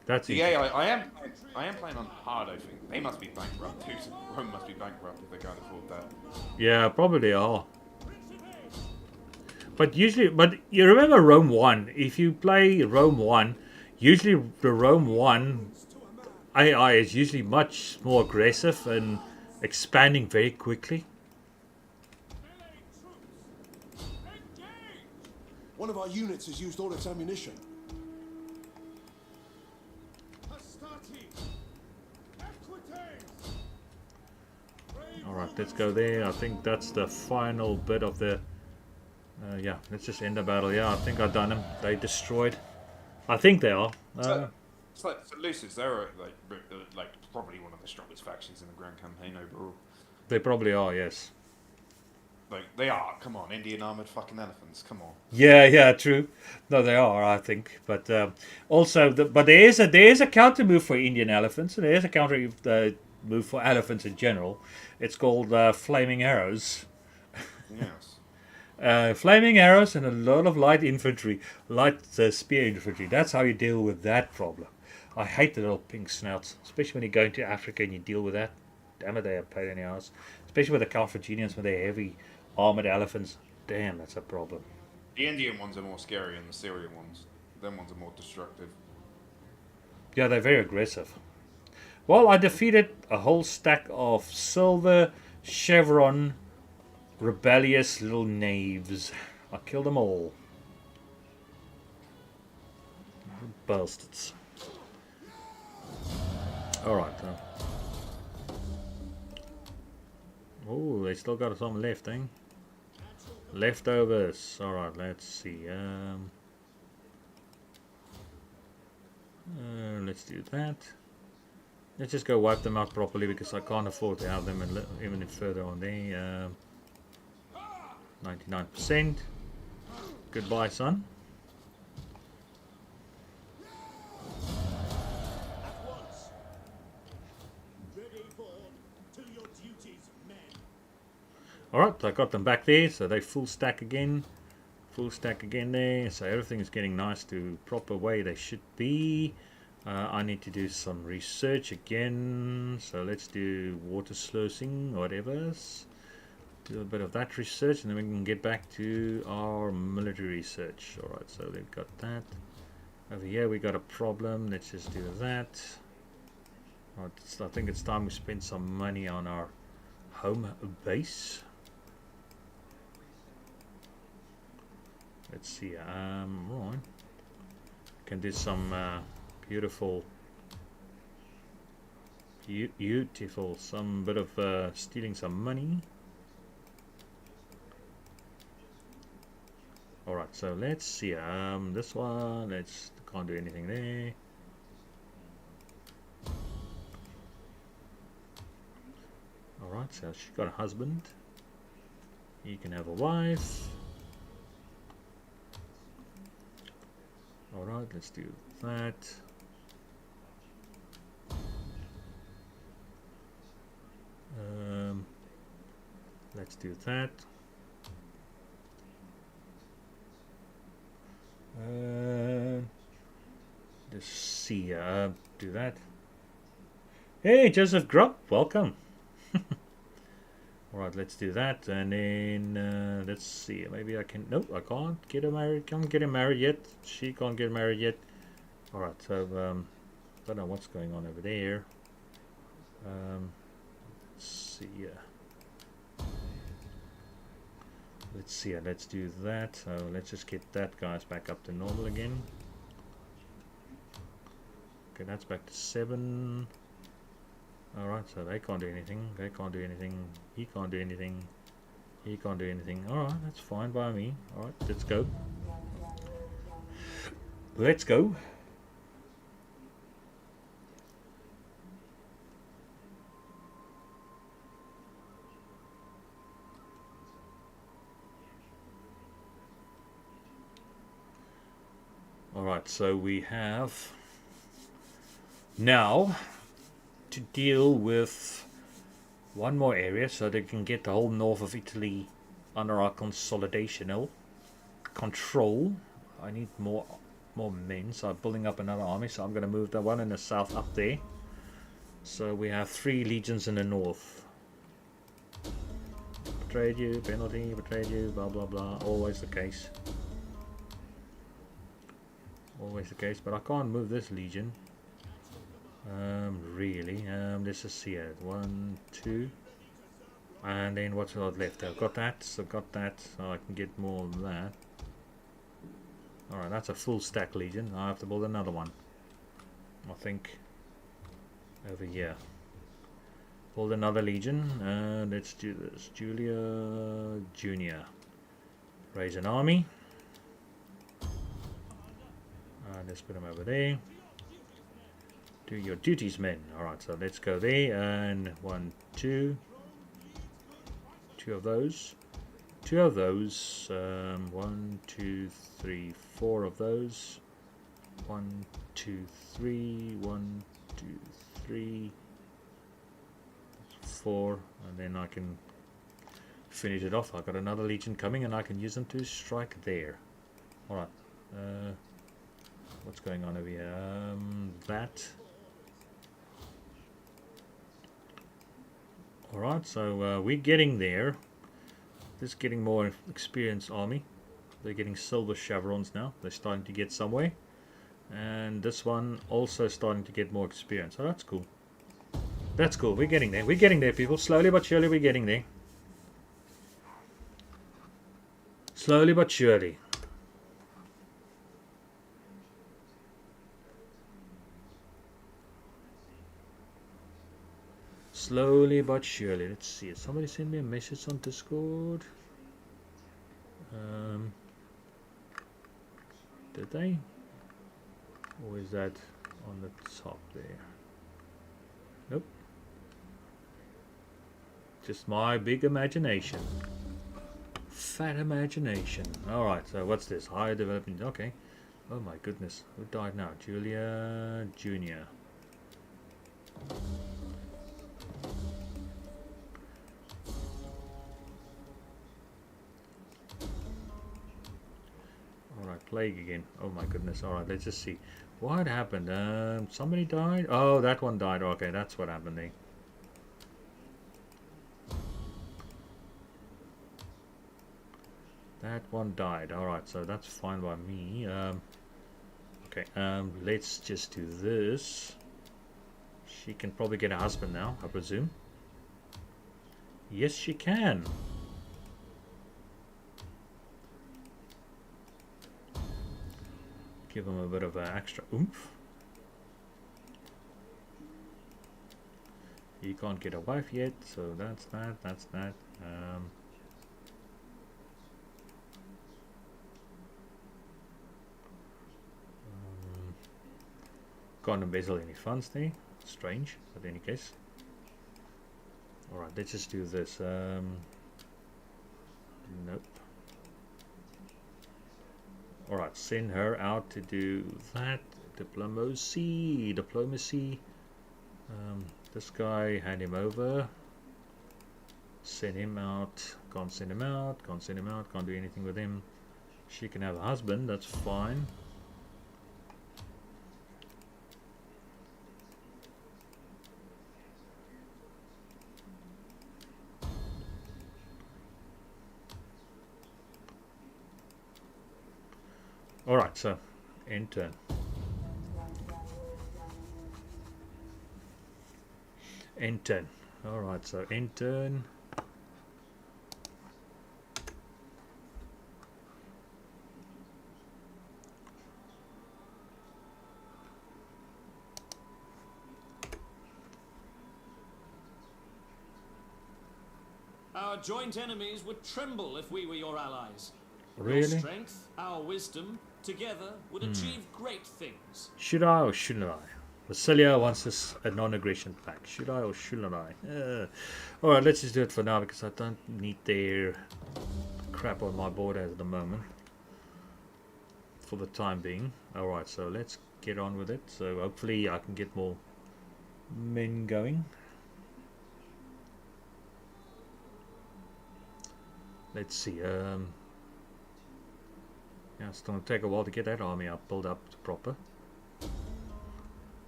That's So, it. yeah, I am playing on hard, I think. They must be bankrupt too. Rome must be bankrupt if they can't afford that. Yeah, probably are. But usually, but you remember Rome 1. If you play Rome 1, usually the Rome 1 AI is usually much more aggressive and expanding very quickly. One of our units has used all its ammunition. Astarte! Equites! Alright, let's go there. I think that's the final bit of the... yeah, let's just end the battle. Yeah, I think I've done them. They destroyed. I think they are. It's like the Lucids, they're like probably one of the strongest factions in the Grand Campaign overall. They probably are, yes. Like they are. Come on, Indian armored fucking elephants. Come on. Yeah, yeah, true. No, they are, I think. But also, but there is a counter move for Indian elephants, and there is a counter move for elephants in general. It's called flaming arrows. Yes. Flaming arrows and a lot of light infantry, light spear infantry. That's how you deal with that problem. I hate the little pink snouts, especially when you go into Africa and you deal with that. Damn it, they are pain in the ass. Especially with the Carthaginians when they're heavy armored elephants. Damn, that's a problem. The Indian ones are more scary than the Syrian ones. Them ones are more destructive. Yeah, they're very aggressive. Well, I defeated a whole stack of silver chevron rebellious little knaves. I killed them all. Bastards. Alright. Oh, they still got some left, eh? Leftovers. Alright, let's see. Let's do that. Let's just go wipe them out properly because I can't afford to have them even further on there. 99%. Goodbye, son. Alright, I got them back there, so they full stack again. Full stack again there, so everything is getting nice to proper way they should be. I need to do some research again, so let's do water sluicing, whatever. Do a bit of that research, and then we can get back to our military research. Alright, so they've got that. Over here we got a problem, let's just do that. Right, I think it's time we spend some money on our home base. Let's see, right. Can do some beautiful, some bit of stealing some money. Alright, so let's see, this one, can't do anything there. Alright, so she got a husband. You can have a wife. Alright, let's do that. Let's do that. Let's see, do that. Hey, Joseph Grubb, welcome. Alright, let's do that, and then let's see, maybe I can, nope, I can't get her married, can't get him married yet, she can't get married yet. Alright, so, don't know what's going on over there. Let's see here. Let's see. Let's do that. So let's just get that guys back up to normal again. Okay, that's back to 7. Alright, so they can't do anything. They can't do anything. He can't do anything. He can't do anything. Alright, that's fine by me. Alright, let's go. Let's go. Alright, so we have now to deal with one more area so they can get the whole north of Italy under our consolidational control. I need more men, so I'm building up another army, so I'm going to move the one in the south up there. So we have 3 legions in the north. Betrayed you, penalty, betrayed you, blah blah blah, always the case. Always the case, but I can't move this legion. Really. Let's just see it. 1, 2. And then what's left? I've got that, so I can get more of that. Alright, that's a full stack legion. I have to build another one. I think over here. Build another legion. Let's do this. Junia. Raise an army. Let's put them over there. Do your duties, men. Alright, so let's go there. And 1, 2. 2 of those. 2 of those. 1, 2, 3, 4 of those. 1, 2, 3. 1, 2, 3. 4. And then I can finish it off. I've got another legion coming and I can use them to strike there. Alright. What's going on over here? That. Alright, so we're getting there. This is getting more experienced army. They're getting silver chevrons now. They're starting to get somewhere. And this one also starting to get more experience. So that's cool. That's cool. We're getting there. We're getting there, people. Slowly but surely we're getting there. Slowly but surely. Slowly but surely. Let's see. Somebody send me a message on Discord. Did they? Or is that on the top there? Nope. Just my big imagination. Fat imagination. Alright, so what's this? Higher development. Okay. Oh my goodness. Who died now? Junia. Alright, plague again. Oh my goodness. Alright, let's just see. What happened? Somebody died? Oh, that one died. Okay, that's what happened there. That one died. Alright, so that's fine by me. Okay, let's just do this. She can probably get a husband now, I presume. Yes, she can. Give him a bit of extra oomph. He can't get a wife yet, so that's that, that's that. Can't embezzle any funds there. Strange, but in any case. Alright, let's just do this. Nope. Alright, send her out to do that. Diplomacy. This guy, hand him over. Send him out. Can't send him out. Can't send him out. Can't do anything with him. She can have a husband. That's fine. Alright, so end turn. End turn. Alright, so end turn. Our joint enemies would tremble if we were your allies. Your Really? strength, our wisdom, together would achieve great things. Should I or shouldn't I? Vasilia wants us a non-aggression pact. Should I or shouldn't I? Alright, let's just do it for now because I don't need their crap on my board at the moment. For the time being. Alright, so let's get on with it. So hopefully I can get more men going. Let's see. Yeah, it's going to take a while to get that army up, build up proper.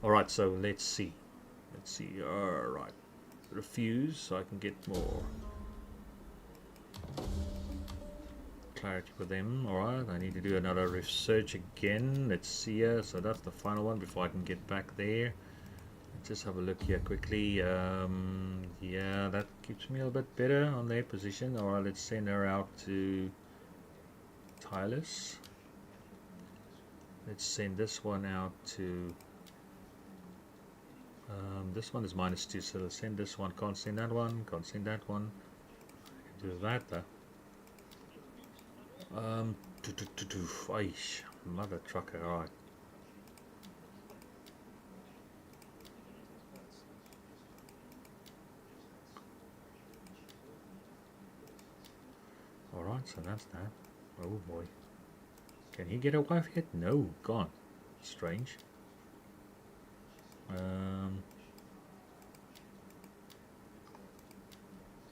Alright, so let's see. Let's see. Alright. Refuse so I can get more clarity with them. Alright, I need to do another research again. Let's see here. So that's the final one before I can get back there. Let's just have a look here quickly. Yeah, that keeps me a little bit better on their position. Alright, let's send her out to Tylus. Let's send this one out to this one is -2, so let's send this one. Can't send that one, can't send that one. I can do that though. Aish, mother trucker, alright. Alright, so that's that. Oh boy. Can he get a wife yet? No, gone. Strange.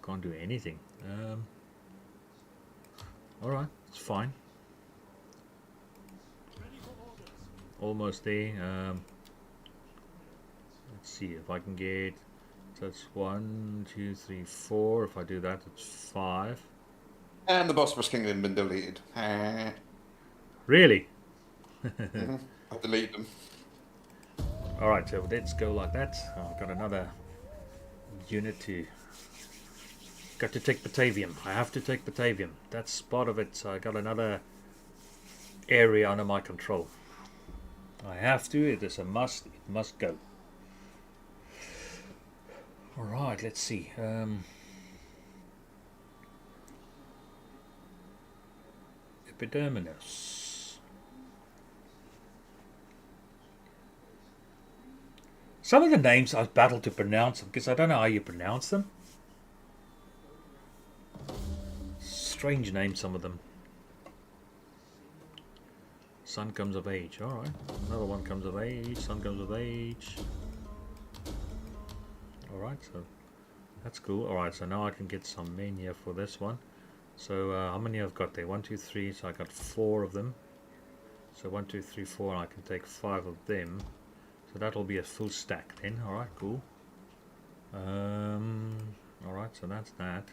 Can't do anything. Alright, it's fine. Almost there. Let's see if I can get. So that's 1, 2, 3, 4. If I do that, it's 5. And the Bosporus Kingdom been deleted. Really? I deleted them. Alright, so let's go like that. I've got another unit to. Got to take Batavium. I have to take Batavium. That's part of it. So I got another area under my control. I have to. It is a must. It must go. Alright, let's see. Epiderminus. Some of the names I've battled to pronounce them because I don't know how you pronounce them. Strange names, some of them. Son comes of age. Alright. Another one comes of age. Son comes of age. Alright, so that's cool. Alright, so now I can get some men here for this one. So how many I've got there? 1, 2, 3. So I got 4 of them. So 1, 2, 3, 4. And I can take 5 of them. So that'll be a full stack then. Alright, cool. Alright, so that's that.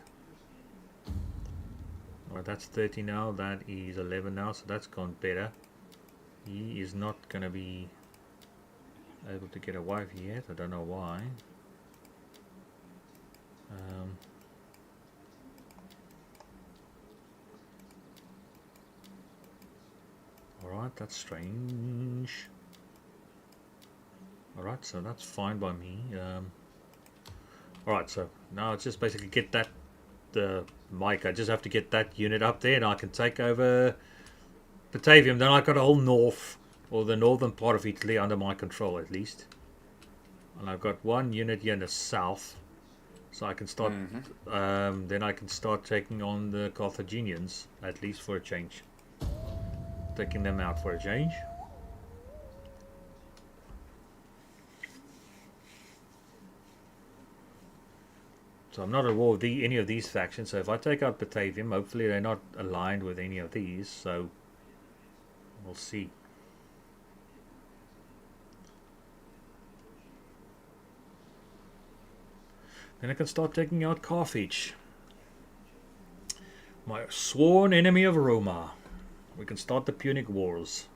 Alright, that's 30 now. That is 11 now. So that's gone better. He is not going to be able to get a wife yet. I don't know why. Alright, that's strange. Alright, so that's fine by me. Alright, so now it's just basically get that mic. I just have to get that unit up there and I can take over Batavium. Then I've got a whole north, or the northern part of Italy under my control at least. And I've got one unit here in the south. So I can start, then I can start taking on the Carthaginians, at least for a change. Taking them out for a change. So I'm not at war with any of these factions. So if I take out Batavium, hopefully they're not aligned with any of these. So we'll see. Then I can start taking out Carthage. My sworn enemy of Roma. We can start the Punic Wars.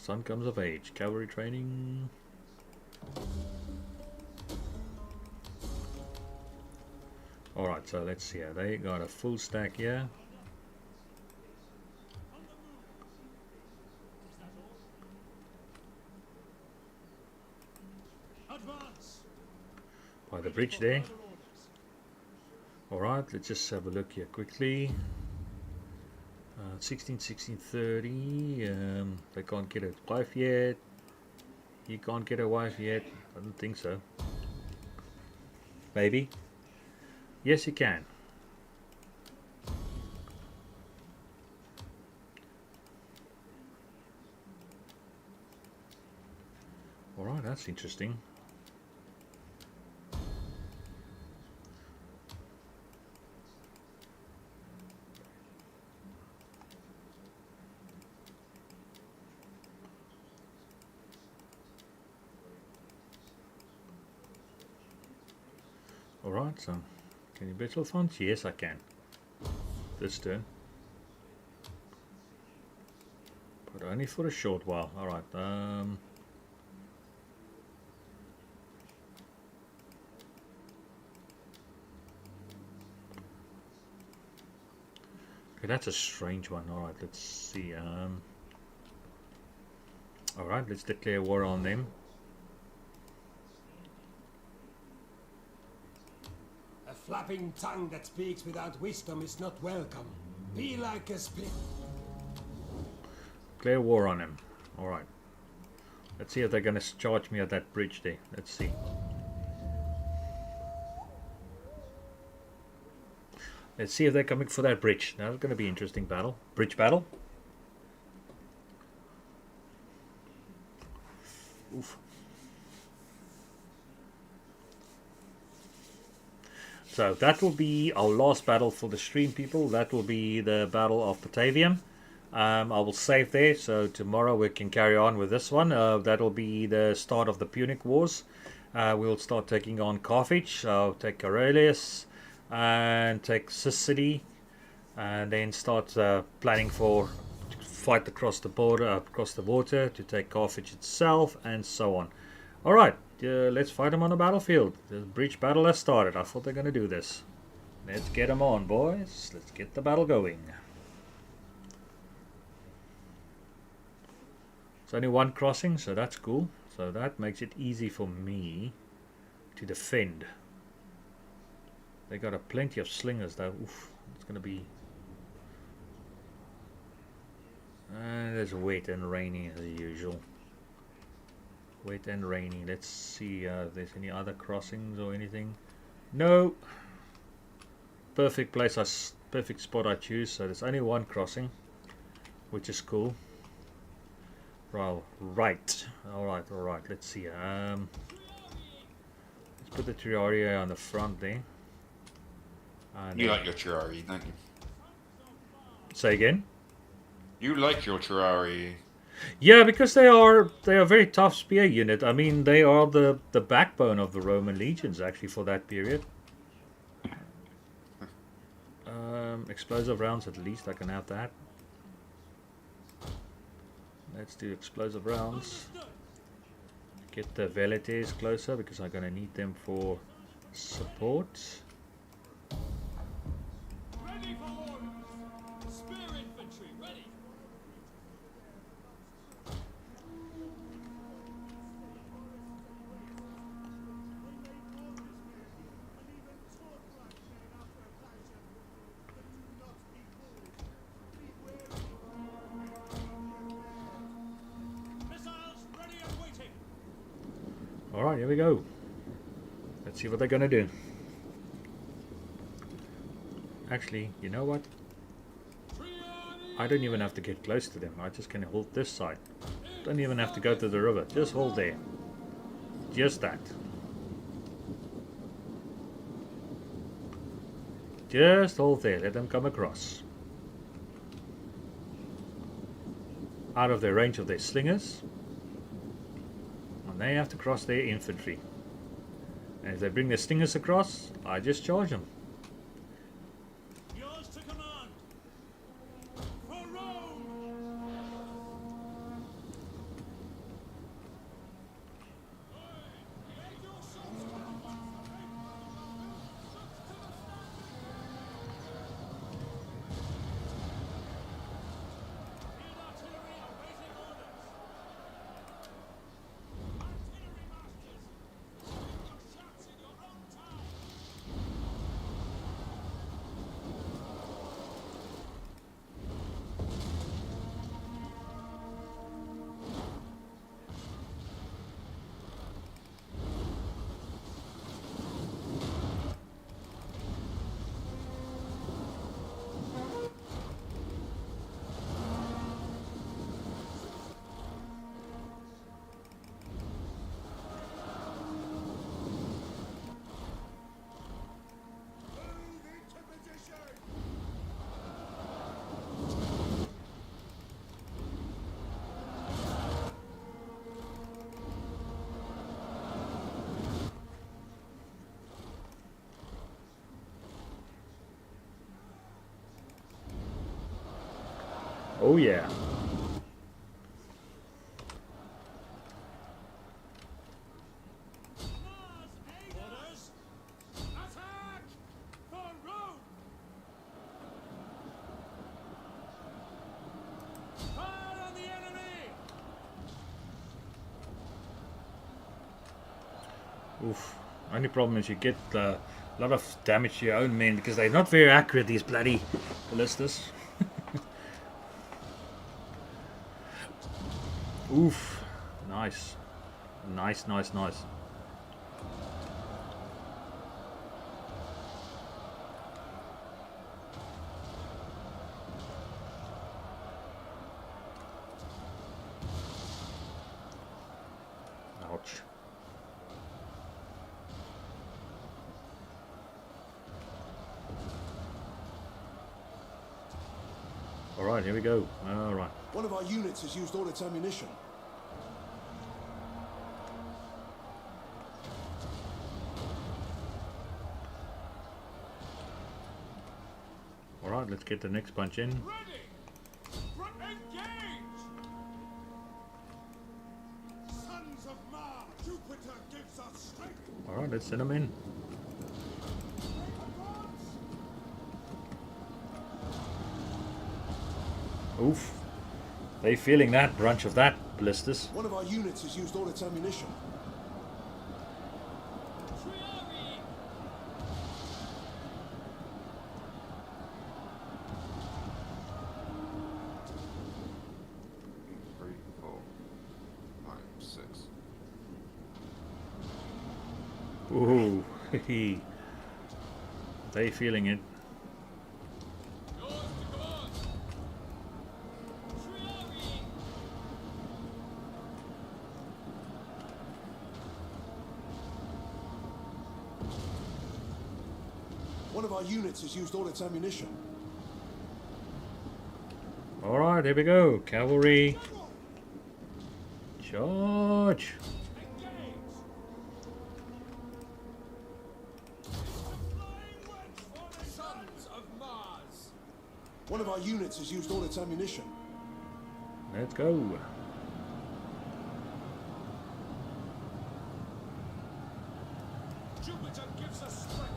Son comes of age. Cavalry training. Alright, so let's see. They got a full stack here. Advance. By the bridge there. Alright, let's just have a look here quickly. 16, 16, 30. They can't get a wife yet. He can't get a wife yet. I don't think so. Maybe. Yes, you can. Alright, that's interesting. Alright, so can you battle funds? Yes, I can. This turn. But only for a short while. Alright, okay, that's a strange one. Alright, let's see. Alright, let's declare war on them. A flapping tongue that speaks without wisdom is not welcome. Be like a split. Declare war on him. Alright. Let's see if they're going to charge me at that bridge there. Let's see. Let's see if they're coming for that bridge. Now it's going to be an interesting battle. Bridge battle. Oof. So that will be our last battle for the stream, people. That will be the Battle of Batavium. I will save there, so tomorrow we can carry on with this one. That will be the start of the Punic Wars. We'll start taking on Carthage. I'll take Aurelius and take Sicily, and then start planning for fight across the border, across the water to take Carthage itself, and so on. All right. Let's fight them on the battlefield. The bridge battle has started. I thought they're going to do this. Let's get them on, boys. Let's get the battle going. It's only one crossing, so that's cool. So that makes it easy for me to defend. They got a plenty of slingers though. Oof, it's going to be... And it's wet and rainy as usual. Wet and rainy. Let's see if there's any other crossings or anything. No. Perfect place, perfect spot I choose. So there's only one crossing, which is cool. Right. All right. Let's see. Let's put the Triaria on the front there. And You like your Terrari, don't you? say again. You like your Terrari. Yeah, because they are a very tough spear unit. I mean, they are the backbone of the Roman legions actually for that period. Explosive rounds at least, I can have that. Let's do explosive rounds. Get the Velites closer because I'm going to need them for support. Ready for orders. Spear infantry, ready. Missiles ready and waiting. Alright, here we go. Let's see what they're going to do. Actually, you know what? I don't even have to get close to them. I just can hold this side. Don't even have to go to the river. Just hold there. Just that. Just hold there. Let them come across. Out of the range of their slingers. And they have to cross their infantry. And if they bring their slingers across, I just charge them. Yours to command. For Rome. Oh yeah. Orders. Attack! For Rome! Fire on the enemy! Oof. Only problem is you get a lot of damage to your own men because they're not very accurate, these bloody ballistas. Oof. Nice. Nice, nice, nice. Ouch. Alright, here we go. Alright. One of our units has used all its ammunition. Alright, let's get the next bunch in. Ready! Engage! Sons of Mars! Jupiter gives us strength! Alright, let's send them in. Oof. They feeling that brunch of that ballistas. One of our units has used all its ammunition. Three, 4, 5, 6. Ooh, hee. They feeling it. One of our units has used all its ammunition. Alright, here we go. Cavalry. Charge. Sons of Mars! One of our units has used all its ammunition. Let's go. Jupiter gives us strength!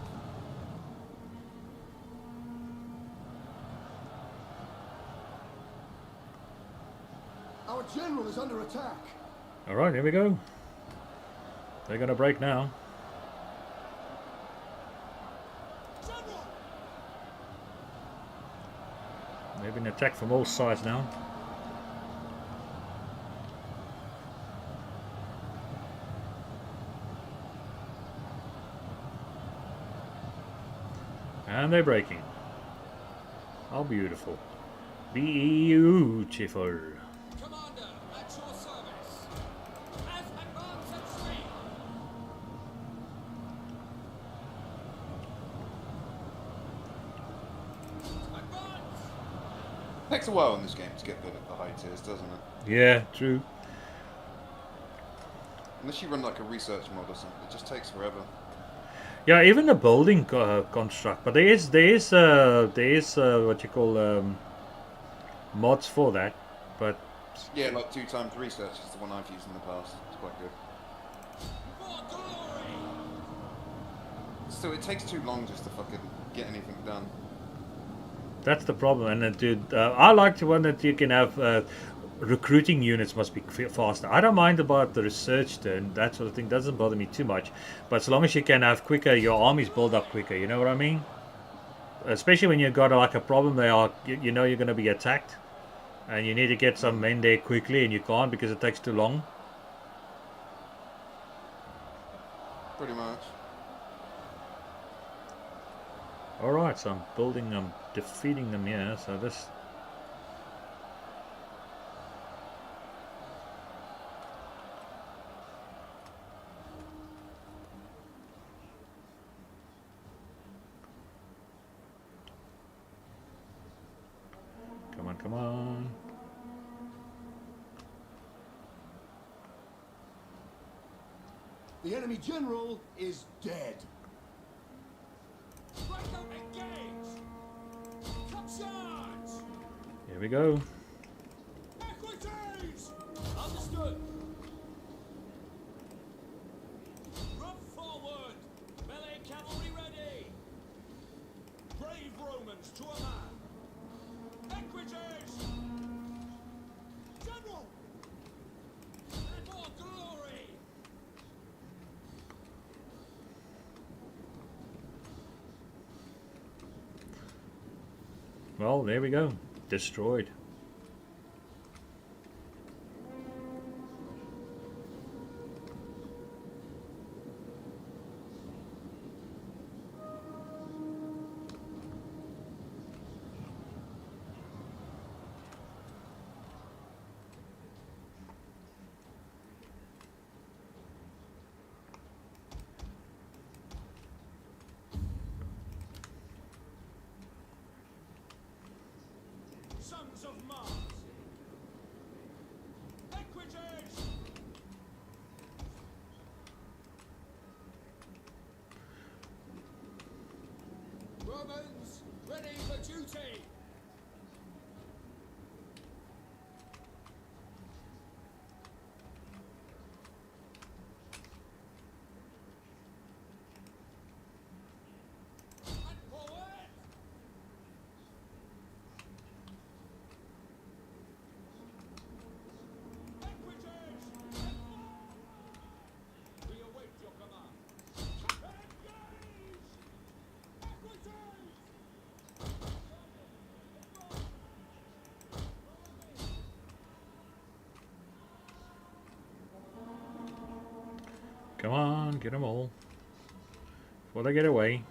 Our general is under attack. Alright, here we go. They're gonna break now. General! They've been attacked from all sides now. And they're breaking. How beautiful. Beautiful. Commander, at your service! As advance at sea! Advance! Takes a while in this game to get good at the high tiers, doesn't it? Yeah, true. Unless you run like a research mod or something, it just takes forever. Yeah, even the building construct, but there is what you call mods for that, but Yeah, like 2 times research is the one I've used in the past. It's quite good. For glory! Still, it takes too long just to fucking get anything done. that's the problem. And dude, I like the one that you can have recruiting units must be faster. I don't mind about the research turn, that sort of thing doesn't bother me too much, but as long as you can have quicker, your armies build up quicker. You know what I mean? Especially when you've got like a problem, you know you're going to be attacked, and you need to get some men there quickly, and you can't because it takes too long. Pretty much. Alright, so I'm defeating them here, so this... Come on, come on. The enemy general is dead. Franco, engage! Come charge! Here we go. Brave Romans to a man. Equities! General! And more glory! Well, there we go. Destroyed. Sons of Mars! Equities! Romans, ready for duty! And forward! Equities! We await your command. Engage! Equities! Come on, get them all. Before they get away.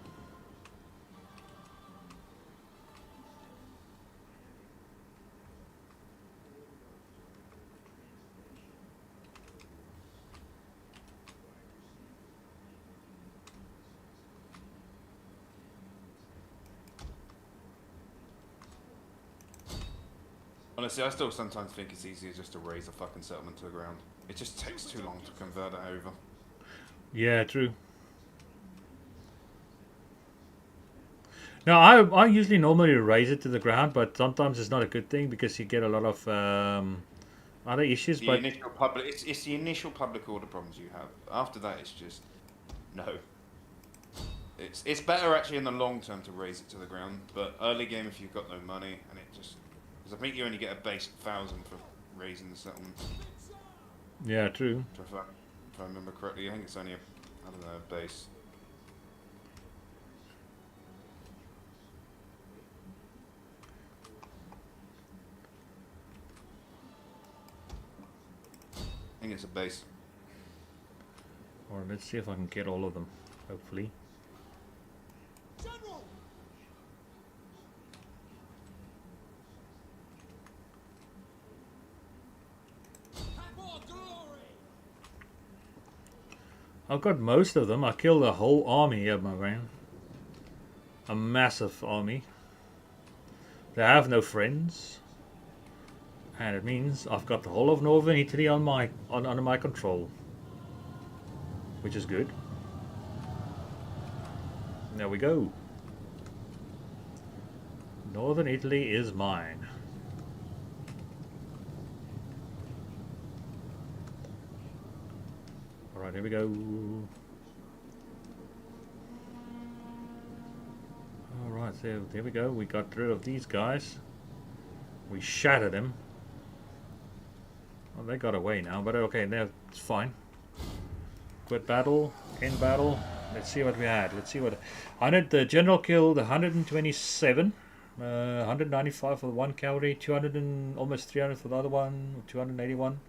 Honestly, I still sometimes think it's easier just to raise a fucking settlement to the ground. It just takes too long to convert it over. Yeah, true. Now, I usually normally raise it to the ground, but sometimes it's not a good thing because you get a lot of other issues. The But initial public, it's the initial public order problems you have. After that, it's just no. It's better actually in the long term to raise it to the ground, but early game if you've got no money and it just because I think you only get a base 1,000 for raising the settlement. yeah, true. So if I remember correctly, I think it's only a I don't know base. I think it's a base. Or let's see if I can get all of them. Hopefully. General! And more glory! I've got most of them. I killed a whole army here, my man. A massive army. They have no friends. And it means I've got the whole of northern Italy on under my control. Which is good. There we go. Northern Italy is mine. Alright, here we go. Alright, so there we go. We got rid of these guys. We shattered them. Well, they got away now, but okay, that's fine. Quit battle, end battle. Let's see what we had. Let's see what. The general killed 127, 195 for the one cavalry, 200 and almost 300 for the other one, 281.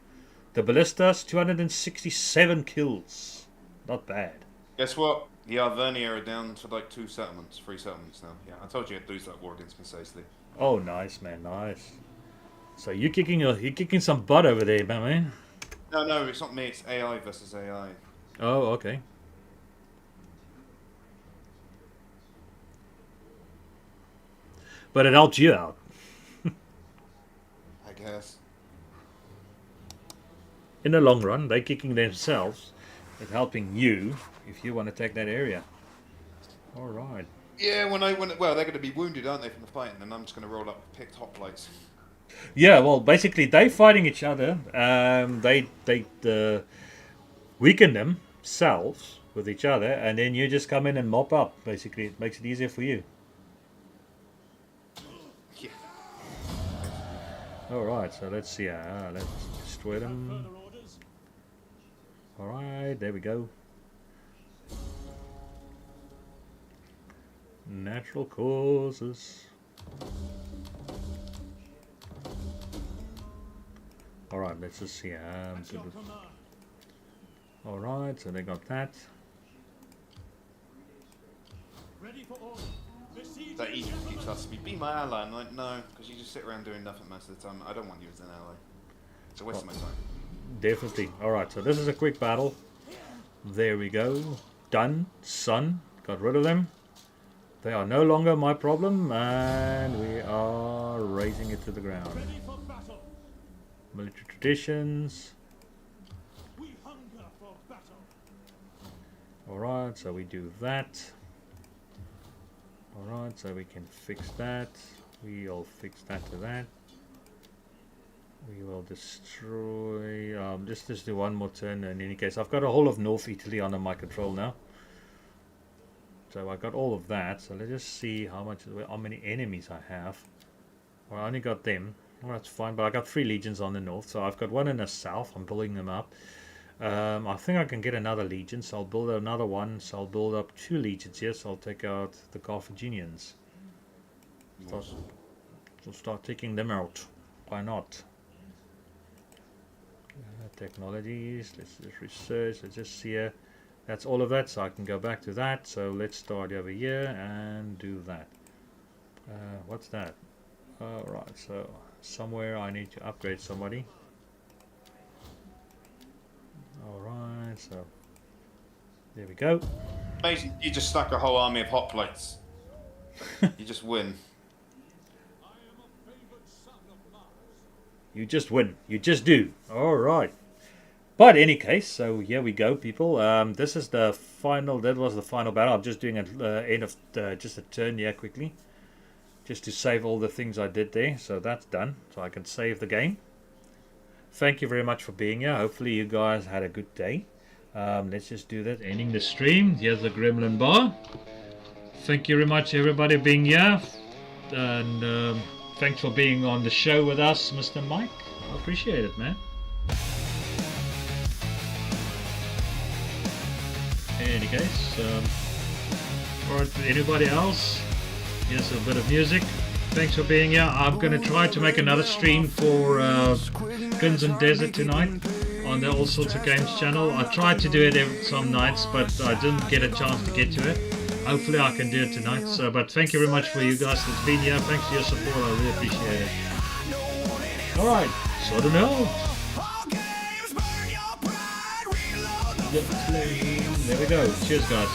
The ballistas, 267 kills. Not bad. Guess what? The Arvernia are down to like 3 settlements now. Yeah, I told you I'd lose that war against Mercedes. Oh, nice, man, nice. So you're kicking some butt over there, my man. No, it's not me. It's AI versus AI. Oh, okay. But it helped you out. I guess. In the long run, they're kicking themselves. It's helping you if you want to take that area. All right. Yeah, well, they're going to be wounded, aren't they, from the fighting? And I'm just going to roll up picked hoplites. Yeah, well, basically they fighting each other. They weaken themselves with each other, and then you just come in and mop up. Basically, it makes it easier for you. Alright, so let's see. Let's destroy them. Further orders? Alright, there we go. Natural causes. Alright, let's just see. At your command. Alright, so they got that. Ready for order. Besiege That in Egypt keeps gentlemen. asking me, be my ally. I'm like, no, because you just sit around doing nothing most of the time. I don't want you as an ally. It's a waste of my time. Definitely. Alright, so this is a quick battle. There we go. Done. Sun. Got rid of them. They are no longer my problem, and we are raising it to the ground. Ready for battle. Military traditions. We hunger for battle. Alright, so we do that. Alright, so we can fix that. We'll fix that to that. We will destroy... just do one more turn in any case. I've got a whole of North Italy under my control now. So I got all of that. So let's just see how many enemies I have. Well, I only got them. Well, that's fine, but I got 3 legions on the north. So I've got one in the south. I'm building them up. I think I can get another legion, so I'll build another one. So I'll build up 2 legions here. So I'll take out the Carthaginians. Start taking them out. Why not? Technologies. Let's just research. Let's just see here. That's all of that. So I can go back to that. So let's start over here and do that. What's that? Right. So somewhere I need to upgrade somebody. Alright, so there we go. Amazing, you just stack a whole army of hot plates. You just win. I am a favored son of Mars. You just win. You just do. Alright. But in any case, so here we go, people. This is the final, that was the final battle. I'm just doing an end of just a turn here quickly. Just to save all the things I did there. So that's done. So I can save the game. Thank you very much for being here. Hopefully you guys had a good day. Let's just do that. Ending the stream. Here's the Gremlin bar. Thank you very much, everybody, being here. And thanks for being on the show with us, Mr. Mike. I appreciate it, man. In any case, alright, anybody else? Here's a bit of music. Thanks for being here. I'm going to try to make another stream for Crimson Desert tonight on the All Sorts of Games channel. I tried to do it some nights, but I didn't get a chance to get to it. Hopefully I can do it tonight. So, but thank you very much for you guys that's been here. Thanks for your support. I really appreciate it. Alright, so to know. There we go. Cheers, guys.